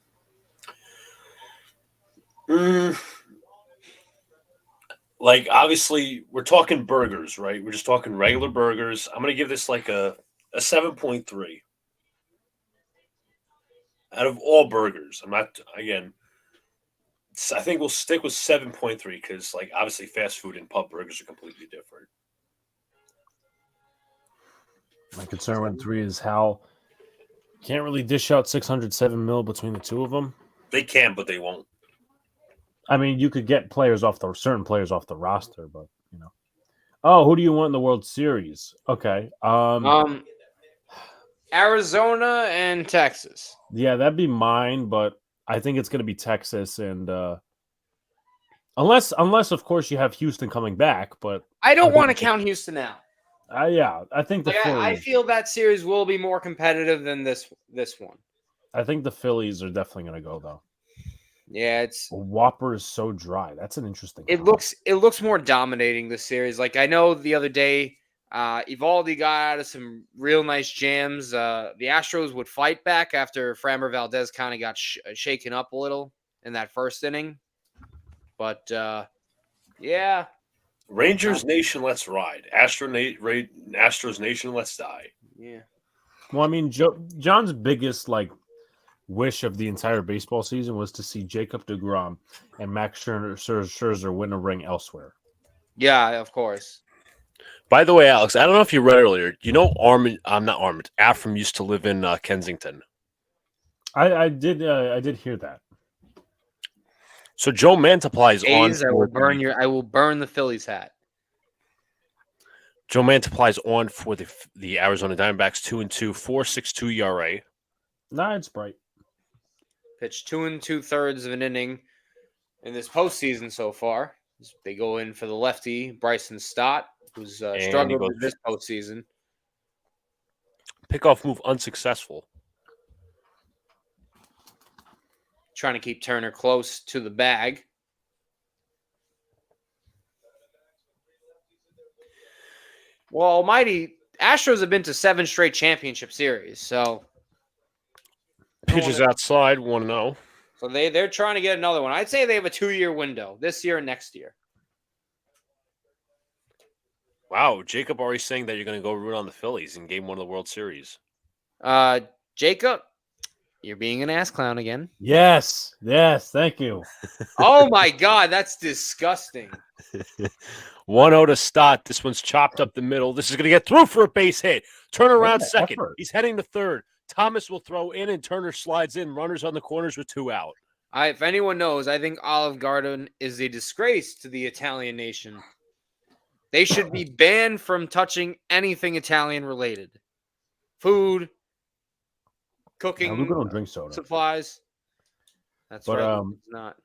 Like, obviously, we're talking burgers, right? We're just talking regular burgers. I'm going to give this like a 7.3 out of all burgers. I'm not, again, I think we'll stick with 7.3 because, like, obviously fast food and pub burgers are completely different. My concern with 3 is how can't really dish out $607 million between the two of them. They can, but they won't. I mean, you could get certain players off the roster, but you know. Oh, who do you want in the World Series? Okay. Arizona and Texas. Yeah, that'd be mine, but I think it's going to be Texas, and unless of course you have Houston coming back, but I don't want to count Houston out. Yeah, I think the Like, Phillies. I feel that series will be more competitive than this one. I think the Phillies are definitely going to go though. Yeah, Whopper is so dry. That's an interesting. it looks more dominating this series. Like I know the other day, Evaldi got out of some real nice jams. The Astros would fight back after Framber Valdez kind of got shaken up a little in that first inning. But yeah, Rangers Nation, let's ride. Astros Nation, let's die. yeah. Well, I mean, John's biggest wish of the entire baseball season was to see Jacob deGrom and Max Scherzer win a ring elsewhere. Yeah, of course. By the way, Alex, I don't know if you read earlier. You know, Afram used to live in Kensington. I did hear that. So Joe Mantiply A's, I will burn the Phillies hat. Joe Mantiply is on for the Arizona Diamondbacks, 2-2, 4.62 ERA. Nah, it's bright. Pitched 2 2/3 of an inning in this postseason so far. They go in for the lefty Bryson Stott, who's struggled with this postseason. Pickoff move unsuccessful. Trying to keep Turner close to the bag. Well, almighty, Astros have been to 7 straight championship series, so pitches outside, 1-0. So they're trying to get another one. I'd say they have a 2-year window, this year and next year. Wow, Jacob already saying that you're going to go root on the Phillies in Game 1 of the World Series. Jacob, you're being an ass clown again. Yes, thank you. Oh my God, that's disgusting. 1-0 to Stott. This one's chopped up the middle. This is going to get through for a base hit. Turn around second. Effort. He's heading to third. Thomas will throw in, and Turner slides in. Runners on the corners with 2 out. If anyone knows, I think Olive Garden is a disgrace to the Italian nation. They should be banned from touching anything Italian related. Food, cooking, we don't drink soda. Supplies. That's right. It's not.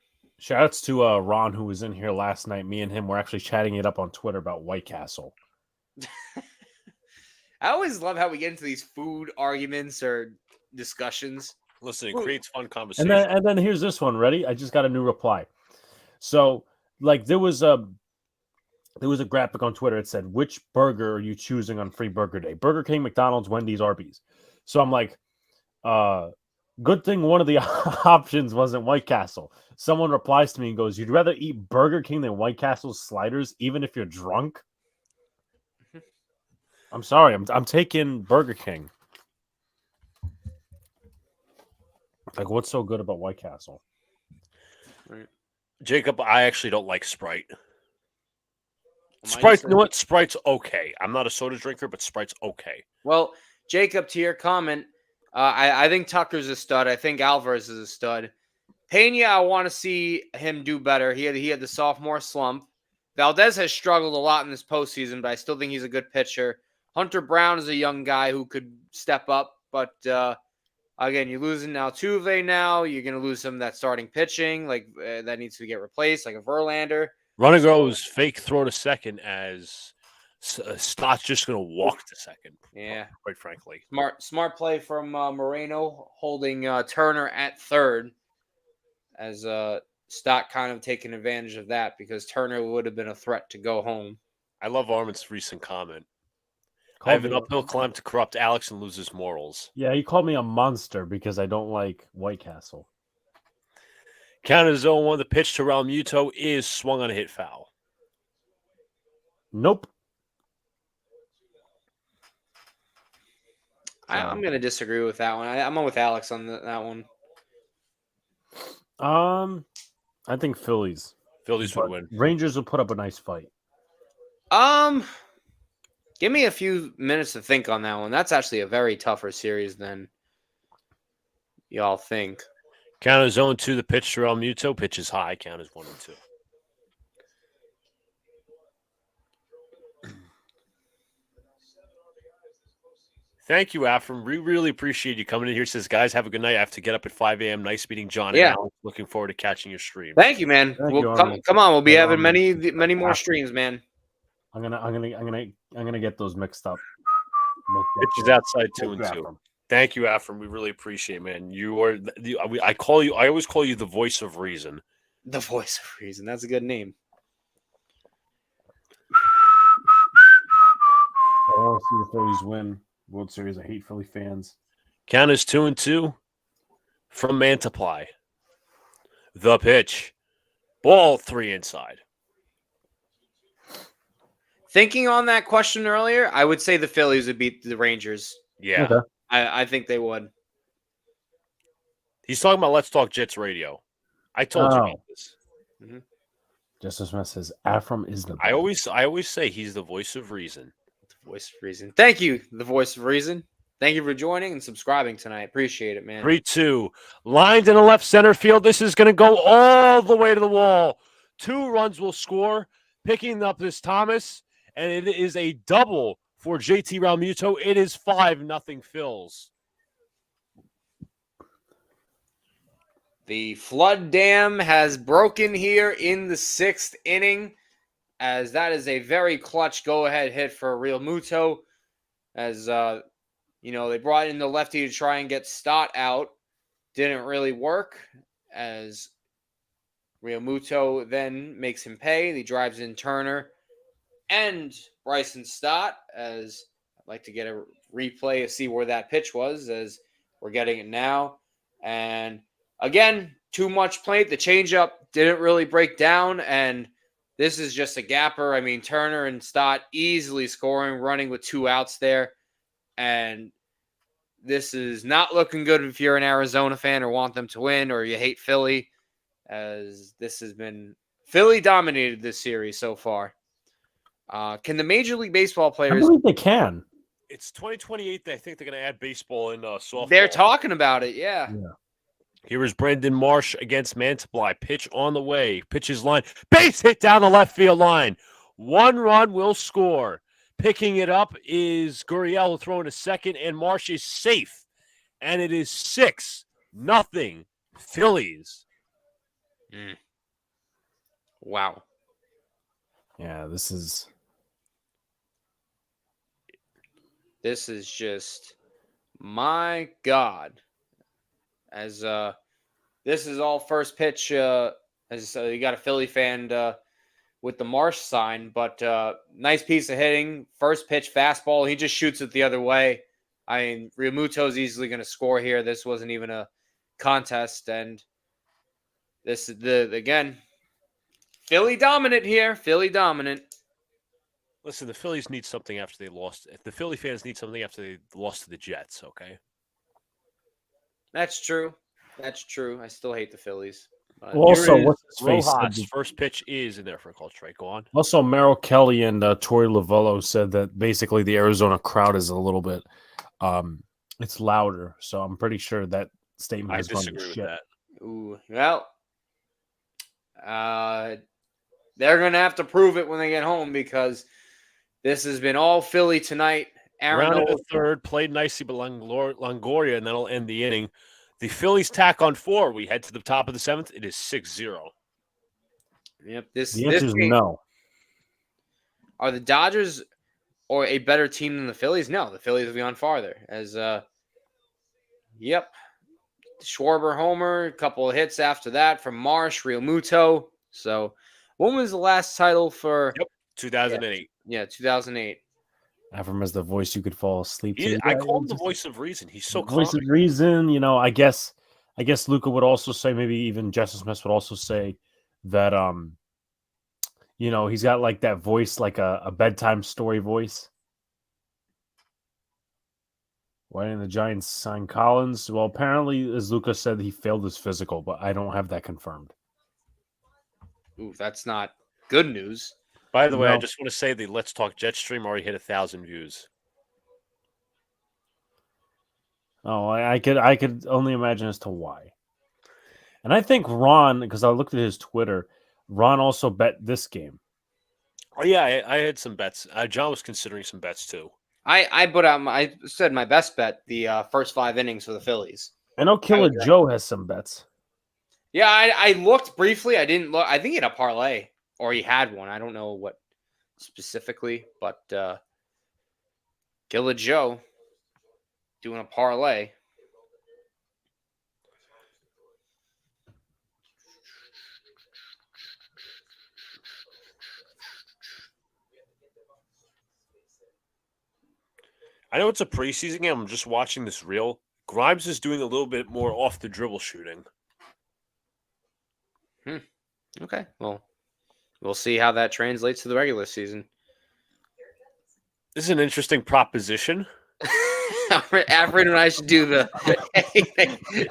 Shout outs to Ron, who was in here last night. Me and him were actually chatting it up on Twitter about White Castle. I always love how we get into these food arguments or discussions. Listen, it creates fun conversation. And then here's this one. Ready? I just got a new reply. So, there was a graphic on Twitter. It said, "Which burger are you choosing on Free Burger Day? Burger King, McDonald's, Wendy's, Arby's." So I'm like, good thing one of the options wasn't White Castle. Someone replies to me and goes, "You'd rather eat Burger King than White Castle's sliders, even if you're drunk?" I'm sorry. I'm taking Burger King. What's so good about White Castle? Right. Jacob, I actually don't like Sprite. Sprite, you know what? Sprite's okay. I'm not a soda drinker, but Sprite's okay. Well, Jacob, to your comment, I think Tucker's a stud. I think Alvarez is a stud. Pena, I want to see him do better. He had the sophomore slump. Valdez has struggled a lot in this postseason, but I still think he's a good pitcher. Hunter Brown is a young guy who could step up, but again, you're losing Altuve now. You're going to lose some of that starting pitching, that needs to get replaced, like a Verlander. Running goes fake throw to second as Stott's just going to walk to second. Yeah, quite frankly, smart play from Moreno holding Turner at third, as Stott kind of taking advantage of that because Turner would have been a threat to go home. I love Armin's recent comment. I have an uphill climb to corrupt Alex and lose his morals. Yeah, he called me a monster because I don't like White Castle. Count as 0-1. The pitch to Raul Muto is swung on a hit foul. Nope. I'm going to disagree with that one. I'm with Alex on that one. I think Phillies. Phillies would win. Rangers will put up a nice fight. Give me a few minutes to think on that one. That's actually a very tougher series than y'all think. Count is 0-2. The pitch to Raul Muto. Pitch is high. Count is 1-2. Thank you, Afram. We really appreciate you coming in here. Says, guys, have a good night. I have to get up at 5 a.m. Nice meeting John and Alex. Looking forward to catching your stream. Thank you, man. Come on. We'll be having many more streams, man. I'm gonna get those mixed up. Pitch is outside 2-2. Thank you, Afram. We really appreciate it, man. You are I call you. I always call you the voice of reason. The voice of reason. That's a good name. I want to see the Phillies win World Series. I hate Philly fans. Count is 2-2 from Mantiply. The pitch. Ball 3 inside. Thinking on that question earlier, I would say the Phillies would beat the Rangers. Yeah. Okay. I think they would. He's talking about Let's Talk Jets radio. I told you about this. Mm-hmm. Justice Smith says Afram is the I always say he's the voice of reason. The voice of reason. Thank you, the voice of reason. Thank you for joining and subscribing tonight. Appreciate it, man. 3-2. Lines in the left center field. This is going to go all the way to the wall. 2 runs will score. Picking up this Thomas. And it is a double for JT Realmuto. It is 5-0 Phils. The flood dam has broken here in the 6th inning, as that is a very clutch go-ahead hit for Realmuto. As they brought in the lefty to try and get Stott out. Didn't really work, as Realmuto then makes him pay. He drives in Turner and Bryson Stott, as I'd like to get a replay to see where that pitch was, as we're getting it now. And again, too much plate. The changeup didn't really break down, and this is just a gapper. I mean, Turner and Stott easily scoring, running with 2 outs there. And this is not looking good if you're an Arizona fan or want them to win, or you hate Philly, as this has been Philly dominated this series so far. Can the Major League Baseball players? I believe they can. It's 2028. I think they're going to add baseball in softball. They're talking about it, yeah. Here is Brandon Marsh against Mantiply. Pitch on the way. Pitches line. Base hit down the left field line. 1 run will score. Picking it up is Gurriel throwing a second, and Marsh is safe. And it is 6-0 Phillies. Wow. Yeah, this is just, my God. As this is all first pitch, as you got a Philly fan with the Marsh sign, but nice piece of hitting. First pitch fastball. He just shoots it the other way. I mean, Realmuto's easily going to score here. This wasn't even a contest, and this is again, Philly dominant here. Philly dominant. Listen, the Phillies need something after they lost. The Philly fans need something after they lost to the Jets, okay? That's true. That's true. I still hate the Phillies. also what's his face? Rojas' first pitch is in there for a call strike. Go on. Also, Merrill Kelly and Tori Lavello said that basically the Arizona crowd is a little bit, it's louder. So I'm pretty sure that statement I is going disagree to with shit. that. Ooh, well, they're going to have to prove it when they get home, because this has been all Philly tonight. Aaron Rounded Nola, to third, played nicely by Longoria, and that'll end the inning. The Phillies tack on 4. We head to the top of the 7th. It is 6-0. Yep. The This answer is game, no. are the Dodgers or a better team than the Phillies? No, the Phillies have gone farther. As Schwarber homer, a couple of hits after that from Marsh, Realmuto. So, when was the last title for? 2008. Yeah, 2008. Afram is the voice you could fall asleep to. I call him the voice of reason. He's so voice calm. of reason. I guess Luca would also say, maybe even Justice Smith would also say that he's got like that voice, like a bedtime story voice. Why didn't the Giants sign Collins? Well, apparently, as Luca said, he failed his physical, but I don't have that confirmed. Ooh, that's not good news. By the way, I No. just want to say the Let's Talk Jet stream already hit 1,000 views. Oh, I could only imagine as to why. And I think Ron, because I looked at his Twitter, Ron also bet this game. Oh yeah, I had some bets. John was considering some bets too. I said my best bet, the first 5 innings for the Phillies. I know Killer Joe has some bets. Yeah, I looked briefly. I didn't look. I think he had a parlay, or he had one. I don't know what specifically, but Killer Joe doing a parlay. I know it's a preseason game. I'm just watching this reel. Grimes is doing a little bit more off the dribble shooting. Okay, well, we'll see how that translates to the regular season. This is an interesting proposition. Afrin and I should do the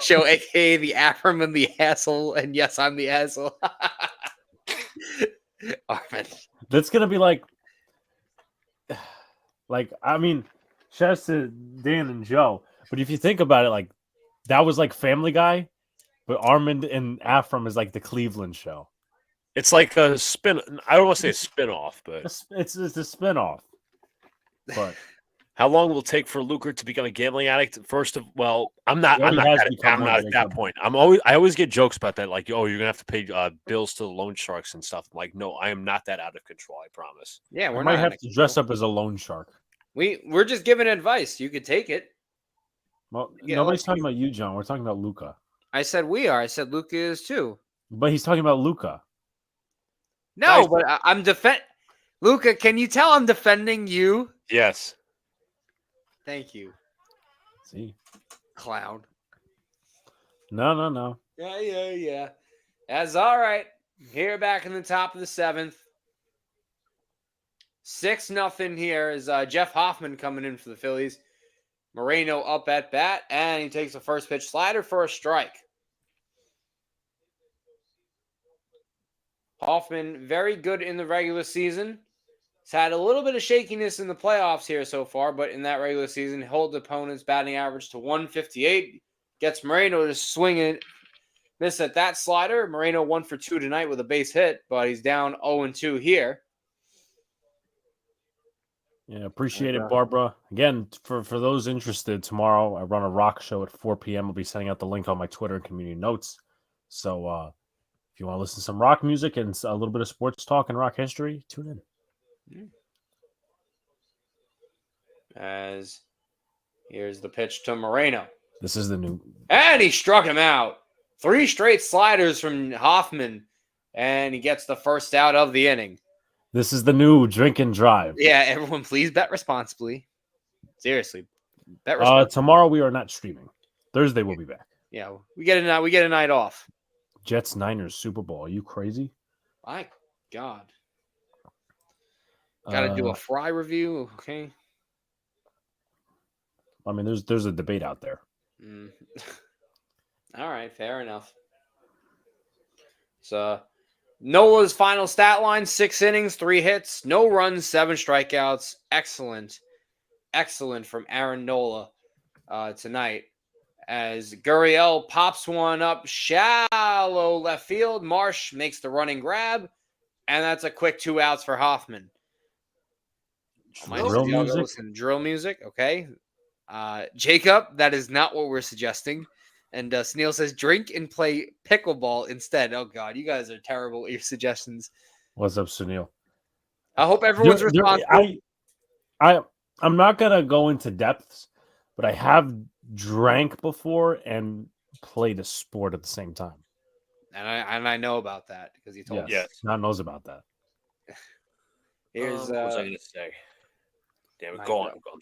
show, aka the Afrin and the asshole, and yes, I'm the asshole. Armin. That's gonna be like I mean, shouts to Dan and Joe. But if you think about it, like that was like Family Guy, but Armand and Afram is like the Cleveland show. It's like a spin. I don't want to say a spin-off, but It's a spinoff. But how long will it take for Luca to become a gambling addict? I'm not. He I'm not, has at, become I'm one not of at the that point. I always get jokes about that, like, oh, you're gonna have to pay bills to the loan sharks and stuff. I'm like, no, I am not that out of control. I promise. Yeah, I we're might not have to dress up as a loan shark. We're just giving advice. You could take it. Well, Yeah, nobody's talking about you, John. We're talking about Luca. I said we are. I said Luca is too. But he's talking about Luca. No, Nice. but I'm Luca, can you tell I'm defending you? Yes. Thank you, See? clown. No. Yeah. That's all right. Here back in the top of the 7th. 6-0 here is Jeff Hoffman coming in for the Phillies. Moreno up at bat, and he takes a first pitch slider for a strike. Hoffman, very good in the regular season. He's had a little bit of shakiness in the playoffs here so far, but in that regular season, holds opponents' batting average to 158. Gets Moreno to swing it. Miss at that slider. Moreno 1 for 2 tonight with a base hit, but he's down 0-2 here. Yeah, appreciate it, Barbara. Again, for those interested, tomorrow I run a rock show at 4 p.m. I'll be sending out the link on my Twitter and community notes. So if you want to listen to some rock music and a little bit of sports talk and rock history, tune in. As here's the pitch to Moreno. This is the new. And he struck him out. 3 straight sliders from Hoffman, and he gets the first out of the inning. This is the new drink and drive. Yeah, everyone, please bet responsibly. Seriously, bet responsibly. Tomorrow we are not streaming. Thursday we'll be back. Yeah, we get a night off. Jets Niners Super Bowl. Are you crazy? My God. Got to do a Fry review, okay? I mean, there's a debate out there. All right, fair enough. So, Nola's final stat line: 6 innings, 3 hits, no runs, 7 strikeouts. Excellent from Aaron Nola tonight. As Gurriel pops one up shallow left field, Marsh makes the running grab, and that's a quick 2 outs for Hoffman. Drill music, okay. Jacob, that is not what we're suggesting. And Sneal says, drink and play pickleball instead. Oh, God, you guys are terrible with your suggestions. What's up, Sunil? I hope everyone's responsible. I'm not going to go into depths, but I have drank before and played a sport at the same time. And I know about that because you told me. Yes, Not knows about that. Here's what was I going to say? Damn it, go on. I'm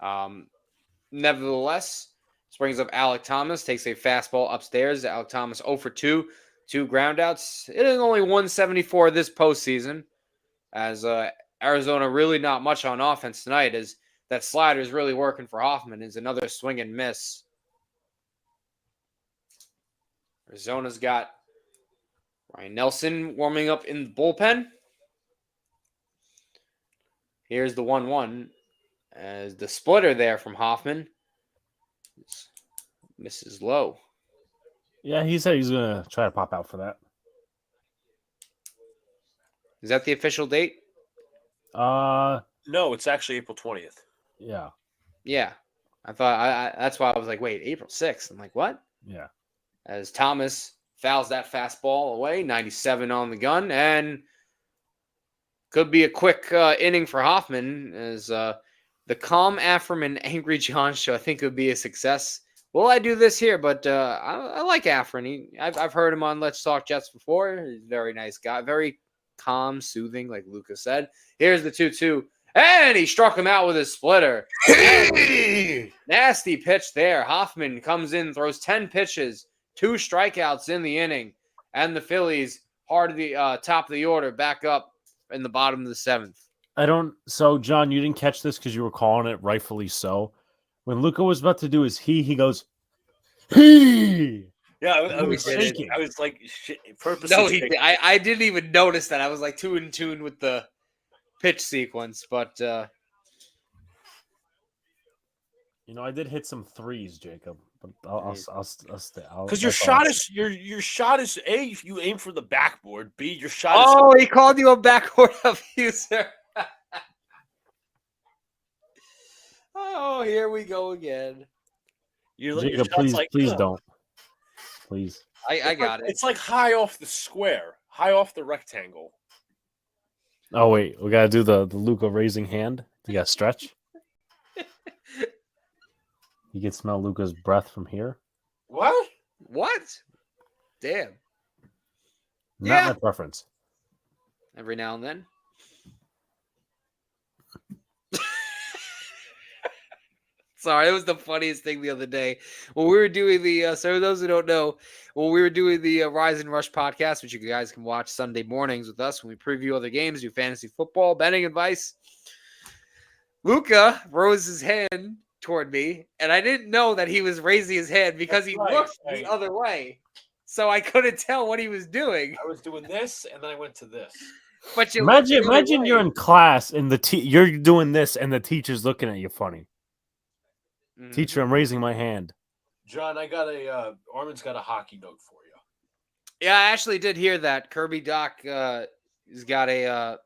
sorry. Nevertheless, brings up Alec Thomas, takes a fastball upstairs. Alec Thomas 0 for 2, 2 groundouts. It is only 174 this postseason, as Arizona really not much on offense tonight, as that slider is really working for Hoffman. Is another swing and miss. Arizona's got Ryan Nelson warming up in the bullpen. Here's the 1-1 as the splitter there from Hoffman misses low. Yeah, he said he's going to try to pop out for that. Is that the official date? No, it's actually April 20th. Yeah. Yeah. I thought that's why I was like, wait, April 6th. I'm like, what? Yeah. As Thomas fouls that fastball away, 97 on the gun, and Could be a quick inning for Hoffman as the calm Afram and Angry John show. I think it would be a success. Well, I do this here, but I like Afrin. I've heard him on Let's Talk Jets before. He's a very nice guy, very calm, soothing, like Luca said. Here's the 2-2, and he struck him out with his splitter. Nasty pitch there. Hoffman comes in, throws 10 pitches, 2 strikeouts in the inning, and the Phillies hard to the top of the order, back up in the bottom of the 7th. So, John, you didn't catch this because you were calling it, rightfully so. When Luca was about to do his he goes, he. Yeah, I was like, shit, purposely. No, I didn't even notice that. I was like too in tune with the pitch sequence, but I did hit some threes, Jacob. But I'll stay. Because your shot is A, if you aim for the backboard. B, your shot is. Oh, he called you a backboard abuser. Oh, here we go again. Jacob, please don't. Please. I got it. It's like high off the square, high off the rectangle. Oh wait, we gotta do the Luca raising hand. You gotta stretch. You can smell Luca's breath from here. What? Damn. Not my preference. Every now and then. Sorry, it was the funniest thing the other day. When we were doing the, so for those who don't know, when we were doing the Rise and Rush podcast, which you guys can watch Sunday mornings with us when we preview other games, do fantasy football, betting advice, Luca rose his hand toward me, and I didn't know that he was raising his hand because looked the other way. So I couldn't tell what he was doing. I was doing this, and then I went to this. But imagine you're in class and you're doing this, and the teacher's looking at you funny. Mm-hmm. Teacher, I'm raising my hand. John, I got Armin's got a hockey note for you. Yeah, I actually did hear that. Kirby Doc has got a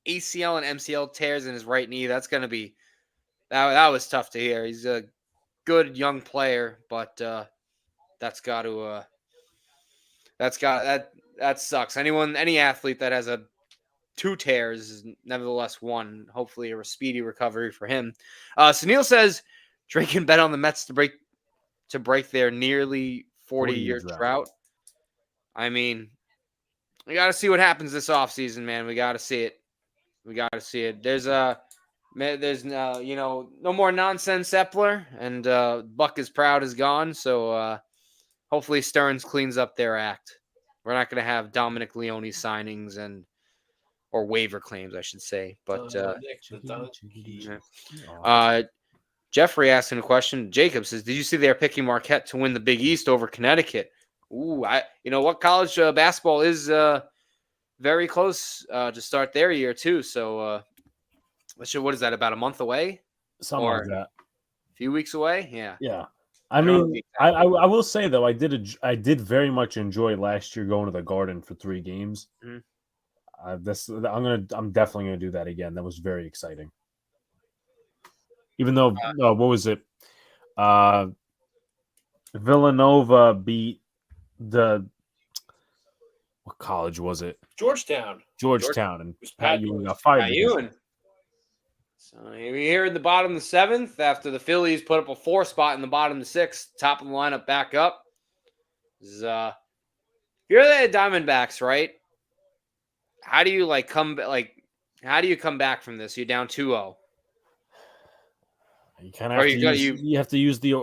ACL and MCL tears in his right knee. That's going to be that was tough to hear. He's a good young player, but that sucks. Any athlete that has 2 tears is nevertheless one. Hopefully a speedy recovery for him. Sunil says Drake can bet on the Mets to break their nearly 40-year drought. I mean, we got to see what happens this offseason, man. We got to see it. There's no more nonsense Epler, and Buck is proud is gone. So hopefully Stearns cleans up their act. We're not going to have Dominic Leone signings or waiver claims, I should say. But Jeffrey asking a question. Jacob says, "Did you see they're picking Marquette to win the Big East over Connecticut?" Ooh, college basketball is very close to start their year too. So, what is that? About a month away? Something like that. A few weeks away? Yeah. Yeah. I mean, I will say though, I did very much enjoy last year going to the Garden for 3 games. Mm-hmm. I'm definitely gonna do that again. That was very exciting. Even though, what was it? Villanova beat what college was it? Georgetown, and Pat Ewing got fired. So we're here at the bottom of the 7th after the Phillies put up a 4 spot in the bottom of the 6th. Top of the lineup back up. You're the Diamondbacks, right? How do you come back from this? You're down 2-0. You kind of have to use the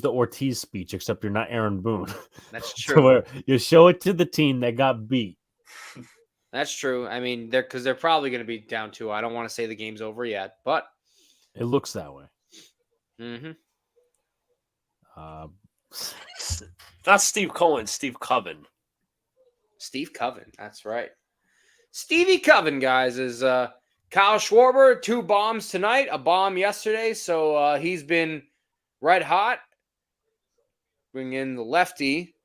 Ortiz speech, except you're not Aaron Boone. That's true. So you show it to the team that got beat. That's true. I mean, they're probably going to be down 2. I don't want to say the game's over yet, but it looks that way. Mm-hmm. Not Steve Cohen, Steve Coven. Steve Coven, that's right. Stevie Coven, guys, is Kyle Schwarber, 2 bombs tonight, a bomb yesterday, so he's been red hot. Bring in the lefty.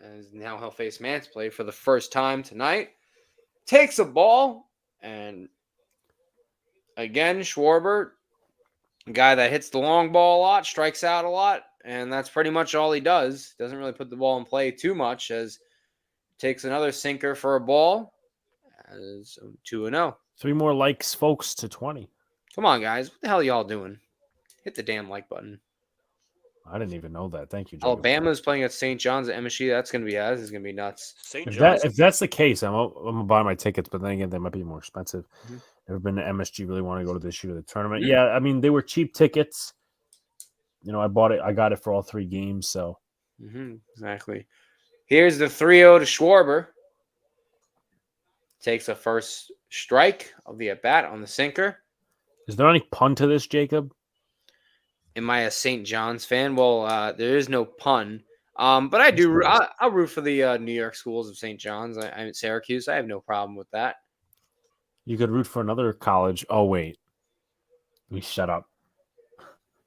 As now he'll face Mansplay for the first time tonight. Takes a ball, and again, Schwarber, a guy that hits the long ball a lot, strikes out a lot, and that's pretty much all he does. Doesn't really put the ball in play too much, as takes another sinker for a ball. As 2-0. 3 more likes, folks, to 20. Come on, guys. What the hell are y'all doing? Hit the damn like button. I didn't even know that. Thank you, Jacob. Alabama's playing at St. John's at MSG. This is gonna be nuts. St. If John's. that's the case, I'm gonna buy my tickets, but then again, they might be more expensive. Mhm. Never been to MSG. Really want to go to this year of the tournament. Mhm. Yeah, I mean they were cheap tickets. I bought it. I got it for all 3 games. So Exactly. Here's the 3-0 to Schwarber. Takes a first strike of the at bat on the sinker. is there any pun to this, Jacob? Am I a St. John's fan? Well, there is no pun. But I do. I'll root for the New York schools of St. John's. I'm at Syracuse. I have no problem with that. You could root for another college. Oh wait, we shut up.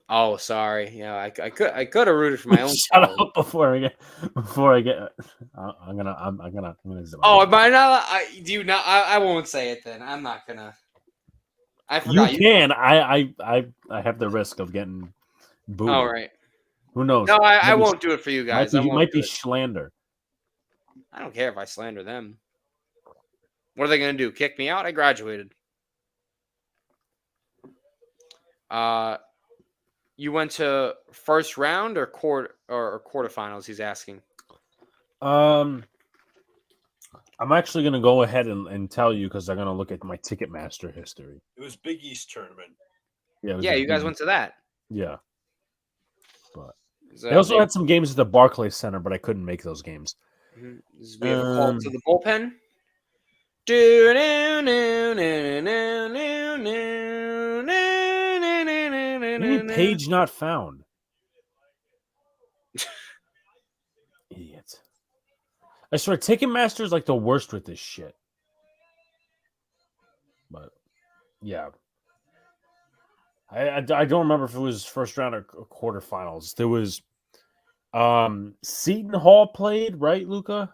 Oh, sorry. Yeah, I could have rooted for my own. Shut college. up before I get. I'm gonna. Oh, am I not? I won't say it then. I'm not gonna. I forgot. You can. I have the risk of getting booed. All right. Who knows? No, I won't do it for you guys. Might be slander. I don't care if I slander them. What are they going to do? Kick me out? I graduated. You went to first round or quarterfinals? He's asking. I'm actually gonna go ahead and tell you because I'm gonna look at my Ticketmaster history. It was Big East tournament. Yeah, You guys went to that. Yeah, but they also had some games at the Barclays Center, but I couldn't make those games. We have a call to the bullpen. Page not found. Idiot. I swear, Ticketmaster is like the worst with this shit. But yeah, I don't remember if it was first round or quarterfinals. There was Seton Hall played, right, Luca?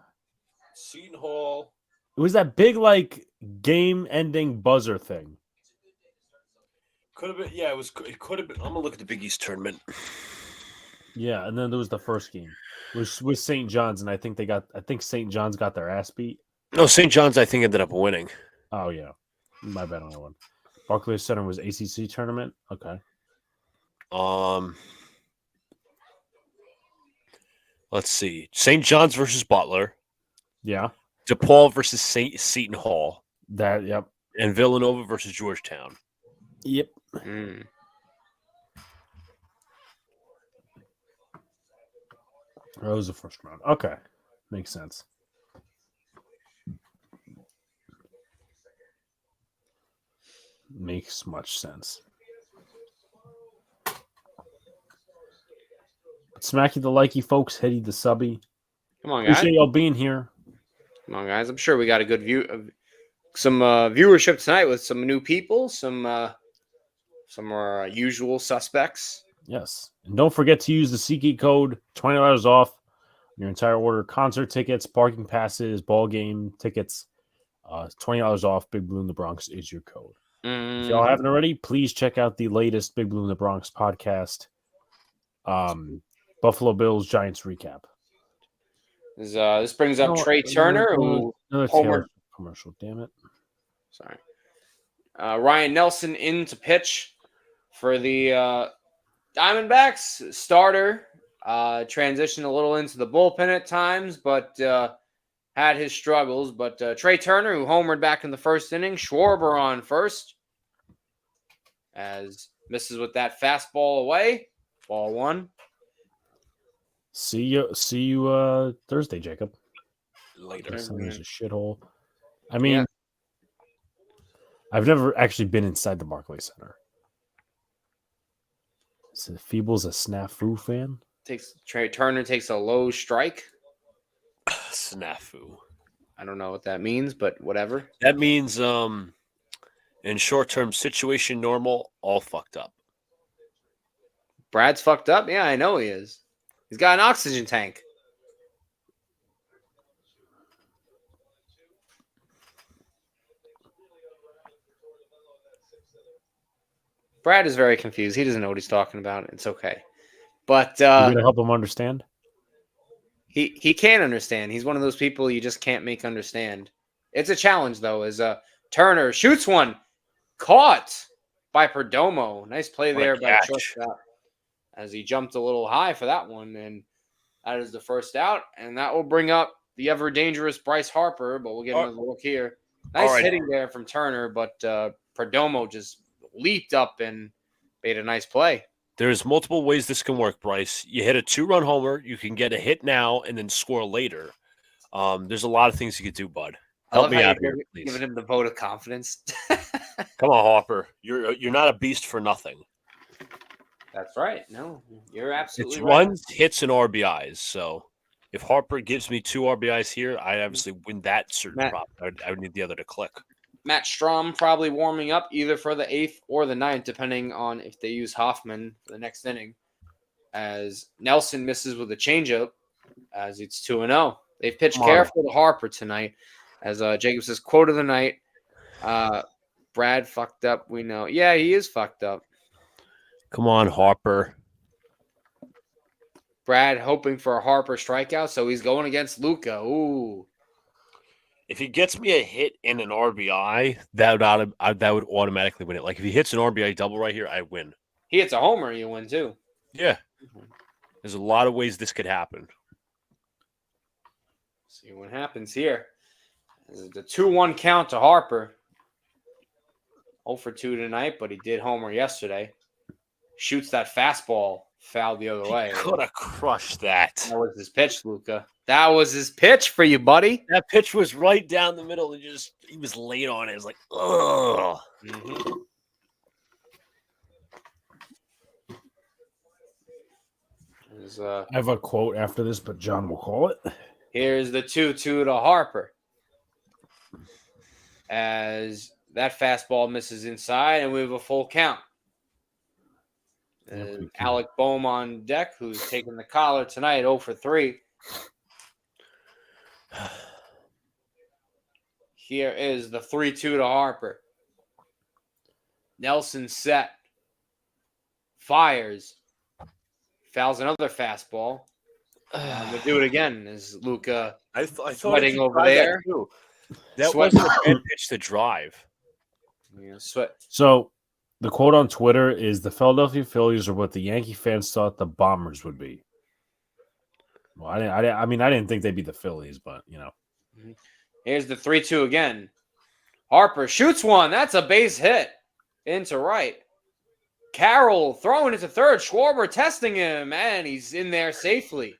Seton Hall. It was that big like game-ending buzzer thing. Could have been. Yeah, it could have been. I'm gonna look at the Big East tournament. Yeah, and then there was the first game, which was St. John's, and I think St. John's got their ass beat. No, St. John's I think ended up winning. Oh yeah, my bad on that one. Barclays Center was ACC tournament. Okay. Let's see. St. John's versus Butler. Yeah. DePaul versus Seton Hall. Yep. And Villanova versus Georgetown. Yep. That was the first round. Okay. Makes sense. Makes much sense. Smacky the likey, folks. Heady the subby. Come on, guys. Appreciate y'all being here. Come on, guys. I'm sure we got a good some viewership tonight with some new people, some of our usual suspects. Yes. And don't forget to use the SeatGeek code, $20 off your entire order. Concert tickets, parking passes, ball game tickets. $20 off. Big Blue in the Bronx is your code. If y'all haven't already, please check out the latest Big Blue in the Bronx podcast. Buffalo Bills Giants recap. This brings up Trey Turner, who Taylor commercial. Damn it! Sorry. Ryan Nelson in to pitch for the Diamondbacks. Starter transitioned a little into the bullpen at times, but had his struggles. But Trey Turner, who homered back in the first inning, Schwarber on first, as misses with that fastball away. Ball 1. See you Thursday, Jacob. Later. This is a shithole. I mean, I've never actually been inside the Barclays Center. So Feeble's a snafu fan. Trey Turner takes a low strike. Snafu. I don't know what that means, but whatever. That means in short-term situation normal, all fucked up. Brad's fucked up? Yeah, I know he is. He's got an oxygen tank. Brad is very confused. He doesn't know what he's talking about. It's okay. But you're going to help him understand? He can't understand. He's one of those people you just can't make understand. It's a challenge though. As Turner shoots one, caught by Perdomo. Nice play What a there by catch. shortstop as he jumped a little high for that one, and that is the first out, and that will bring up the ever dangerous Bryce Harper. But we'll get another look here. Nice hitting there from Turner, but Perdomo just leaped up and made a nice play. There's multiple ways this can work, Bryce. You hit a 2-run homer, you can get a hit now and then score later. There's a lot of things you could do, bud. Help me out here, please. Giving him the vote of confidence. Come on, Harper. You're not a beast for nothing. That's right. No, you're absolutely It's right. runs, hits, and RBIs. So if Harper gives me 2 RBIs here, I obviously win that certain prop. I would need the other to click. Matt Strahm probably warming up either for the 8th or the 9th, depending on if they use Hoffman for the next inning. As Nelson misses with a changeup, as it's 2-0. They've pitched careful to Harper tonight. As Jacob says, quote of the night, Brad fucked up, we know. Yeah, he is fucked up. Come on, Harper. Brad hoping for a Harper strikeout, so he's going against Luca. Ooh. If he gets me a hit and an RBI, that would automatically win it. Like if he hits an RBI double right here, I win. He hits a homer, you win too. Yeah. There's a lot of ways this could happen. See what happens here. This is the 2-1 count to Harper. 0 for 2 tonight, but he did homer yesterday. Shoots that fastball foul the other way. Could have crushed that. That was his pitch, Luca. That was his pitch for you, buddy. That pitch was right down the middle. And he was late on it. It was like, ugh. Mm-hmm. I have a quote after this, but John will call it. Here's the 2-2 to Harper. As that fastball misses inside, and we have a full count. Alec Boehm on deck, who's taking the collar tonight, 0 for 3. Here is the 3-2 to Harper. Nelson set. Fires. Fouls another fastball. We'll do it again. Is Luca sweating over there? That wasn't a bad pitch to drive. Yeah, sweat. So the quote on Twitter is the Philadelphia Phillies are what the Yankee fans thought the Bombers would be. Well, I didn't think they'd be the Phillies, but you know. Here's the 3-2 again. Harper shoots one. That's a base hit into right. Carroll throwing it to third. Schwarber testing him, and he's in there safely.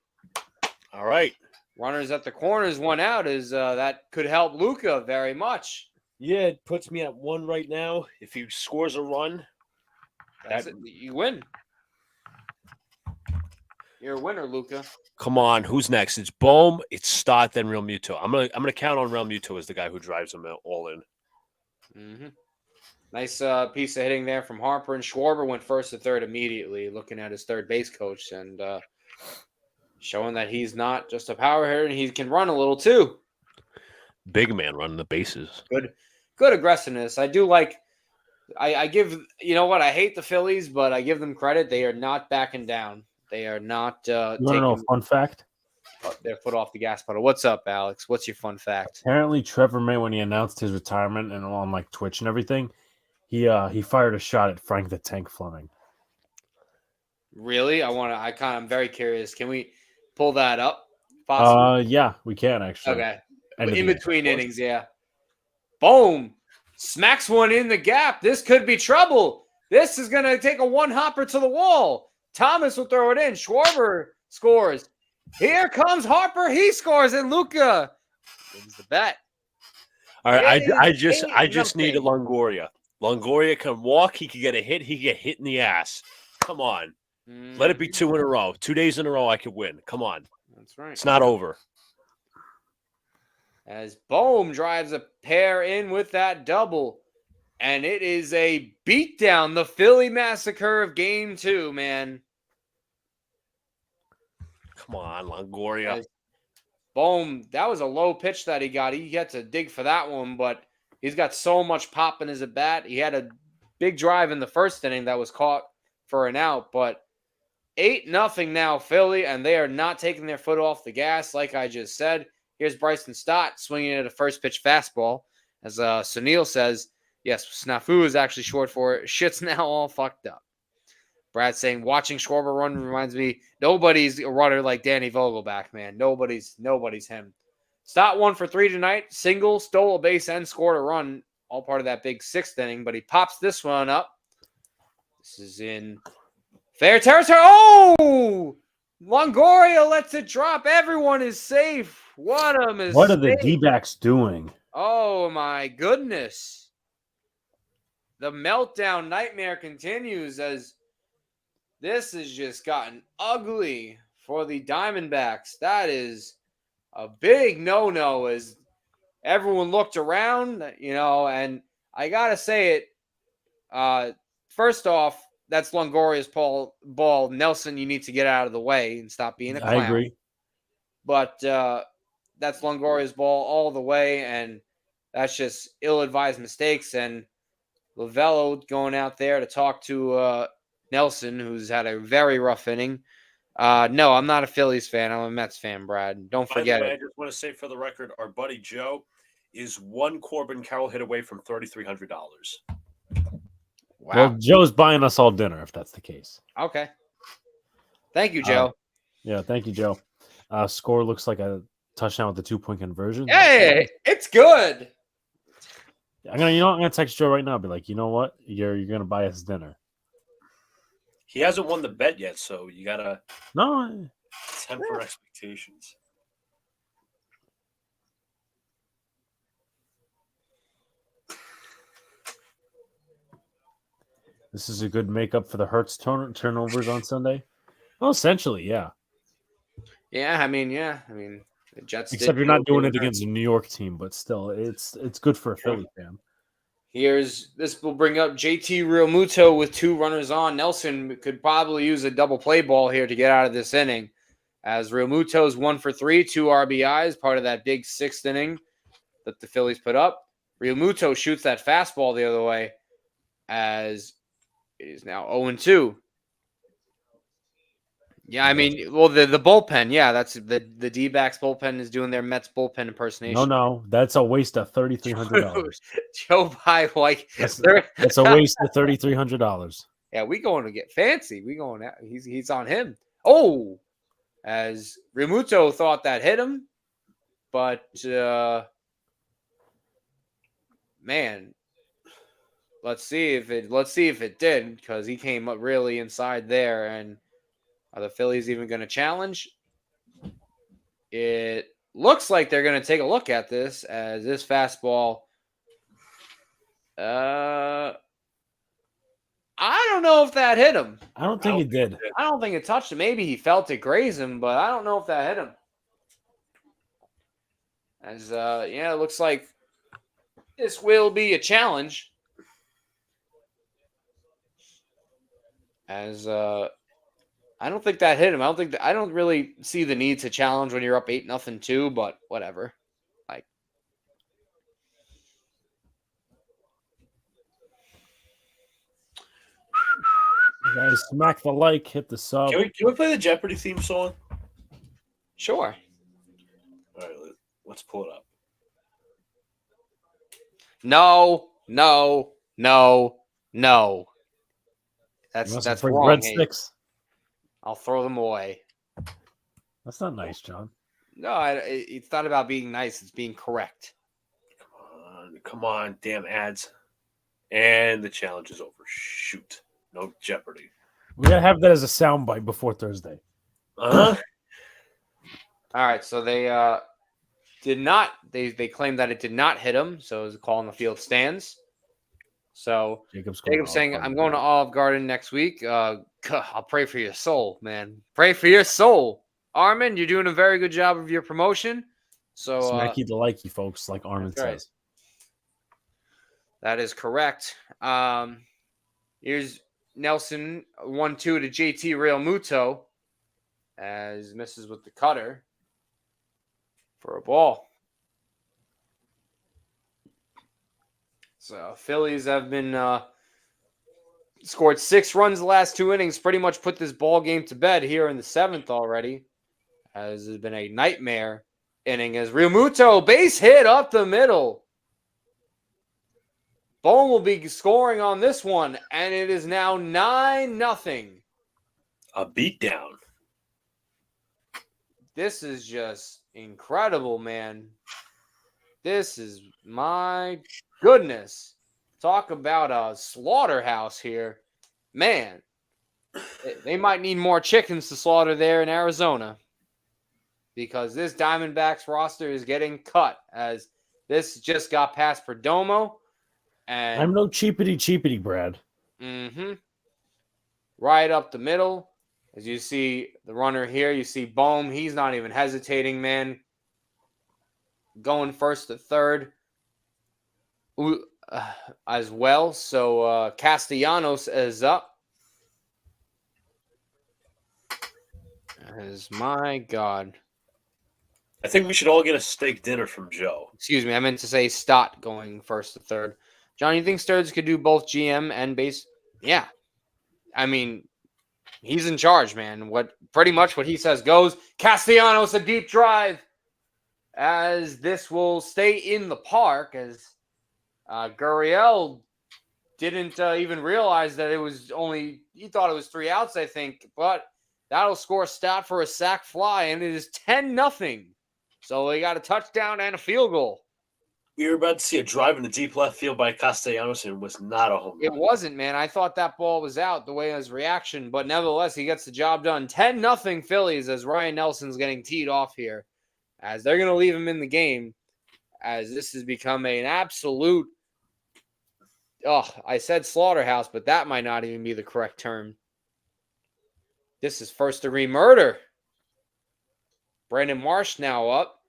All right. Runners at the corners, 1 out. That could help Luca very much. Yeah, it puts me at 1 right now. If he scores a run, you win. You're a winner, Luca. Come on, who's next? It's Boehm, it's Stott, then Real Muto. I'm gonna count on Real Muto as the guy who drives them all in. Mm-hmm. Nice piece of hitting there from Harper, and Schwarber went 1st to 3rd immediately, looking at his third base coach and showing that he's not just a power hitter and he can run a little too. Big man running the bases. Good aggressiveness. I do like. I give, you know what? I hate the Phillies, but I give them credit. They are not backing down. They are not. You want to know a fun fact? Their foot off the gas pedal. What's up, Alex? What's your fun fact? Apparently, Trevor May, when he announced his retirement and on like Twitch and everything, he fired a shot at Frank the Tank Fleming. Really? I'm very curious. Can we pull that up? Possibly? Yeah, we can actually. Okay. In between innings, yeah. Boom. Smacks one in the gap. This could be trouble. This is going to take a one-hopper to the wall. Thomas will throw it in. Schwarber scores. Here comes Harper. He scores, and Luca wins the bet. All right, I just needed Longoria. Longoria can walk. He can get a hit. He can get hit in the ass. Come on. Let it be 2 in a row. 2 days in a row, I could win. Come on. That's right. It's not over. As Boehm drives a pair in with that double. And it is a beatdown. The Philly massacre of Game 2, man. Come on, Longoria. Boehm, that was a low pitch that he got. He had to dig for that one, but he's got so much pop in his at-bat. He had a big drive in the first inning that was caught for an out, but 8-0 now, Philly, and they are not taking their foot off the gas, like I just said. Here's Bryson Stott swinging at a first pitch fastball. As Sunil says, yes, snafu is actually short for it. Shit's now all fucked up. Brad saying, watching Schwarber run reminds me, nobody's a runner like Danny Vogelback, man. Nobody's him. Stott 1 for 3 tonight. Single, stole a base, and scored a run. All part of that big 6th inning, but he pops this one up. This is in fair territory. Oh! Longoria lets it drop. Everyone is safe. What a mistake. What are the D-backs doing? Oh, my goodness. The meltdown nightmare continues as this has just gotten ugly for the Diamondbacks. That is a big no-no as everyone looked around, and I got to say it. First off, that's Longoria's ball. Nelson, you need to get out of the way and stop being a clown. I agree. But that's Longoria's ball all the way, and that's just ill-advised mistakes. And Lovello going out there to talk to Nelson, who's had a very rough inning. No, I'm not a Phillies fan. I'm a Mets fan, Brad. Don't forget it. I just want to say for the record, our buddy Joe is one Corbin Carroll hit away from $3,300. Wow. Well, Joe's buying us all dinner if that's the case. Okay. Thank you, Joe. Yeah, thank you, Joe. Score looks like a touchdown with the 2-point conversion. Hey, it's good. I'm gonna text Joe right now. Be like, you know what? You're gonna buy us dinner. He hasn't won the bet yet, so you gotta temper expectations. This is a good makeup for the Hurts turnovers on Sunday. Well, essentially, yeah. Yeah, I mean, the Jets. Except you're not doing it against a New York team, but still, it's good for a Philly fan. This will bring up JT Realmuto with 2 runners on. Nelson could probably use a double play ball here to get out of this inning, as Realmuto's 1 for 3, 2 RBIs, part of that big 6th inning that the Phillies put up. Realmuto shoots that fastball the other way, as it is now 0-2. Yeah, I mean, well, the bullpen, yeah, that's the D-backs bullpen is doing their Mets bullpen impersonation. No, that's a waste of $3,300. Joe by like that's a waste of $3,300. Yeah, we going to get fancy. We going out. He's on him. Oh, as Realmuto thought that hit him, but man, let's see if it did, because he came up really inside there. And are the Phillies even going to challenge? It looks like they're going to take a look at this, as this fastball. I don't know if that hit him. I don't think it did. I don't think it touched him. Maybe he felt it graze him, but I don't know if that hit him. As it looks like this will be a challenge. As I don't think that hit him. I don't really see the need to challenge when you're up 8-0 too, but whatever. Like, You guys smack the like, hit the sub. Can we play the Jeopardy theme song? sure. All right, let's pull it up. No. That's for wrong. breadsticks. I'll throw them away. That's not nice, John. No, it's not about being nice. It's being correct. Come on, damn ads. And the challenge is over. Shoot. No Jeopardy. We gotta have that as a soundbite before Thursday. All right, so they did not. They claimed that it did not hit him, so it was a call on the field stands. So Jacob's saying, "I'm going to Olive Garden next week. I'll pray for your soul, man. Pray for your soul, Armin. You're doing a very good job of your promotion. So smacky the likey, folks, like Armin says. Right. That is correct. Here's Nelson 1-2 to JT Realmuto, as misses with the cutter for a ball. So Phillies have been scored 6 runs the last 2 innings, pretty much put this ball game to bed here in the 7th already. As has been a nightmare inning as Realmuto base hit up the middle. Bohm will be scoring on this one, and it is now 9-0. A beatdown. This is just incredible, man. This is, my goodness. Talk about a slaughterhouse here. Man, they might need more chickens to slaughter there in Arizona, because this Diamondbacks roster is getting cut, as this just got past Perdomo. And I'm no cheapity, Brad. Right up the middle. As you see the runner here, you see Bohm. He's not even hesitating, man. Going first to third as well. So Castellanos is up. As my God. I think we should all get a steak dinner from Joe. Excuse me, I meant to say Stott going first to third. John, you think Sturridge could do both GM and base? Yeah. I mean, he's in charge, man. Pretty much what he says goes. Castellanos, a deep drive. As this will stay in the park, as Gurriel didn't even realize that it was only, he thought it was 3 outs, I think, but that'll score Stott for a sac fly, and it is 10-0. So they got a touchdown and a field goal. We were about to see a drive in the deep left field by Castellanos, and it was not a home run. It wasn't, man. I thought that ball was out the way his reaction, but nevertheless, he gets the job done. 10-0 Phillies, as Ryan Nelson's getting teed off here, as they're going to leave him in the game, as this has become an absolute, I said slaughterhouse, but that might not even be the correct term. This is first-degree murder. Brandon Marsh now up,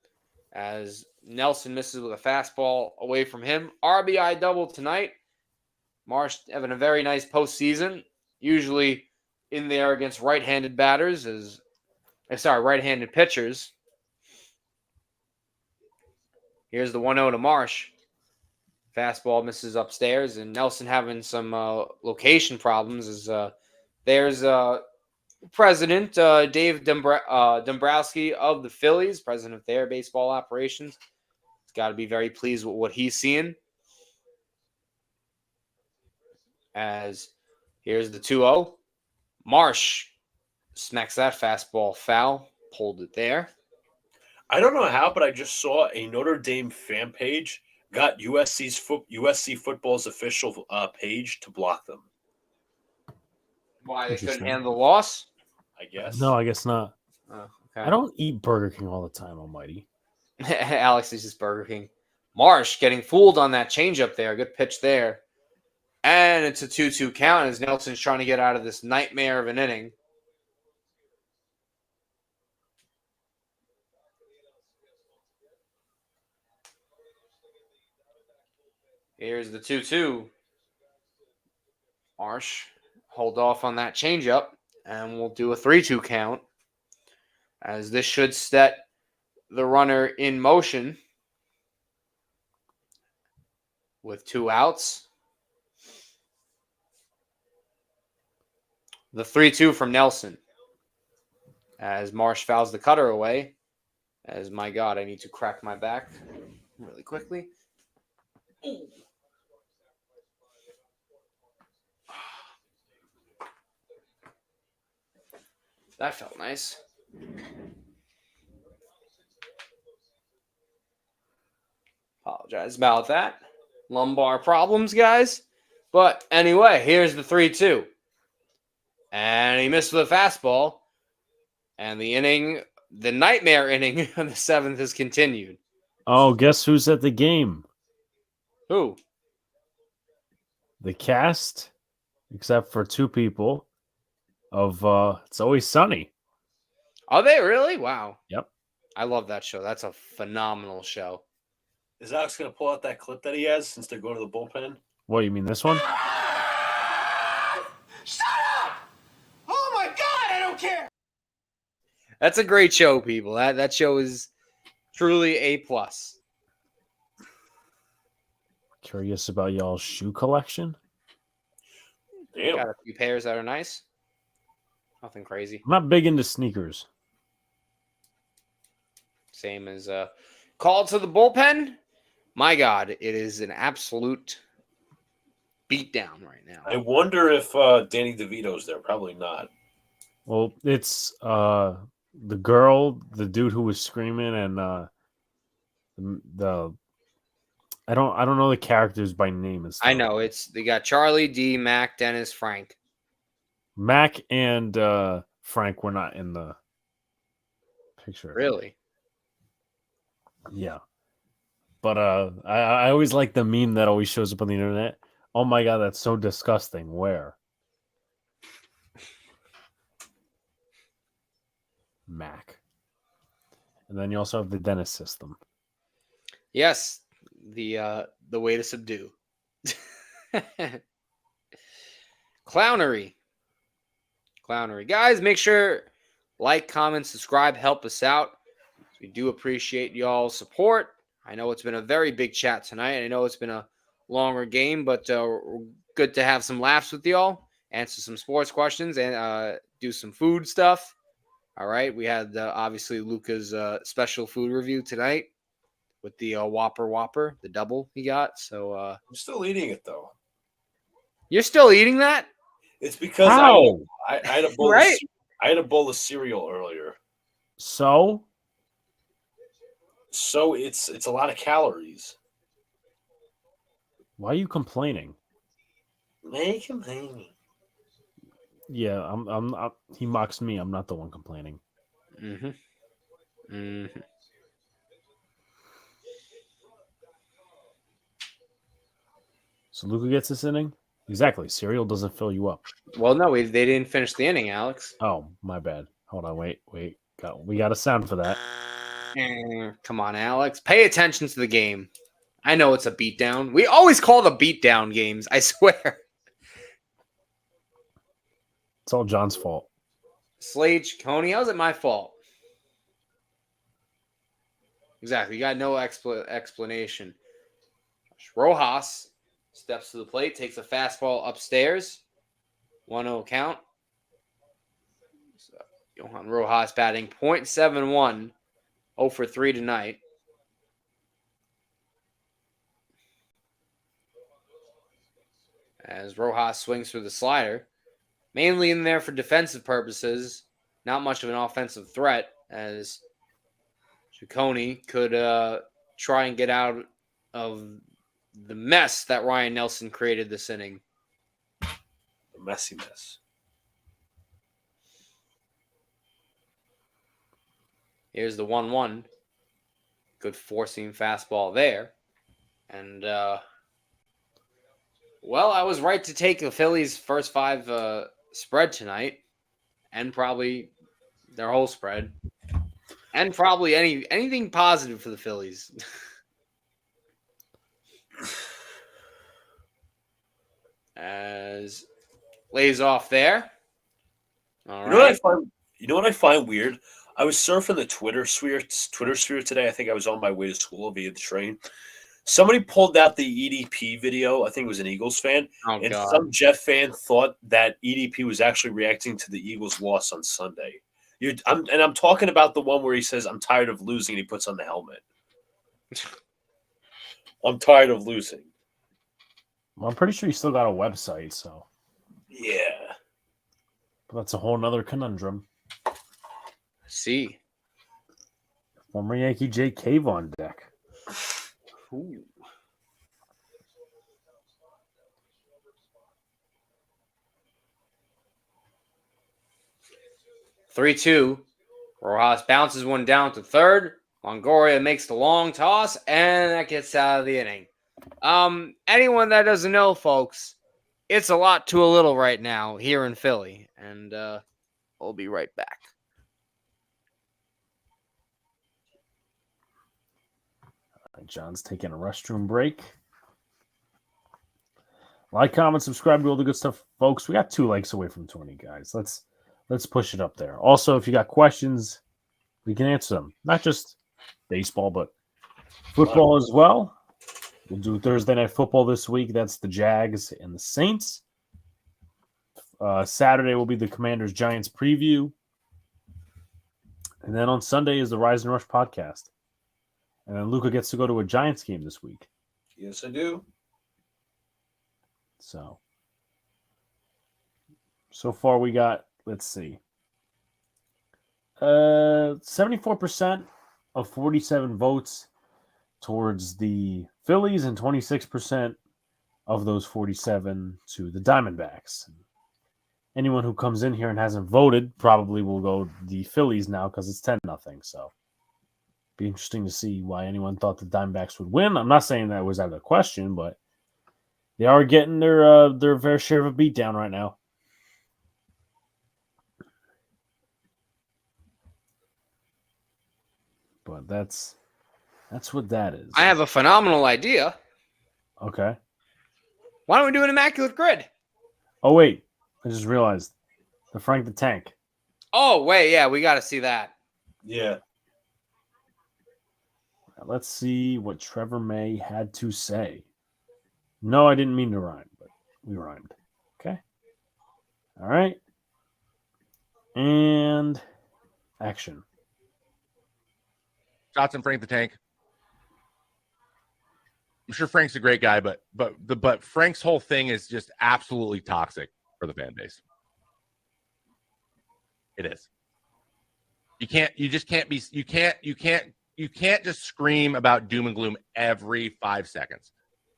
as Nelson misses with a fastball away from him. RBI double tonight. Marsh having a very nice postseason. Usually in there against right-handed batters, right-handed pitchers. Here's the 1-0 to Marsh. Fastball misses upstairs, and Nelson having some location problems. As there's President Dave Dombrowski of the Phillies, president of their baseball operations. He's got to be very pleased with what he's seeing. As here's the 2-0. Marsh smacks that fastball foul, pulled it there. I don't know how, but I just saw a Notre Dame fan page got USC football's official page to block them. Why, they couldn't handle the loss? I guess. No, I guess not. Oh, okay. I don't eat Burger King all the time, almighty. Alex is just Burger King. Marsh getting fooled on that changeup there. Good pitch there. And it's a 2-2 count as Nelson's trying to get out of this nightmare of an inning. Here's the 2-2. Marsh hold off on that changeup, and we'll do a 3-2 count, as this should set the runner in motion with 2 outs. The 3-2 from Nelson, as Marsh fouls the cutter away. As, my God, I need to crack my back really quickly. Ooh. That felt nice. Apologize about that. Lumbar problems, guys. But anyway, here's the 3-2. And he missed with a fastball. And the nightmare inning of the 7th has continued. Oh, guess who's at the game? Who? The cast, except for 2 people, of It's Always Sunny. Are they really? Wow. Yep. I love that show. That's a phenomenal show. Is Alex going to pull out that clip that he has since they're going to the bullpen? What, you mean this one? Shut up! Oh my God, I don't care! That's a great show, people. That show is truly A+. Curious about y'all's shoe collection? Damn. Got a few pairs that are nice. Nothing crazy. I'm not big into sneakers. Same as call to the bullpen. My God, it is an absolute beatdown right now. I wonder if Danny DeVito's there. Probably not. Well, it's the girl, the dude who was screaming, and the I don't know the characters by name and stuff. I know they got Charlie, D, Mac, Dennis, Frank. Mac and Frank were not in the picture. Really? Yeah. But I always like the meme that always shows up on the internet. Oh my God, that's so disgusting. Where? Mac. And then you also have the Dennis system. Yes, the way to subdue. Clownery. Guys, make sure like, comment, subscribe, help us out. We do appreciate y'all's support. I know it's been a very big chat tonight. I know it's been a longer game, but good to have some laughs with y'all, answer some sports questions, and do some food stuff. All right, we had obviously Luca's special food review tonight with the Whopper, the double he got. So I'm still eating it though. You're still eating that? It's because How? I had a bowl. Right? I had a bowl of cereal earlier. So it's a lot of calories. why are you complaining? Make complaining. Yeah, I'm he mocks me. I'm not the one complaining. So Luca gets this inning? Exactly. Cereal doesn't fill you up. Well, no, they didn't finish the inning, Alex. Oh, my bad. Hold on, wait. We got a sound for that. Come on, Alex. Pay attention to the game. I know it's a beatdown. We always call the beatdown games, I swear. It's all John's fault. Coney, how's it my fault? Exactly. You got no explanation. Rojas steps to the plate, takes a fastball upstairs. 1-0 count. So, Johan Rojas batting .71. 0 for 3 tonight. As Rojas swings through the slider. Mainly in there for defensive purposes. Not much of an offensive threat, as Ciccone could try and get out of the mess that Ryan Nelson created this inning. The messy mess. Here's the 1-1. Good four-seam fastball there. And, well, I was right to take the Phillies' first 5 spread tonight. And probably their whole spread. And probably anything positive for the Phillies. As lays off there. All right. You know what I find weird? I was surfing the Twitter sphere today. I think I was on my way to school via the train. Somebody pulled out the EDP video. I think it was an Eagles fan. Oh, and God. some Jet fan thought that EDP was actually reacting to the Eagles' loss on Sunday. I'm talking about the one where he says, "I'm tired of losing," and he puts on the helmet. I'm tired of losing. Well, I'm pretty sure you still got a website, so. Yeah. But that's a whole nother conundrum. See. Former Yankee Jake Cave on deck. Ooh. (3-2). Rojas bounces one down to third. Longoria makes the long toss, and that gets out of the inning. Anyone that doesn't know, folks, it's a lot to a little right now here in Philly, and we'll be right back. John's taking a restroom break. Like, comment, subscribe, do all the good stuff, folks. We got 2 likes away from 20, guys. Let's push it up there. Also, if you got questions, we can answer them. Not just baseball, but football as well. We'll do Thursday Night Football this week. That's the Jags and the Saints. Saturday will be the Commanders Giants preview. And then on Sunday is the Rise and Rush podcast. And then Luca gets to go to a Giants game this week. Yes, I do. So far we got, let's see, 74% of 47 votes towards the Phillies and 26% of those 47 to the Diamondbacks. Anyone who comes in here and hasn't voted probably will go the Phillies now because it's 10-0. So be interesting to see why anyone thought the Diamondbacks would win. I'm not saying that was out of the question, but they are getting their fair share of a beatdown right now. But that's what that is. I have a phenomenal idea. Okay. Why don't we do an immaculate grid? Oh, wait. I just realized the Frank the Tank. Oh, wait. Yeah, we got to see that. Yeah. Let's see what Trevor May had to say. No, I didn't mean to rhyme, but we rhymed. Okay. All right. And action. Shots in Frank the Tank. I'm sure Frank's a great guy, but Frank's whole thing is just absolutely toxic for the fan base. It is. You can't just scream about doom and gloom every 5 seconds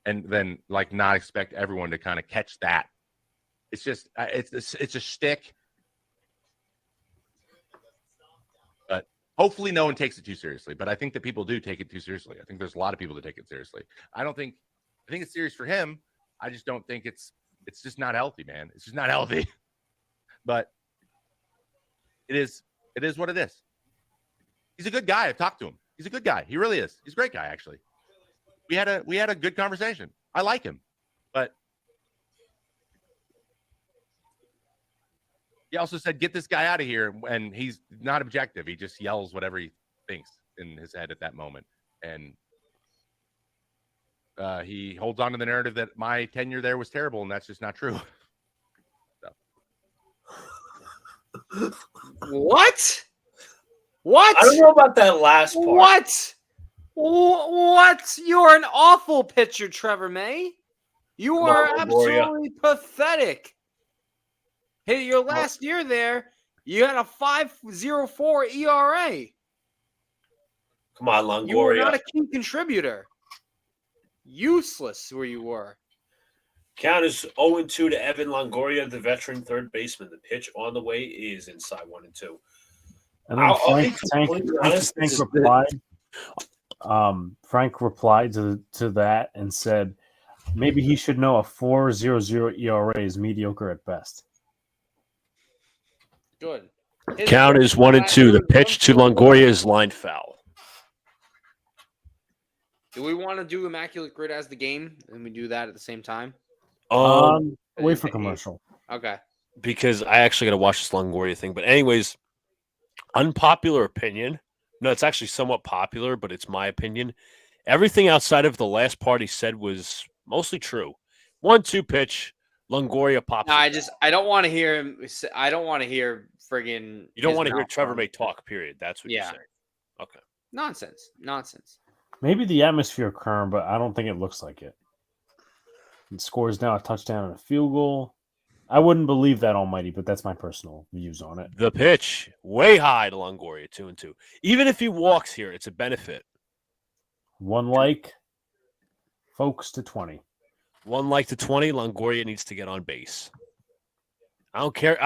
and then like not expect everyone to kind of catch that. It's just it's a shtick. But hopefully no one takes it too seriously. But I think that people do take it too seriously. I think there's a lot of people that take it seriously. I think it's serious for him. I just don't think it's just not healthy, man. It's just not healthy. But it is what it is. He's a good guy. I've talked to him. He's a good guy. He really is. He's a great guy, actually. We had a good conversation. I like him. But he also said, get this guy out of here. And he's not objective. He just yells whatever he thinks in his head at that moment. And he holds on to the narrative that my tenure there was terrible, and that's just not true. So. What? What? I don't know about that last part. What? You're an awful pitcher, Trevor May. You are absolutely pathetic. Hey, your last year there, you had a 5.04 ERA. Come on, Longoria. You were not a key contributor. Useless where you were. Count is 0-2 to Evan Longoria, the veteran third baseman. The pitch on the way is inside 1-2. And then Frank replied to that and said, maybe he should know a 4.00 ERA is mediocre at best. Good. Count is 1-2. The pitch to Longoria is line foul. Do we want to do Immaculate Grid as the game and we do that at the same time? Wait for commercial. Okay. Because I actually got to watch this Longoria thing. But anyways, unpopular opinion. No, it's actually somewhat popular, but it's my opinion. Everything outside of the last part he said was mostly true. 1-2 pitch, Longoria pops. No, I don't want to hear him. I don't want to hear friggin'. You don't want to hear Trevor May talk, period. That's what you're saying. Okay. Nonsense. Maybe the atmosphere, Kern, but I don't think it looks like it. It scores now a touchdown and a field goal. I wouldn't believe that almighty, but that's my personal views on it. The pitch, way high to Longoria, 2-2. Even if he walks here, it's a benefit. 1 like, folks to 20. 1 like to 20. Longoria needs to get on base. I don't care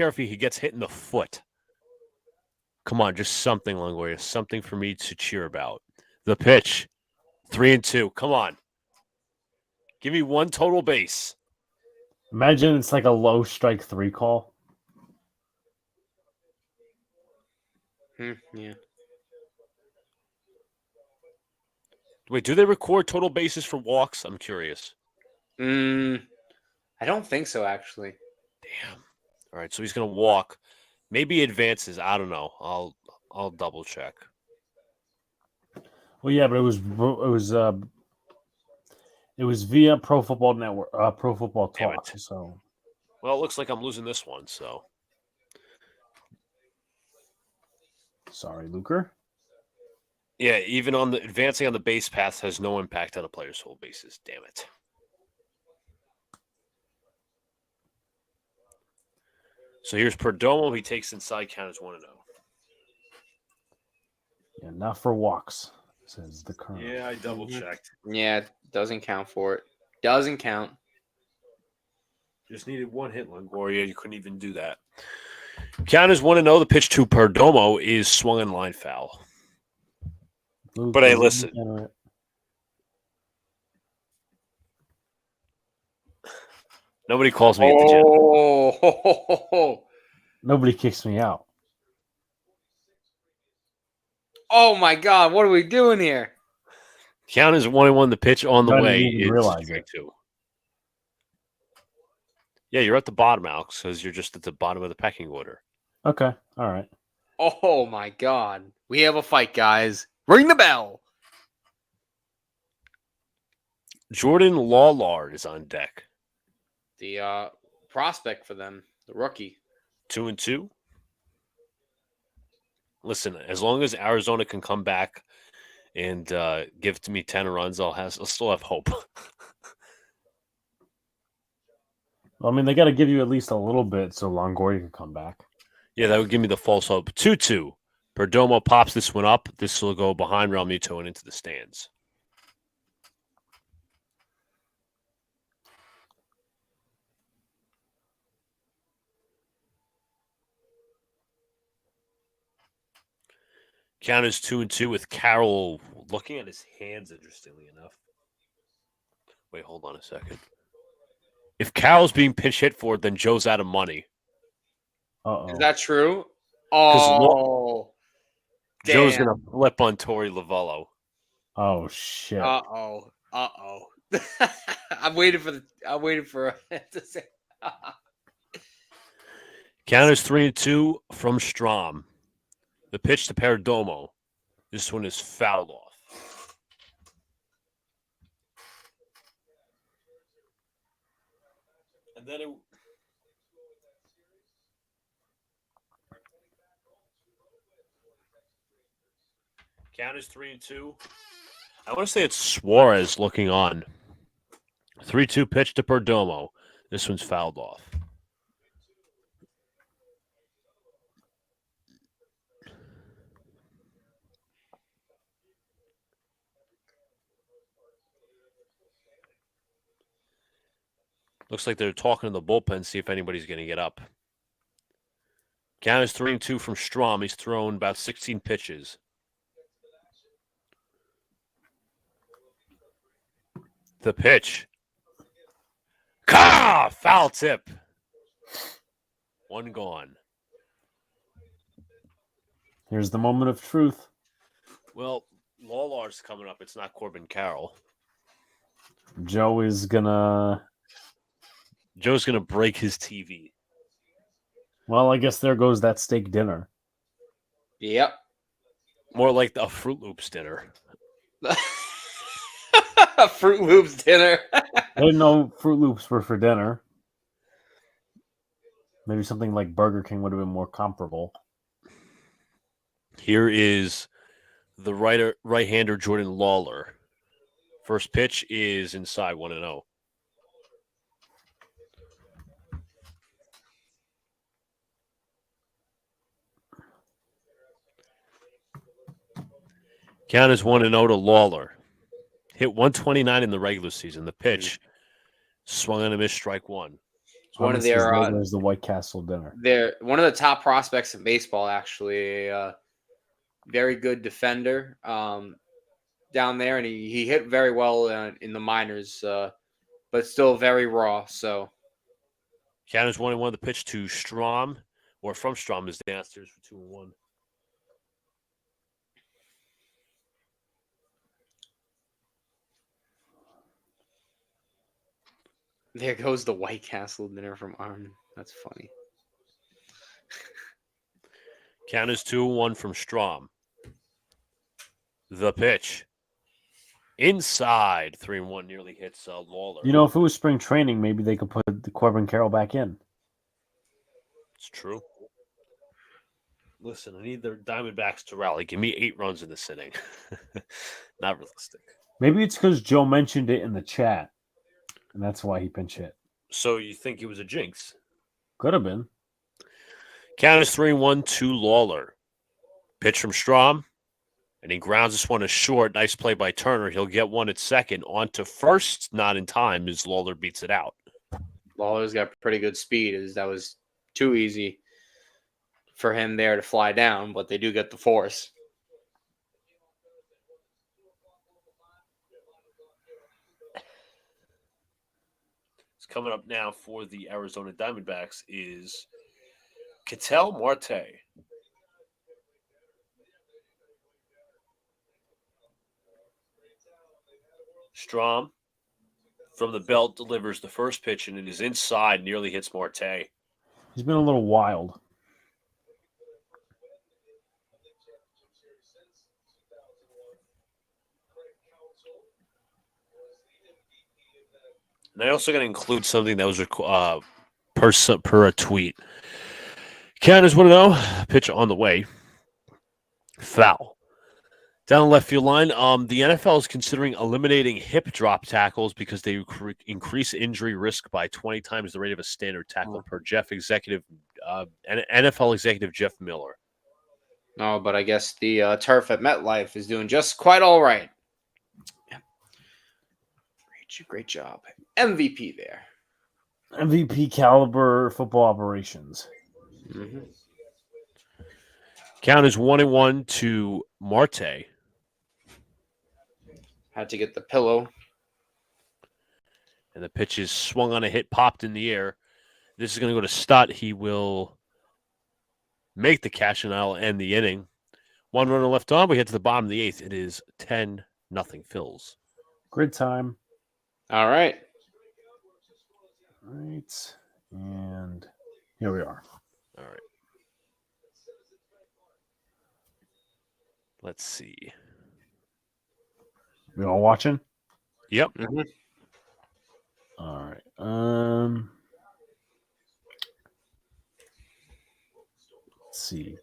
if he gets hit in the foot. Come on, just something, Longoria. Something for me to cheer about. The pitch, 3-2. Come on. Give me 1 total base. Imagine it's like a low strike 3 call. Yeah. Wait, do they record total bases for walks? I'm curious. I don't think so, actually. Damn. All right, so he's gonna walk. Maybe he advances. I don't know. I'll double check. Well, yeah, but it was via Pro Football Network, Pro Football Talk. So Well, it looks like I'm losing this one, so. Sorry, Luker. Yeah, even on the advancing on the base path has no impact on a player's whole bases. Damn it. So here's Perdomo. He takes inside, count as 1-0. Yeah, not for walks, says the Colonel. Yeah, I double checked. Yeah, it doesn't count for it. Doesn't count. Just needed one hit, Longoria, you couldn't even do that. Count is 1-0. The pitch to Perdomo is swung and line foul. Luker, But hey, listen. Nobody calls me at the gym. Oh, Nobody kicks me out. oh my God! What are we doing here? Count is 1-1. The pitch on the I didn't way even is realize strike it. 2. Yeah, you're at the bottom, Alex, because you're just at the bottom of the pecking order. Okay, all right. Oh my God! We have a fight, guys. Ring the bell. Jordan Lawlard is on deck. The prospect for them, the rookie. 2-2. Listen, as long as Arizona can come back and give to me 10 runs, I'll still have hope. Well, I mean, they got to give you at least a little bit so Longoria can come back. Yeah, that would give me the false hope. 2-2. Perdomo pops this one up. This will go behind Realmuto and into the stands. Count is 2-2 with Carroll looking at his hands, interestingly enough. Wait, hold on a second. If Carroll's being pinch hit for it, then Joe's out of money. Is that true? Oh, Joe's going to flip on Torey Lovello. Oh, shit. Uh-oh. I'm waiting for it to say. Count is 3-2 from Strom. The pitch to Perdomo. This one is fouled off. And then count is 3-2. I want to say it's Suarez looking on. 3-2 pitch to Perdomo. This one's fouled off. Looks like they're talking to the bullpen, see if anybody's going to get up. Count is 3-2 from Strom. He's thrown about 16 pitches. The pitch. Foul tip. One gone. Here's the moment of truth. Well, Lawlar's coming up. It's not Corbin Carroll. Joe's going to break his TV. Well, I guess there goes that steak dinner. Yep. More like a Fruit Loops dinner. Fruit Loops dinner. I didn't know Fruit Loops were for dinner. Maybe something like Burger King would have been more comparable. Here is the right-hander Jordan Lawler. First pitch is inside 1-0. Count is 1-0 to Lawler. Hit 129 in the regular season. The pitch swung on a miss, strike one. It's one of their there's the White Castle dinner. They're one of the top prospects in baseball, actually. Very good defender down there, and he hit very well in the minors, but still very raw. So Count is 1-1. The pitch to Strom, or from Strom, is downstairs for 2-1. there goes the White Castle dinner from Armin. That's funny. Count is 2-1 from Strom. The pitch. Inside 3-1 nearly hits Lawler. You know, if it was spring training, maybe they could put the Corbin Carroll back in. It's true. Listen, I need the Diamondbacks to rally. Give me 8 runs in this inning. Not realistic. Maybe it's because Joe mentioned it in the chat, and that's why he pinch hit. So you think it was a jinx? Could have been. Count is 3-1 to Lawler. Pitch from Strom, and he grounds this one a short. Nice play by Turner. He'll get one at second. On to first, not in time, as Lawler beats it out. Lawler's got pretty good speed. That was too easy for him there to fly down, but they do get the force. It's coming up now for the Arizona Diamondbacks is Ketel Marte. Strom from the belt delivers the first pitch, and it is inside, nearly hits Marte. He's been a little wild. And I also got to include something that was per a tweet. Counters 1-0. Pitch on the way. Foul. Down the left field line, the NFL is considering eliminating hip drop tackles because they increase injury risk by 20 times the rate of a standard tackle per NFL executive Jeff Miller. No, but I guess the turf at MetLife is doing just quite all right. Great job. MVP there. MVP caliber football operations. Mm-hmm. Count is 1-1 to Marte. Had to get the pillow. And the pitch is swung on a hit, popped in the air. This is going to go to Stott. He will make the catch, and I'll end the inning. 1 runner left on. We head to the bottom of the 8th. It is 10-0 Phils. Grid time. All right. All right. And here we are. All right. Let's see. We all watching? Yep. Mm-hmm. All right. Let's see.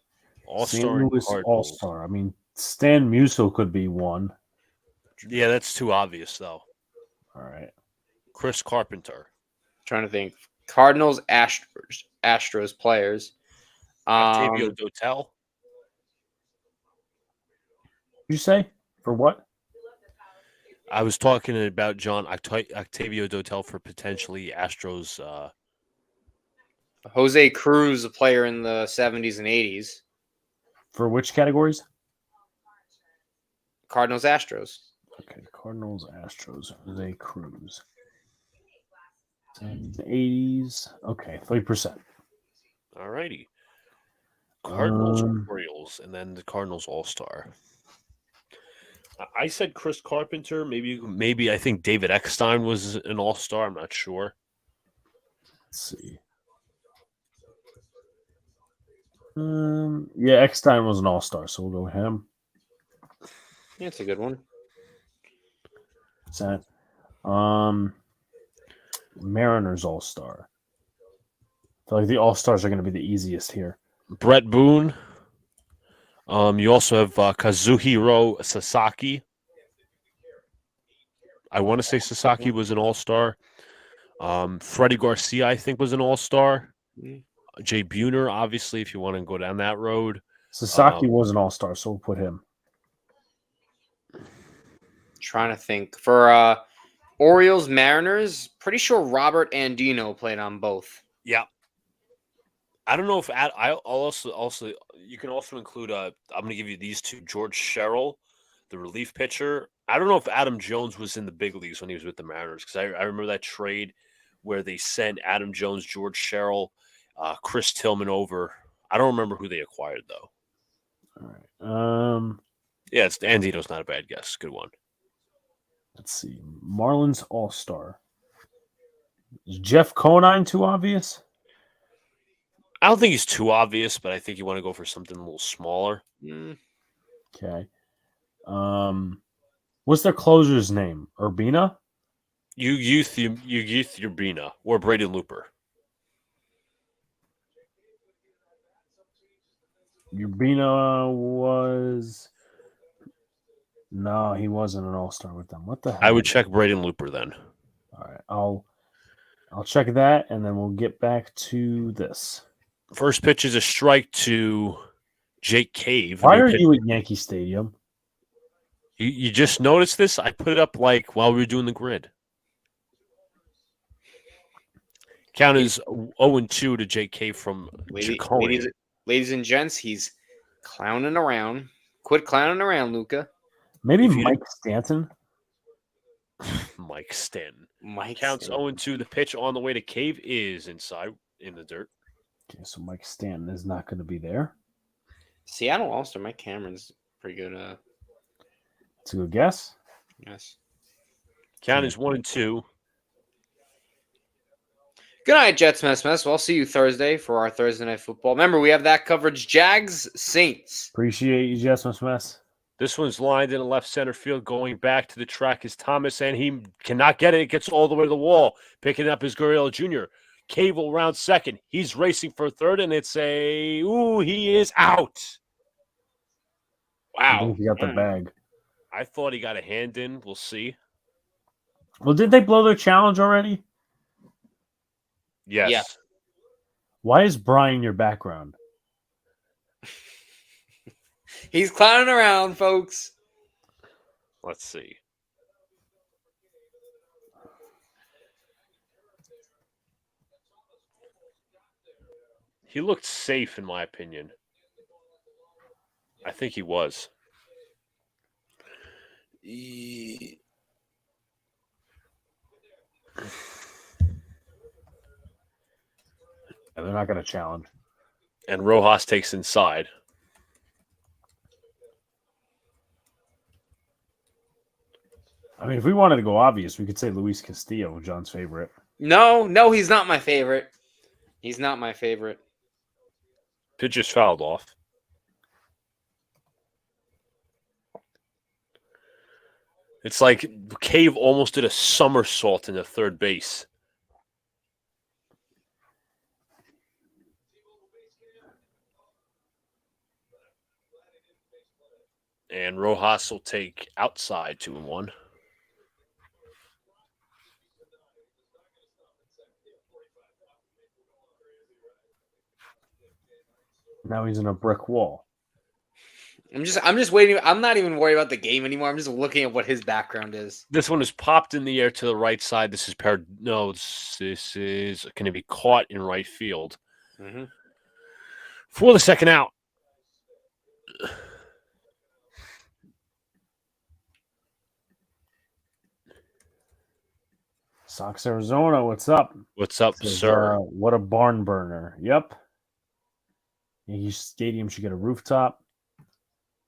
All-star. All-star. I mean, Stan Musial could be one. Yeah, that's too obvious, though. All right. Chris Carpenter. Trying to think. Cardinals, Astros players. Octavio Dotel. You say? For what? I was talking about John Octavio Dotel for potentially Astros. Jose Cruz, a player in the 70s and 80s. For which categories? Cardinals, Astros. Okay, Cardinals, Astros, Jose Cruz. 80s. Okay, 3%. All righty. Cardinals, Orioles, and then the Cardinals All-Star. I said Chris Carpenter. Maybe I think David Eckstein was an All-Star. I'm not sure. Let's see. Yeah, Eckstein was an All-Star, so we'll go with him. Yeah, it's a good one. What's that? Mariners All-Star. I feel like the All-Stars are going to be the easiest here. Brett Boone. You also have Kazuhiro Sasaki. I want to say Sasaki was an All-Star. Freddie Garcia, I think, was an All-Star. Jay Buhner, obviously, if you want to go down that road. Sasaki was an All-Star, so we'll put him. Trying to think. For Orioles, Mariners, pretty sure Robert Andino played on both. Yeah. I don't know if I'll also you can also include I'm going to give you these two. George Sherrill, the relief pitcher. I don't know if Adam Jones was in the big leagues when he was with the Mariners, because I remember that trade where they sent Adam Jones, George Sherrill, Chris Tillman over. I don't remember who they acquired though. All right. Yeah, it's Andino's not a bad guess. Good one. Let's see. Marlins All-Star. Is Jeff Conine too obvious? I don't think he's too obvious, but I think you want to go for something a little smaller. Okay. What's their closer's name? Urbina? Urbina or Braden Looper. Urbina was. No, he wasn't an all-star with them. What the hell? I would check Braden Looper then. All right, I'll check that, and then we'll get back to this. First pitch is a strike to Jake Cave. Why are you at Yankee Stadium? You just noticed this? I put it up like while we were doing the grid. Count is 0-2 to Jake Cave from Chacon. Ladies and gents, he's clowning around. Quit clowning around, Luca. Maybe Mike Stanton. Mike Stanton. Mike Counts Stanton. 0-2. The pitch on the way to Cave is inside in the dirt. Okay, so Mike Stanton is not going to be there. Seattle All-Star Mike Cameron's pretty good. It's a good guess. Yes. Count is 1-2. Good night, Jets Mess. We'll see you Thursday for our Thursday Night Football. Remember, we have that coverage. Jags, Saints. Appreciate you, Jets Mess. This one's lined in the left center field. Going back to the track is Thomas, and he cannot get it. It gets all the way to the wall. Picking up is Gurriel Jr. Cave will round second. He's racing for third, and it's he is out. I Wow. think he got the bag. I thought he got a hand in. We'll see. Well, did they blow their challenge already? Yes. Yeah. Why is Brian your background? He's clowning around, folks. Let's see. He looked safe, in my opinion. I think he was. Yeah, they're not going to challenge. And Rojas takes inside. I mean, if we wanted to go obvious, we could say Luis Castillo, John's favorite. No, he's not my favorite. He's not my favorite. Pitch is fouled off. It's like Cave almost did a somersault into third base. And Rojas will take outside 2-1. Now he's in a brick wall. I'm just waiting. I'm not even worried about the game anymore. I'm just looking at what his background is. This one is popped in the air to the right side. This is this is going to be caught in right field for the second out. Sox, Arizona, what's up? What's up, Says, sir? What a barn burner. Yep. Yankee Stadium should get a rooftop.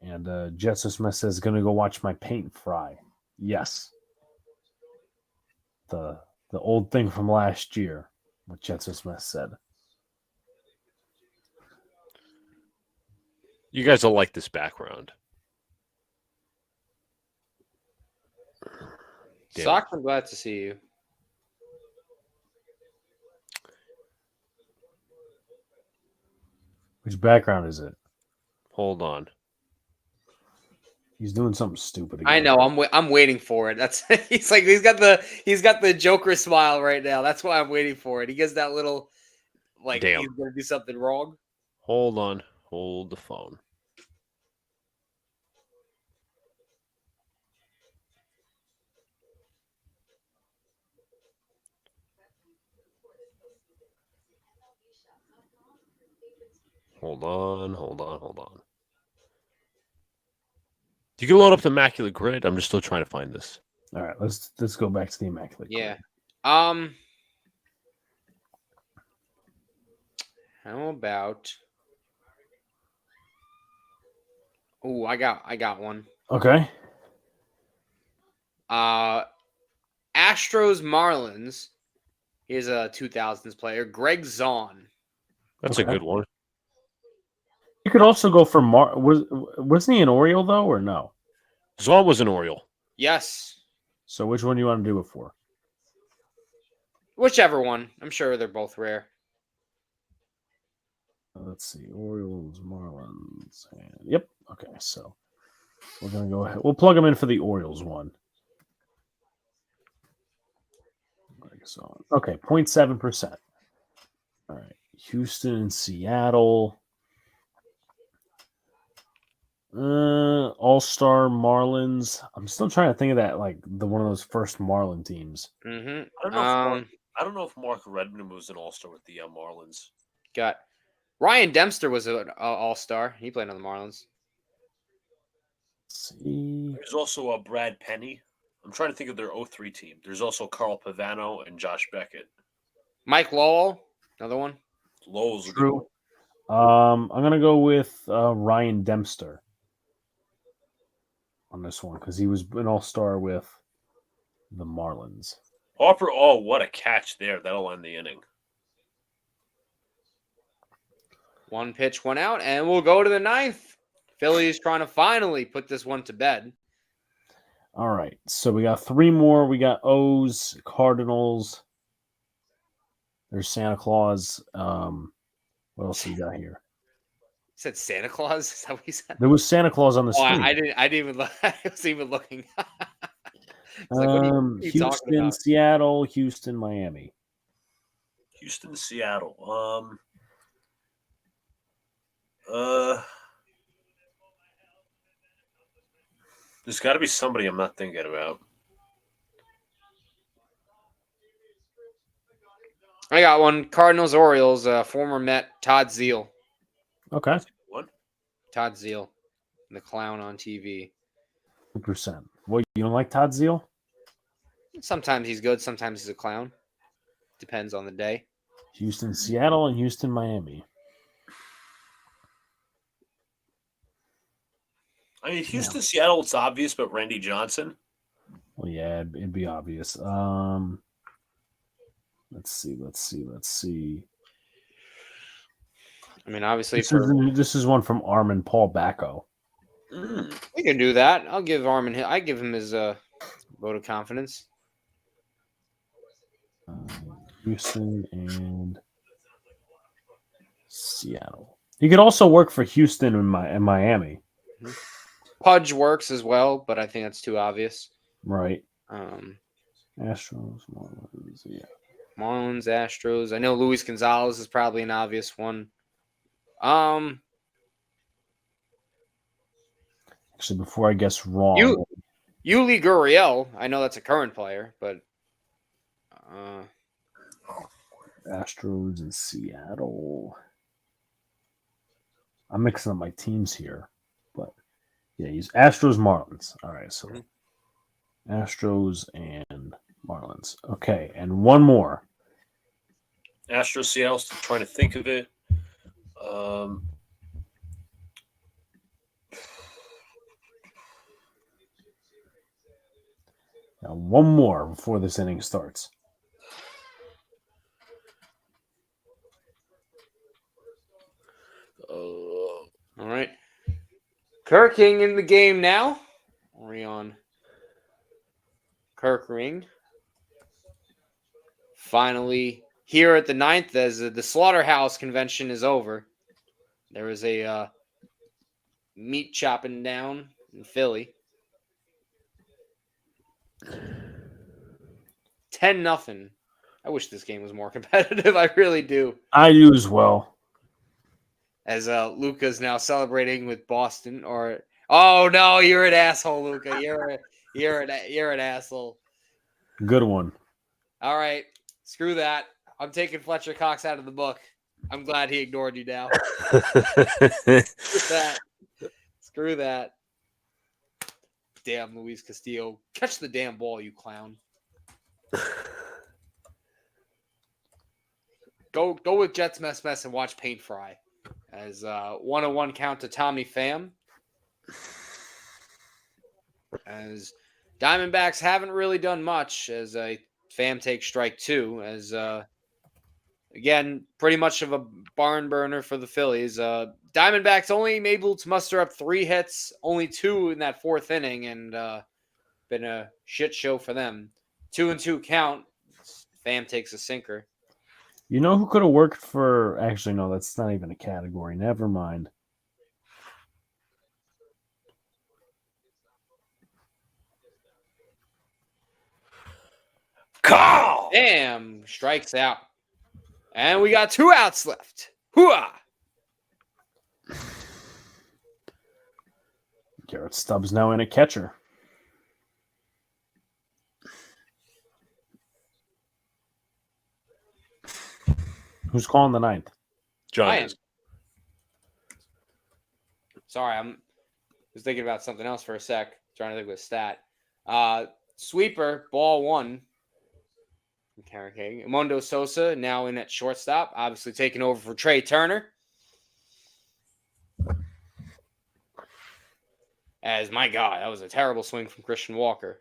And Jetson Smith says, going to go watch my paint fry. Yes. The old thing from last year, what Jetson Smith said. You guys will like this background. Damn. Sox, I'm glad to see you. Which background is it? Hold on. He's doing something stupid again. I know. I'm waiting for it. That's he's got the Joker smile right now. That's why I'm waiting for it. He gets that little he's gonna do something wrong. Hold on. Hold the phone. Hold on. You can load up the Immaculate Grid. I'm just still trying to find this. All right, let's go back to the Immaculate Grid. Yeah. How about? Oh, I got one. Okay. Astros Marlins. Here's a 2000s player, Greg Zahn. That's Okay. a good one. You could also go for wasn't he an Oriole though, or no? Zahn was an Oriole. Yes. So which one do you want to do it for? Whichever one. I'm sure they're both rare. Let's see. Orioles, Marlins. And, yep. Okay. So we're going to go ahead. We'll plug them in for the Orioles one. So, okay. 0.7%. All right. Houston and Seattle. All-Star Marlins. I'm still trying to think of that, like one of those first Marlin teams. Mm-hmm. I don't know if Mark Redmond was an all-star with the Marlins. Got Ryan Dempster was an all-star. He played on the Marlins. Let's see. There's also Brad Penny. I'm trying to think of their 03 team. There's also Carl Pavano and Josh Beckett. Mike Lowell, another one. Lowell's a good True. one. I'm gonna go with Ryan Dempster on this one because he was an all-star with the Marlins. Harper, oh, what a catch there. That'll end the inning. One pitch, one out, and we'll go to the ninth. Phillies trying to finally put this one to bed. All right, so we got three more. We got O's, Cardinals. There's Santa Claus. What else we got here? You said Santa Claus? Is that what you said? There was Santa Claus on the Oh, screen. I didn't even look. I was even looking. Like, what are you talking Houston, about? Seattle, Houston, Miami. Houston, Seattle. There's got to be somebody I'm not thinking about. I got one. Cardinals, Orioles, former Met, Todd Zeile. Okay, What? Todd Zeile, the clown on TV. 2%. What, you don't like Todd Zeile? Sometimes he's good. Sometimes he's a clown. Depends on the day. Houston, Seattle, and Houston, Miami. I mean, Houston, Seattle, it's obvious, but Randy Johnson. Well, yeah, it'd be obvious. Let's see. I mean, obviously, This is one from Armin Paul Bacco. we can do that. I'll give Armin. I give him his vote of confidence. Houston and Seattle. He could also work for Houston and Miami. Pudge works as well, but I think that's too obvious. Right. Marlins, Astros, Marlins, yeah. Astros. I know Luis Gonzalez is probably an obvious one. Actually, before I guess wrong. Yuli Gurriel. I know that's a current player, but Astros and Seattle. I'm mixing up my teams here, but yeah, he's Astros, Marlins. All right, so Astros and Marlins. Okay, and one more. Astros, Seattle, still trying to think of it. Now, one more before this inning starts. all right. Kirking in the game now. Orion Kirkring. Finally here at the ninth as the Slaughterhouse convention is over. There was a meat chopping down in Philly. 10-0. I wish this game was more competitive. I really do. I do as well. As Luca's now celebrating with Boston, oh no, you're an asshole, Luca. You're an asshole. Good one. All right, screw that. I'm taking Fletcher Cox out of the book. I'm glad he ignored you now. Screw that. Damn, Luis Castillo. Catch the damn ball, you clown. Go with Jets mess and watch paint fry. As 1-1 count to Tommy Pham. As Diamondbacks haven't really done much as Pham takes strike two. As again, pretty much of a barn burner for the Phillies. Diamondbacks only able to muster up 3 hits, only 2 in that 4th inning, and been a shit show for them. 2-2 count. Pham takes a sinker. You know who could have worked for? Actually, no, that's not even a category. Never mind. Call. Damn, strikes out. And we got 2 outs left. Hooah! Garrett Stubbs now in a catcher. Who's calling the ninth? John I am. is. Sorry, I was thinking about something else for a sec. Trying to think of a stat. Sweeper, ball 1. Karen King. Mundo Sosa now in at shortstop, obviously taking over for Trey Turner. As my God, that was a terrible swing from Christian Walker.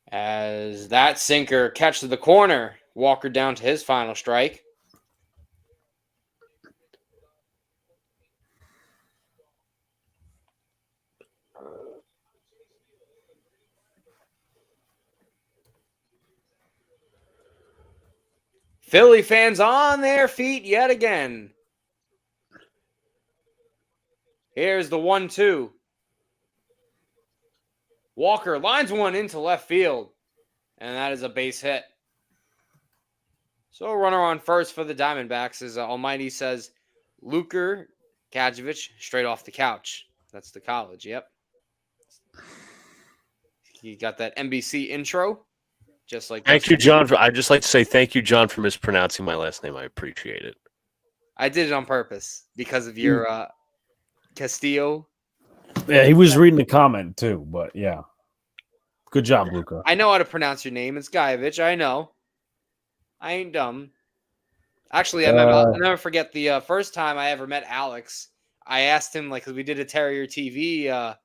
As that sinker catches the corner, Walker down to his final strike. Philly fans on their feet yet again. Here's the 1-2. Walker lines one into left field, and that is a base hit. So a runner on first for the Diamondbacks, as Almighty says, Luca Angry straight off the couch. That's the college, yep. He got that NBC intro, just like Thank you, John. I'd just like to say thank you, John, for mispronouncing my last name. I appreciate it. I did it on purpose because of your Castillo. Yeah, he was reading the comment too, but yeah. Good job, Luca. I know how to pronounce your name. It's Gajovich. I know. I ain't dumb. Actually, I'll never forget the first time I ever met Alex. I asked him, like, because we did a Terrier TV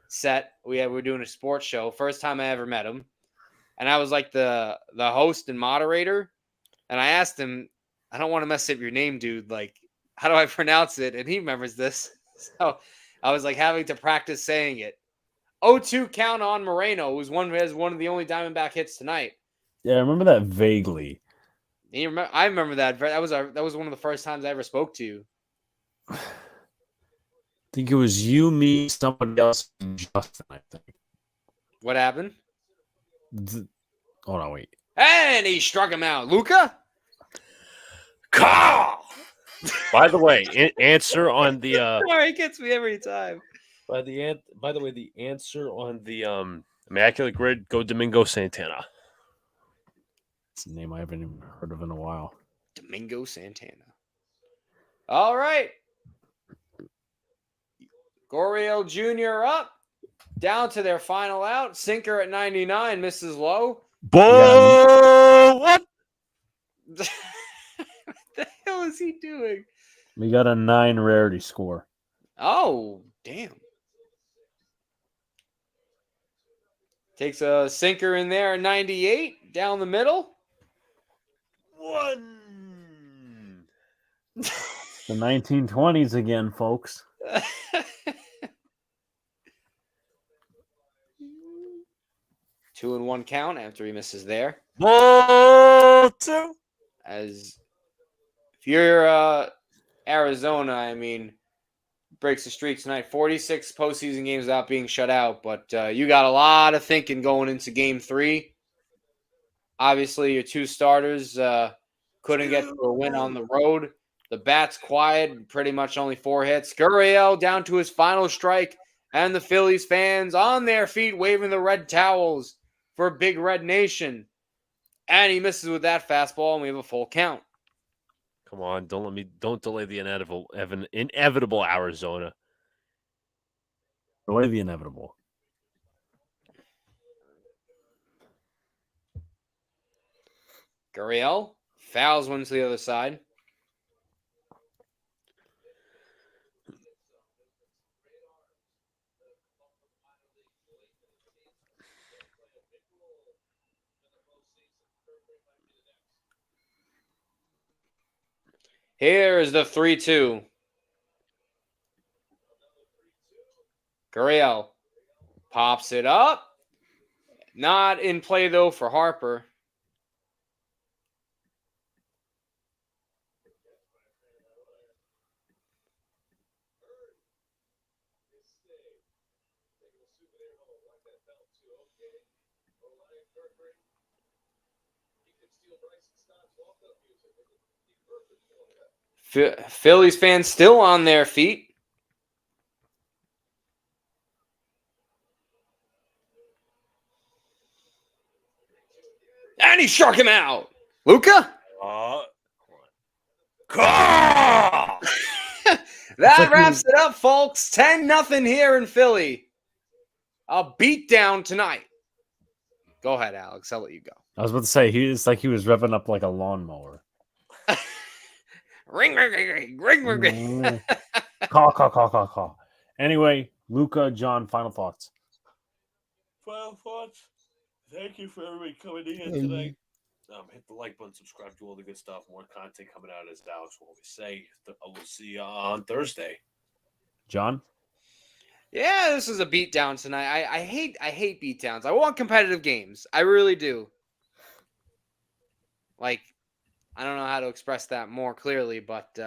set. We were doing a sports show. First time I ever met him. And I was like the host and moderator. And I asked him, I don't want to mess up your name, dude. Like, how do I pronounce it? And he remembers this. So I was like having to practice saying it. 0-2 count on Moreno, who's one of the only Diamondback hits tonight. Yeah, I remember that vaguely. I remember that. That was one of the first times I ever spoke to you. I think it was you, me, somebody else, and Justin, I think. What happened? Hold on, wait. And he struck him out. Luca? Call. By the way, answer on the Sorry, he gets me every time. by the way, the answer on the Immaculate Grid, go Domingo Santana. It's a name I haven't even heard of in a while. Domingo Santana. All right. Gurriel Jr. up. Down to their final out. Sinker at 99 misses low. What? What the hell is he doing? We got a 9 rarity score. Oh, damn. Takes a sinker in there at 98. Down the middle. One. The 1920s again, folks. 2-1 count after he misses there. Ball 2. As if you're Arizona, I mean, breaks the streak tonight. 46 postseason games without being shut out, but you got a lot of thinking going into Game 3. Obviously, your 2 starters couldn't get to a win on the road. The bat's quiet, pretty much only 4 hits. Gurriel down to his final strike, and the Phillies fans on their feet waving the red towels for Big Red Nation. And he misses with that fastball, and we have a full count. Come on, don't delay the inevitable Arizona. Delay the inevitable. Gurriel fouls one to the other side. Here's the 3-2. Gurriel pops it up. Not in play, though, for Harper. Phillies fans still on their feet. And he struck him out. Luca? Call! That wraps it up, folks. 10-0 here in Philly. A beatdown tonight. Go ahead, Alex. I'll let you go. I was about to say he was revving up like a lawnmower. Ring, ring, ring, ring, ring, ring. Call. Anyway, Luca, John, final thoughts. Final thoughts. Thank you for everybody coming in tonight. Hit the like button, subscribe to all the good stuff. More content coming out, as Alex will always say. We'll see you on Thursday. John? Yeah, this is a beatdown tonight. I hate beatdowns. I want competitive games. I really do. Like, I don't know how to express that more clearly, but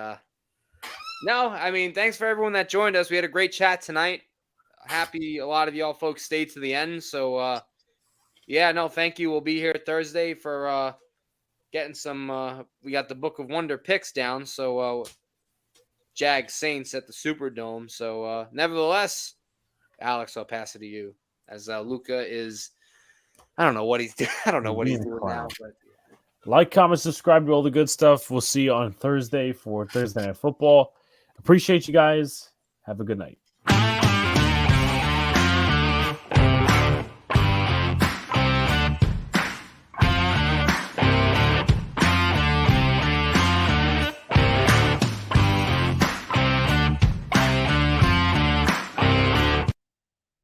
no, I mean, thanks for everyone that joined us. We had a great chat tonight. Happy a lot of y'all folks stayed to the end. So, yeah, no, thank you. We'll be here Thursday for getting some. We got the Book of Wonder picks down. So, Jags Saints at the Superdome. So, nevertheless, Alex, I'll pass it to you as Luca is. I don't know what he's doing. I don't know what he's doing now. But like, comment, subscribe to all the good stuff. We'll see you on Thursday for Thursday Night Football. Appreciate you guys. Have a good night.